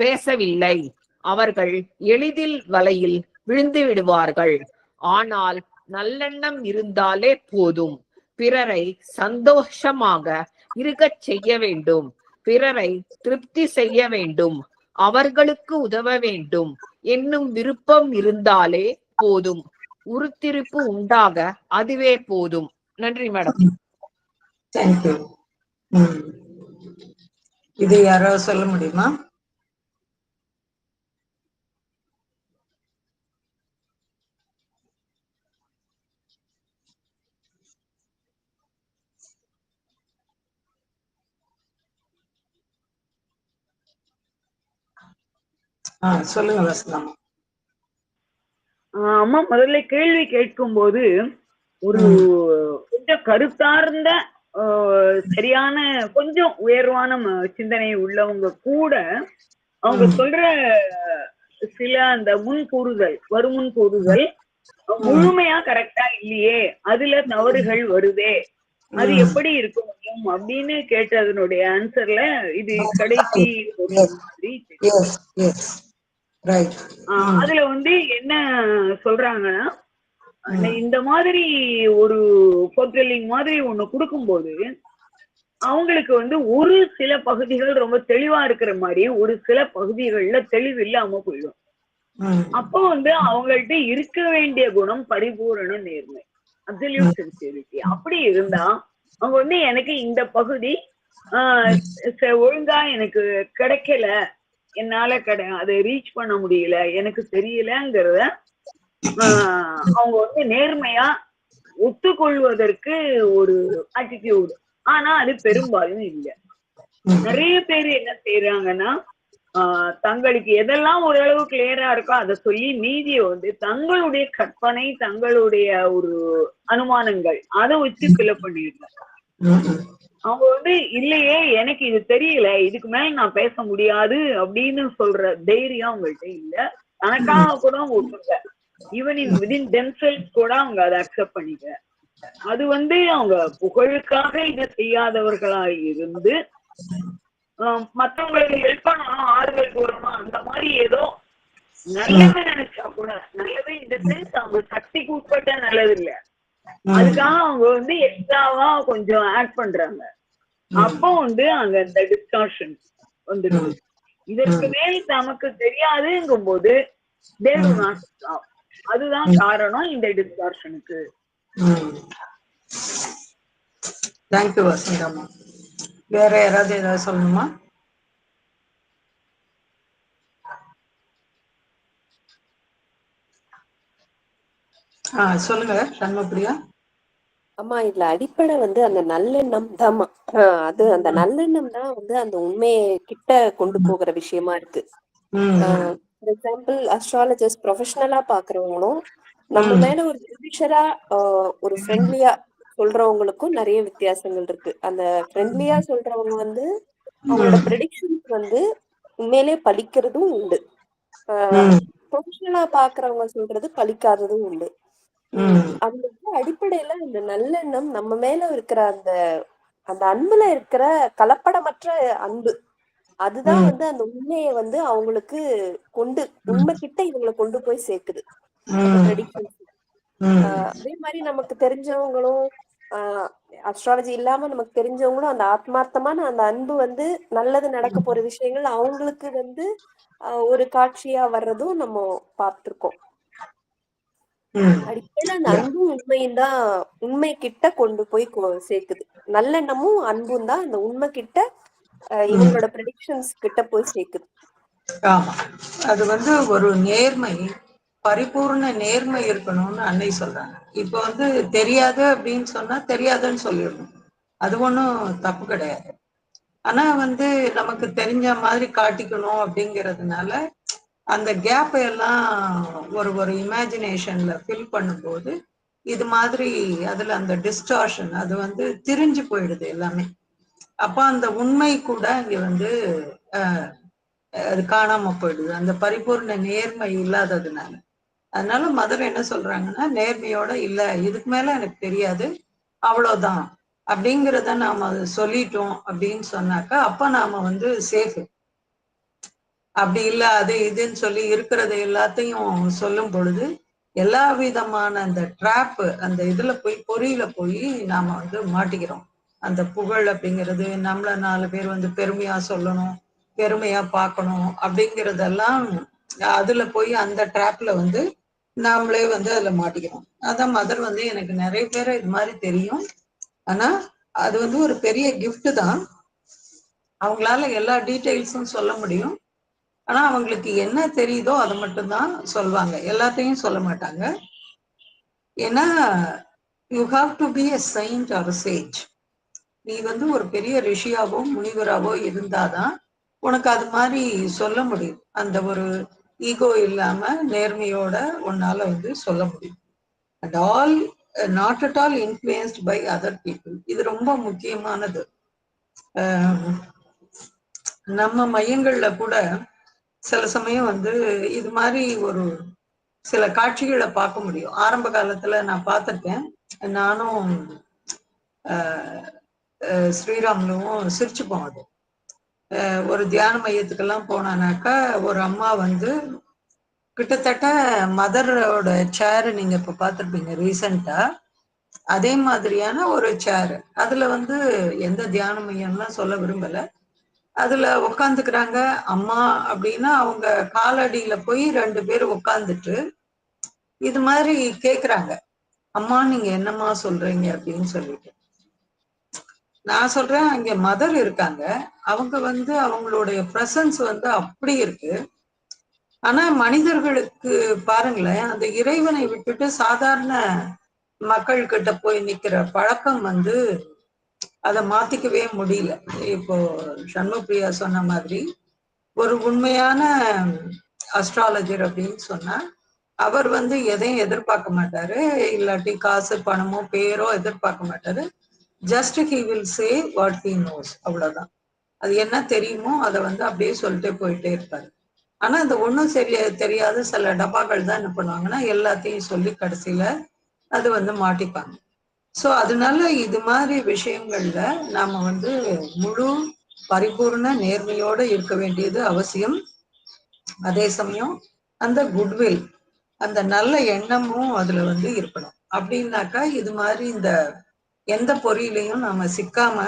பேசவில்லை. அவர்கள் எளிதில் வலையில் விழுந்து விடுவார்கள். ஆனால் நல்லெண்ணம் இருந்தாலே போதும். பிறரை சந்தோஷமாக இருக்கச் செய்ய வேண்டும். பிறரை திருப்தி செய்ய வேண்டும். அவர்களுக்கு உதவ வேண்டும் என்னும் விருப்பம் இருந்தாலே போதும். உருத்திருப்பு உண்டாக அதுவே போதும். நன்றி மேடம். தேங்க்யூ. இது யாராவது சொல்ல முடியுமா? சொல்லுங்க வசந்தம்மா. அம்மா முதல்ல கேள்வி கேட்கும் போது ஒரு கொஞ்சம் கருத்தார்ந்த சரியான கொஞ்சம் உயர்வான சிந்தனை உள்ளவங்க கூட அவங்க சொல்ற சில அந்த வருமுன் கூறுதல் முழுமையா கரெக்டா இல்லையே, அதுல தவறுகள் வருதே, அது எப்படி இருக்க முடியும் அப்படின்னு கேட்டதனுடைய ஆன்சர்ல இது கடைசி அதுல என்ன சொல்றாங்கன்னா, இந்த மாதிரி ஒரு போர்ட்டலிங் மாதிரி ஒண்ணு கொடுக்கும்போது அவங்களுக்கு ஒரு சில பகுதிகள் ரொம்ப தெளிவா இருக்கிற மாதிரி ஒரு சில பகுதிகள்ல தெளிவு இல்லாம போயிடும். அப்போ அவங்கள்ட்ட இருக்க வேண்டிய குணம் பரிபூரண நேர்மை, அப்சல்யூட் சின்சியரிட்டி. அப்படி இருந்தா அவங்க எனக்கு இந்த பகுதி ஒழுங்கா எனக்கு கிடைக்கல, என்னால அதை ரீச் பண்ண முடியல, எனக்கு தெரியலங்கிறத அவங்க நேர்மையா ஒத்துக்கொள்வதற்கு ஒரு ஆட்டிடியூட். ஆனா அது பெரும்பாலும் இல்லை. நிறைய பேர் என்ன செய்யறாங்கன்னா, தங்களுக்கு எதெல்லாம் ஓரளவு கிளியரா இருக்கோ அதை சொல்லி மீதிய தங்களுடைய கற்பனை, தங்களுடைய ஒரு அனுமானங்கள் அதை வச்சு ஃபில் பண்ணிடுறாங்க. அவங்க இல்லையே எனக்கு இது தெரியல, இதுக்கு மேல நான் பேச முடியாது அப்படின்னு சொல்ற தைரியம் அவங்கள்ட்ட இல்ல. தனக்காக கூட ஒத்துங்க, ஈவன் இன் விதின் தெம்செல்ஸ் கூட அவங்க அதை அக்செப்ட் பண்ணிக்க. அது அவங்க புகழுக்காக இதை செய்யாதவர்களா இருந்து மற்றவங்களுக்கு ஹெல்ப் பண்ணணும், ஆறுதல் கூறணும், அந்த மாதிரி ஏதோ நல்லது நினைச்சா கூட, நல்லது இந்த சென்ஸ் அவங்க சக்திக்கு உட்பட்ட நல்லது இல்ல, அதுக்காக அவங்க எக்ஸ்ட்ராவா கொஞ்சம் ஆட் பண்றாங்க. அப்போ அங்க இந்த டிஸ்கஷன் வந்துடுது. இதற்கு மேல் நமக்கு தெரியாதுங்கும் போது அதுதான் காரணம் இந்த டிஸ்கஷனுக்கு. தேங்க்யூ வசந்தம்மா. வேற யாராவது ஏதாவது சொல்லணுமா? சொல்லுங்க சண்முகப்பிரியா. அம்மா இதுல அடிப்படை அந்த நல்லெண்ணம் தான். அது அந்த நல்லெண்ணம் தான் அந்த உண்மையை கிட்ட கொண்டு போகிற விஷயமா இருக்கு. ஃபார் எக்ஸாம்பிள் அஸ்ட்ராலஜர்ஸ் ப்ரொஃபஷனலா பாக்குறவங்களும் நம்ம மேல ஒரு ப்ரொடியூசரா ஒரு ஃப்ரெண்ட்லியா சொல்றவங்களுக்கும் நிறைய வித்தியாசங்கள் இருக்கு. அந்த ஃப்ரெண்ட்லியா சொல்றவங்க வந்து அவங்களோட ப்ரெடிக்ஷன்ஸ் வந்து உண்மையிலே பலிக்கிறதும் உண்டு. ப்ரொஃபஷனலா பாக்குறவங்க சொல்றது பலிக்காததும் உண்டு. அந்த அடிப்படையில இந்த நல்லெண்ணம் நம்ம மேல இருக்கிற அந்த அந்த அன்புல இருக்கிற கலப்படமற்ற அன்பு, அதுதான் வந்து அந்த உண்மையை வந்து அவங்களுக்கு உண்மை கிட்ட இவங்களை கொண்டு போய் சேர்க்குது. அந்த ப்ரெடிக்ஷன்ஸ். அதே மாதிரி நமக்கு தெரிஞ்சவங்களும் அஸ்ட்ராலஜி இல்லாம நமக்கு தெரிஞ்சவங்களும் அந்த ஆத்மார்த்தமான அந்த அன்பு வந்து நல்லது நடக்க போற விஷயங்கள் அவங்களுக்கு வந்து ஒரு காட்சியா வர்றதும் நம்ம பார்த்திருக்கோம். அடிப்படையில அந்த அன்பும் உண்மையும் தான் உண்மை கிட்ட கொண்டு போய் சேர்க்குது. நல்லெண்ணமும் அன்பும் தான் அந்த உண்மை கிட்ட இவங்களோட ப்ரெடிக்ஷன்ஸ் கிட்ட போய் சேர்க்குது. ஆமா, அது வந்து ஒரு நேர்மை, பரிபூர்ண நேர்மை இருக்கணும்னு அன்னை சொல்றாங்க. இப்ப வந்து தெரியாது அப்படின்னு சொன்னா தெரியாதுன்னு சொல்லிடணும், அது ஒண்ணும் தப்பு கிடையாது. ஆனா வந்து நமக்கு தெரிஞ்ச மாதிரி காட்டிக்கணும் அப்படிங்கிறதுனால அந்த கேப் எல்லாம் ஒரு இமேஜினேஷன்ல ஃபில் பண்ணும்போது இது மாதிரி அதுல அந்த டிஸ்டார்ஷன் அது வந்து திரிஞ்சு போயிடுது எல்லாமே. அப்ப அந்த உண்மை கூட இங்க வந்து அது காணாம போயிடுது, அந்த பரிபூர்ண நேர்மை இல்லாததுனால. அதனால மதர் என்ன சொல்றாங்கன்னா, நேர்மையோட இல்ல இதுக்கு மேல எனக்கு தெரியாது அவ்வளவுதான் அப்படிங்கிறத நாம சொல்லிட்டோம் அப்படின்னு சொன்னாக்கா அப்ப நாம வந்து சேஃப். அப்படி இல்லை அது இதுன்னு சொல்லி இருக்கிறது எல்லாத்தையும் சொல்லும் பொழுது எல்லா விதமான அந்த ட்ராப் அந்த இதுல போய் பொறியில போய் நாம வந்து மாட்டிக்கிறோம். அந்த புகழ் அப்படிங்கிறது நம்மள 4 பேர் வந்து பெருமையா சொல்லணும், பெருமையா பார்க்கணும் அப்படிங்கிறதெல்லாம் அதுல போய் அந்த ட்ராப்ல வந்து நாமளே வந்து அதுல மாட்டிக்கிறோம். அதான் மதர் வந்து எனக்கு நிறைய பேரை இது மாதிரி தெரியும், ஆனா அது வந்து ஒரு பெரிய கிஃப்ட் தான். அவங்களால எல்லா டீட்டெயில்ஸும் சொல்ல முடியும், ஆனா அவங்களுக்கு என்ன தெரியுதோ அதை மட்டும்தான் சொல்லுவாங்க, எல்லாத்தையும் சொல்ல மாட்டாங்க. ஏன்னா you have to be a saint or a sage. நீ வந்து ஒரு பெரிய ரிஷியாவோ முனிவராவோ இருந்தாதான் உனக்கு அது மாதிரி சொல்ல முடியும். அந்த ஒரு ஈகோ இல்லாம நேர்மையோட உன்னால வந்து சொல்ல முடியும். And all not at all influenced by other people. இது ரொம்ப முக்கியமானது. நம்ம மையங்கள்ல கூட சில சமயம் வந்து இது மாதிரி ஒரு சில காட்சிகளை பார்க்க முடியும். ஆரம்ப காலத்துல நான் பார்த்திருக்கேன், நானும் ஸ்ரீராமனும் சிரிச்சுப்போம். அது ஒரு தியான மையத்துக்கெல்லாம் போனானாக்கா ஒரு அம்மா வந்து கிட்டத்தட்ட மதரோட சேர் நீங்க இப்ப பார்த்திருப்பீங்க ரீசெண்டா, அதே மாதிரியான ஒரு சேர். அதுல வந்து எந்த தியான மையம்லாம் சொல்ல விரும்பல, அதுல உட்காந்துக்கிறாங்க அம்மா அப்படின்னா அவங்க காலடியில போய் 2 பேர் உட்காந்துட்டு இது மாதிரி கேக்குறாங்க, அம்மா நீங்க என்னம்மா சொல்றீங்க அப்படின்னு சொல்லிட்டு. நான் சொல்றேன் அங்க மதர் இருக்காங்க, அவங்க வந்து அவங்களுடைய பிரசன்ஸ் வந்து அப்படி இருக்கு. ஆனா மனிதர்களுக்கு பாருங்களேன், அந்த இறைவனை விட்டுட்டு சாதாரண மக்கள் கிட்ட போய் நிக்கிற பழக்கம் வந்து அதை மாத்திக்கவே முடியல. இப்போ சண்முகப்பிரியா சொன்ன மாதிரி ஒரு உண்மையான அஸ்ட்ராலஜர் அப்படின்னு சொன்னா அவர் வந்து எதையும் எதிர்பார்க்க மாட்டாரு, இல்லாட்டி காசு பணமோ பேரோ எதிர்பார்க்க மாட்டாரு. Just he will say what he knows, அவ்வளவுதான். அது என்ன தெரியுமோ அதை வந்து அப்படியே சொல்லிட்டே போயிட்டே இருப்பாரு. ஆனா இந்த ஒண்ணும் தெரியாத சில டப்பாக்கள் தான் என்ன பண்ணுவாங்கன்னா எல்லாத்தையும் சொல்லி கடைசியில அது வந்து மாட்டிப்பாங்க. சோ அதனால இது மாதிரி விஷயங்கள்ல நாம வந்து முழு பரிபூர்ண நேர்மையோட இருக்க வேண்டியது அவசியம். அதே சமயம் அந்த குட்வில், அந்த நல்ல எண்ணமும் அதுல வந்து இருக்கணும். அப்படின்னாக்கா இது மாதிரி இந்த எந்த பொறியிலையும் நாம சிக்காம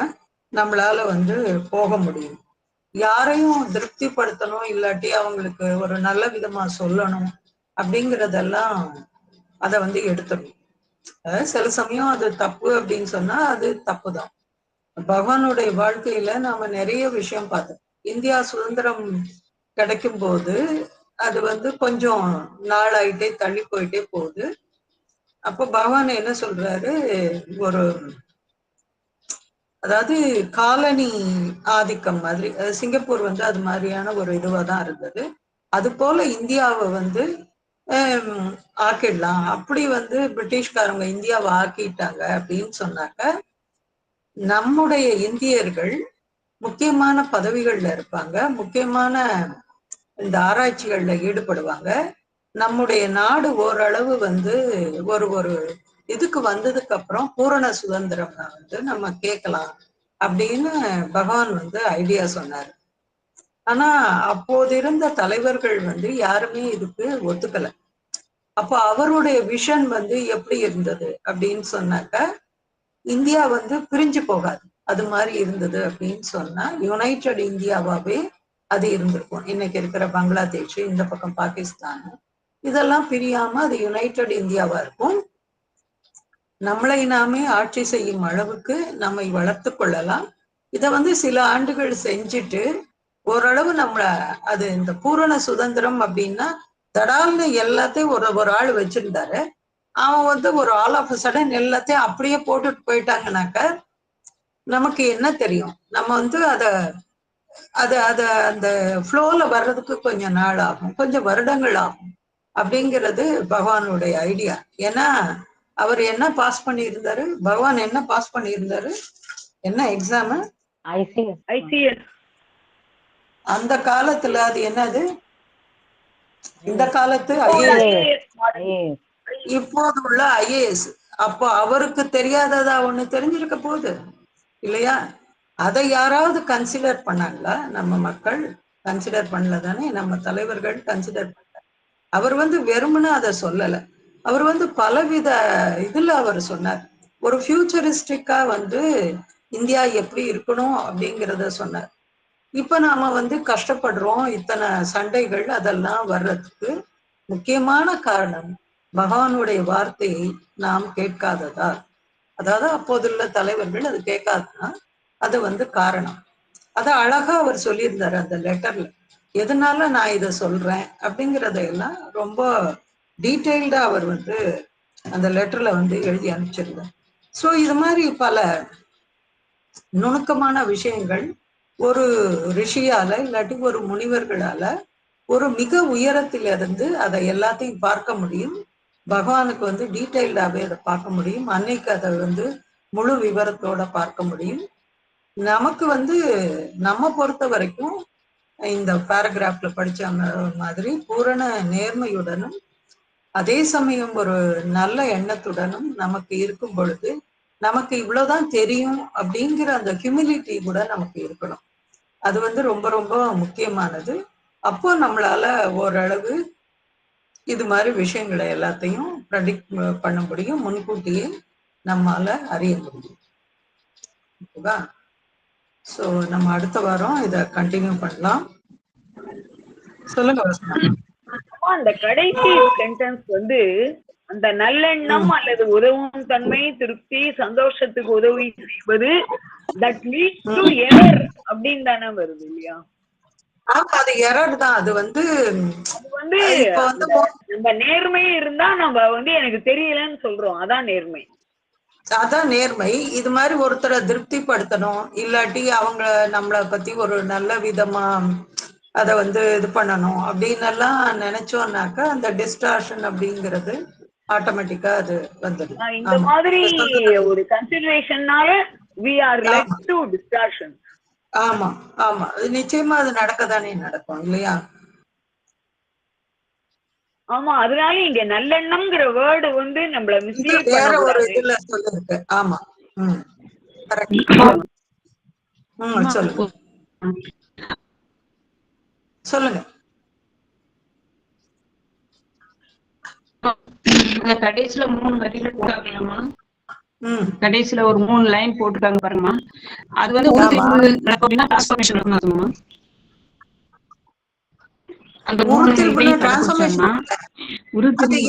நம்மளால வந்து போக முடியும். யாரையும் திருப்திப்படுத்தணும் இல்லாட்டி அவங்களுக்கு ஒரு நல்ல விதமா சொல்லணும் அப்படிங்கிறதெல்லாம் அதை வந்து எடுத்துடும். சில சமயம் அது தப்பு அப்படின்னு சொன்னா அது தப்புதான். பகவானுடைய வாழ்க்கையில நாம நிறைய விஷயம் பார்த்தோம். இந்தியா சுதந்திரம் கிடைக்கும் போது அது வந்து கொஞ்சம் நாளாயிட்டே தள்ளி போயிட்டே போகுது. அப்ப பகவான் என்ன சொல்றாரு, ஒரு அதாவது காலனி ஆதிக்கம் மாதிரி, சிங்கப்பூர் வந்து அது மாதிரியான ஒரு இதுவா தான் இருந்தது. அது போல இந்தியாவை வந்து ஆக்கிடலாம். அப்படி வந்து பிரிட்டிஷ்காரங்க இந்தியாவை ஆக்கிட்டாங்க அப்படின்னு சொன்னாக்க, நம்முடைய இந்தியர்கள் முக்கியமான பதவிகள்ல இருப்பாங்க, முக்கியமான இந்த ஆராய்ச்சிகள்ல ஈடுபடுவாங்க. நம்முடைய நாடு ஓரளவு வந்து ஒரு ஒரு இதுக்கு வந்ததுக்கு அப்புறம் பூரண சுதந்திரம் வந்து நம்ம கேட்கலாம் அப்படின்னு பகவான் வந்து ஐடியா சொன்னார். ஆனா அப்போது இருந்த தலைவர்கள் வந்து யாருமே இதுக்கு ஒத்துக்கல. அப்போ அவருடைய விஷன் வந்து எப்படி இருந்தது அப்படின்னு சொன்னாக்க, இந்தியா வந்து பிரிஞ்சு போகாது, அது மாதிரி இருந்தது அப்படின்னு சொன்னா யுனைடெட் இந்தியாவாவே அது இருந்திருக்கும். இன்னைக்கு இருக்கிற பங்களாதேஷ், இந்த பக்கம் பாகிஸ்தான், இதெல்லாம் பிரியாம அது யுனைடெட் இந்தியாவா இருக்கும். நம்மளை நாமே ஆட்சி செய்யும் அளவுக்கு நம்மை வளர்த்து கொள்ளலாம். இதை வந்து சில ஆண்டுகள் செஞ்சுட்டு ஓரளவு நம்மள அது இந்த பூரண சுதந்திரம் அப்படின்னா தடால்னு எல்லாத்தையும் ஒரு ஒரு ஆள் வச்சிருந்தாரு. அவன் வந்து ஒரு ஆல் ஆஃப் சடன் எல்லாத்தையும் அப்படியே போட்டுட்டு போயிட்டாங்கனாக்க நமக்கு என்ன தெரியும்? நம்ம வந்து அத அத அத அந்த ஃப்ளோல வர்றதுக்கு கொஞ்சம் நாள் ஆகும், கொஞ்சம் வருடங்கள் ஆகும் அப்படிங்கிறது பகவானுடைய ஐடியா. ஏன்னா அவர் என்ன பாஸ் பண்ணியிருந்தாரு, பகவான் என்ன பாஸ் பண்ணியிருந்தாரு, என்ன எக்ஸாம்? ICS. அந்த காலத்துல அது என்னது, இந்த காலத்து இப்போது ஐஏஎஸ், IAS மாதிரி. இப்போது உள்ள ஐஏஎஸ். அப்போ அவருக்கு தெரியாததா ஒண்ணு தெரிஞ்சிருக்க போகுது இல்லையா? அதை யாராவது கன்சிடர் பண்ணாங்களா? நம்ம மக்கள் கன்சிடர் பண்ணல தானே, நம்ம தலைவர்கள் கன்சிடர் பண்ணல. அவர் வந்து வெறுமனே அதை சொல்லல, அவர் வந்து பலவித இதுல அவர் சொன்னார். ஒரு ஃபியூச்சரிஸ்டிக்கா வந்து இந்தியா எப்படி இருக்கணும் அப்படிங்கிறத சொன்னார். இப்ப நாம வந்து கஷ்டப்படுறோம், இத்தனை சண்டைகள் அதெல்லாம் வர்றதுக்கு முக்கியமான காரணம் பகவானுடைய வார்த்தையை நாம் கேட்காததா. அதாவது அப்போதுள்ள தலைவர்கள் அது கேட்காதுன்னா அது வந்து காரணம். அத அழகா அவர் சொல்லியிருந்தாரு அந்த லெட்டர்ல. எதனால நான் இதை சொல்றேன் அப்படிங்கிறதையெல்லாம் ரொம்ப டீட்டெயில்டா அவர் வந்து அந்த லெட்டர்ல வந்து எழுதி அனுப்பிச்சிருந்தார். ஸோ இது மாதிரி பல நுணுக்கமான விஷயங்கள் ஒரு ரிஷியால இல்லாட்டி ஒரு முனிவர்களால ஒரு மிக உயரத்திலிருந்து அதை எல்லாத்தையும் பார்க்க முடியும். பகவானுக்கு வந்து டீட்டெயில்டாவே அதை பார்க்க முடியும். அன்னைக்கு அதை வந்து முழு விவரத்தோட பார்க்க முடியும். நமக்கு வந்து நம்ம பொறுத்த வரைக்கும் இந்த பேராகிராஃப்ல படிச்ச மாதிரி பூரண நேர்மையுடனும் அதே சமயம் ஒரு நல்ல எண்ணத்துடனும் நமக்கு இருக்கும் பொழுது நமக்கு இவ்வளவுதான் தெரியும் அப்படிங்கிற அந்த ஹியூமிலிட்டி கூட நமக்கு இருக்கணும். அது வந்து ரொம்ப ரொம்ப முக்கியமானது. அப்போ நம்மளால ஓரளவு இது மாதிரி விஷயங்களை எல்லாத்தையும் ப்ரெடிக்ட் பண்ண முடியும், முன்கூட்டியே நம்மால அறிய முடியும். ஓகேவா? ஸோ நம்ம அடுத்த வாரம் இதை கண்டினியூ பண்ணலாம். சொல்லுங்க வசந்தா. அந்த கடைசி சென்டென்ஸ் வந்து அந்த நல்லெண்ணம் அல்லது உதவும் தன்மை, திருப்தி, சந்தோஷத்துக்கு உதவி செய்வது தட் லீட்ஸ் டு எரர் அப்படின்னு தானே வருது இல்லையா? ஆமா, அது எரர் தான். அது வந்து இப்ப வந்து நம்ம நேர்மை இருந்தா நம்ம வந்து எனக்கு தெரியலன்னு சொல்றோம், அதான் நேர்மை. அதான் நேர்மை. இது மாதிரி ஒருத்தரை திருப்திப்படுத்தணும், இல்லாட்டி அவங்க நம்மளை பத்தி ஒரு நல்ல விதமா அதை வந்து இது பண்ணணும் அப்படின்னு எல்லாம் நினைச்சோம்னாக்கா அந்த டிஸ்டார்ஷன் அப்படிங்கிறது ஆட்டோமேட்டிக்கா அது வந்துடும். இந்த மாதிரி ஒரு கன்சிடரேஷன்னால we are led to distortion. ஆமா ஆமா, அது நிச்சயமா அது நடக்கதானே நடக்கும் இல்லையா? ஆமா, அதனால இங்க நல்லெண்ணம்ங்கிற வேர்டு வந்து நம்மள மிஸ்லீட் வேற ஒரு பண்ணக்கூடாது. இதுல சொல்லிருக்கு. ஆமா, கரெக்ட். சொல்லுங்க சொல்லுங்க. கடைசியில 3 வரியில போட்டாங்கம்மா, கடைசியில ஒரு 3 லைன் போட்டுருக்காங்க பாருங்கம்மா. அது வந்து அப்படின்னா டிரான்ஸ்ஃபர்மேஷன் இருக்குமா? அந்த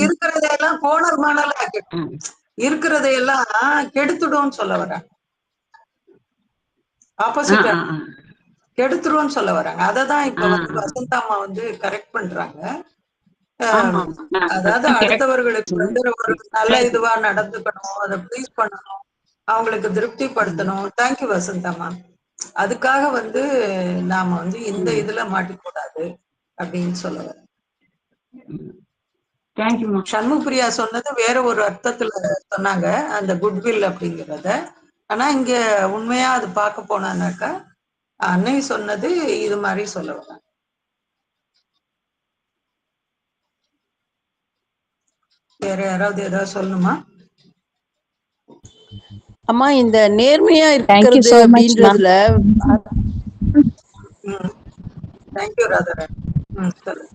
இருக்கிறதையெல்லாம் கோணல் மாணலா இருக்கிறதையெல்லாம் கெடுத்துடும் சொல்ல வராங்க, ஆப்போசிட் கெடுத்துடும் சொல்ல வராங்க. அததான் இப்ப வந்து வசந்தாமா வந்து கரெக்ட் பண்றாங்க. அதாவது அடுத்தவர்களுக்கு வந்து ஒரு நல்ல இதுவா நடந்துக்கணும், அதை ப்ளீஸ் பண்ணணும், அவங்களுக்கு திருப்திப்படுத்தணும். தேங்க்யூ வசந்தாமா. அதுக்காக வந்து நாம வந்து இந்த இதுல மாட்டிக்கூடாது அப்படின்னு சொல்ல வரேன். தேங்க்யூமா. சண்முகப்பிரியா சொன்னது வேற ஒரு அர்த்தத்துல சொன்னாங்க, அந்த குட்வில் அப்படிங்கிறத. ஆனா இங்க உண்மையா அது பார்க்க போனானாக்கா அன்னை சொன்னது இது மாதிரி சொல்ல வராங்க. வேற யாராவது ஏதாவது சொல்லணுமா? அம்மா இந்த நேர்மையா தேங்க்யூ இருக்கிறது சோ மச் மேம். அப்படின்றதுல தேங்க்யூ ராதாராணி. சொல்லு.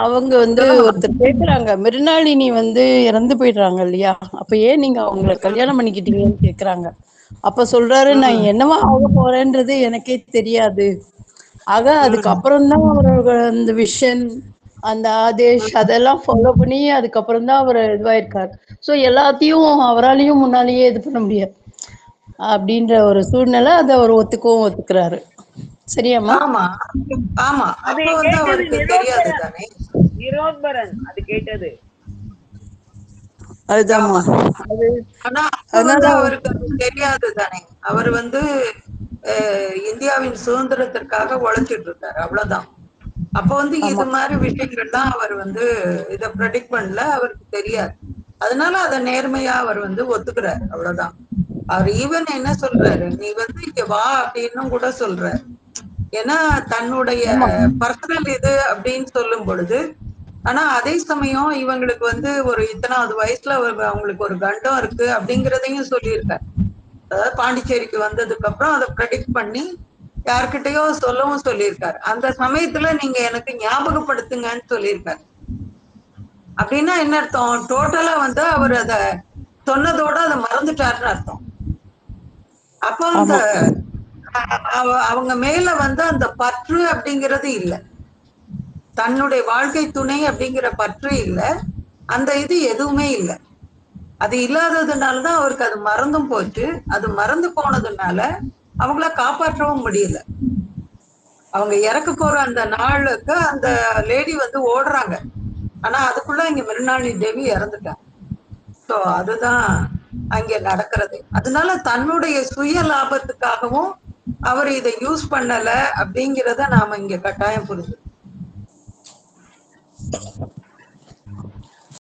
அவங்க வந்து சொல்லுங்கம்மா. ஒருத்தர் கேக்குறாங்க, மிருனாளினி வந்து இறந்து போயிடுறாங்க இல்லையா, அப்ப ஏன் நீங்க அவங்கள கல்யாணம் பண்ணிக்கிட்டீங்கன்னு கேக்குறாங்க. அப்ப சொல்றாரு, நான் என்னவா ஆக போறேன்றது எனக்கே தெரியாது. ஆக அதுக்கப்புறம் தான் அவரோட அந்த விஷன், அந்த ஆதேஷ் அதெல்லாம் ஃபாலோ பண்ணி அதுக்கப்புறம் தான் அவர் இதுவாயிருக்காரு. ஸோ எல்லாத்தையும் அவராலையும் முன்னாலேயே இது பண்ண முடியாது அப்படின்ற ஒரு சூழ்நிலை, அதை அவர் ஒத்துக்கிறாரு. சரியாம்மா? ஆமா ஆமா, அது அப்ப வந்து கேட்டது அவருக்கு தெரியாது நிரோத்பரன். தானே. நிரோத்பரன் அது கேட்டது. அதுதான்மா. அது ஆனா அப்ப அதனால வந்து அவருக்கு அது தெரியாது தானே. அவர் வந்து இந்தியாவின் சுதந்திரத்திற்காக உழைச்சிட்டு இருக்காரு, அவ்வளவுதான். அப்ப வந்து ஆமா இது மாதிரி விஷயங்கள்லாம் அவர் வந்து இத ப்ரெடிக்ட் பண்ணல, அவருக்கு தெரியாது. அதனால அத நேர்மையா அவர் வந்து ஒத்துக்கிறாரு, அவ்வளவுதான். அவர் ஈவன் என்ன சொல்றாரு, நீ வந்து இங்க வா அப்படின்னு கூட சொல்றாரு. ஏன்னா தன்னுடைய ஆமா பர்சனல் இது அப்படின்னு சொல்லும் பொழுது, ஆனா அதே சமயம் இவங்களுக்கு வந்து ஒரு இத்தனாவது வயசுல அவங்களுக்கு ஒரு கண்டம் இருக்கு அப்படிங்கிறதையும் சொல்லியிருக்காரு. அதாவது பாண்டிச்சேரிக்கு வந்ததுக்கு அப்புறம் அதை ப்ரெடிக்ட் பண்ணி யார்கிட்டயோ சொல்லவும் சொல்லியிருக்காரு. அந்த சமயத்துல நீங்க எனக்கு ஞாபகப்படுத்துங்கன்னு சொல்லியிருக்காரு. அப்படின்னா என்ன அர்த்தம்? டோட்டலா வந்து அவர் அத சொன்னதோட அதை மறந்துட்டாருன்னு அர்த்தம். அப்ப அந்த அவங்க மேல வந்து அந்த பற்று அப்படிங்கிறது இல்லை, தன்னுடைய வாழ்க்கை துணை அப்படிங்கிற பற்று இல்லை, அந்த இது எதுவுமே இல்லை. அது இல்லாததுனாலதான் அவருக்கு அது மறந்தும் போச்சு. அது மறந்து போனதுனால அவங்கள காப்பாற்றவும் முடியல. அவங்க இறக்க போற அந்த நாளுக்கு அந்த லேடி வந்து ஓடுறாங்க, ஆனா அதுக்குள்ள இங்க மிருனாளி தேவி இறந்துட்டாங்க. சோ அதுதான் அங்க நடக்கிறது. அதனால தன்னுடைய சுய லாபத்துக்காகவும் அவர் இதை யூஸ் பண்ணல அப்படிங்கிறத நாம இங்க கட்டாயம் புரிஞ்சு.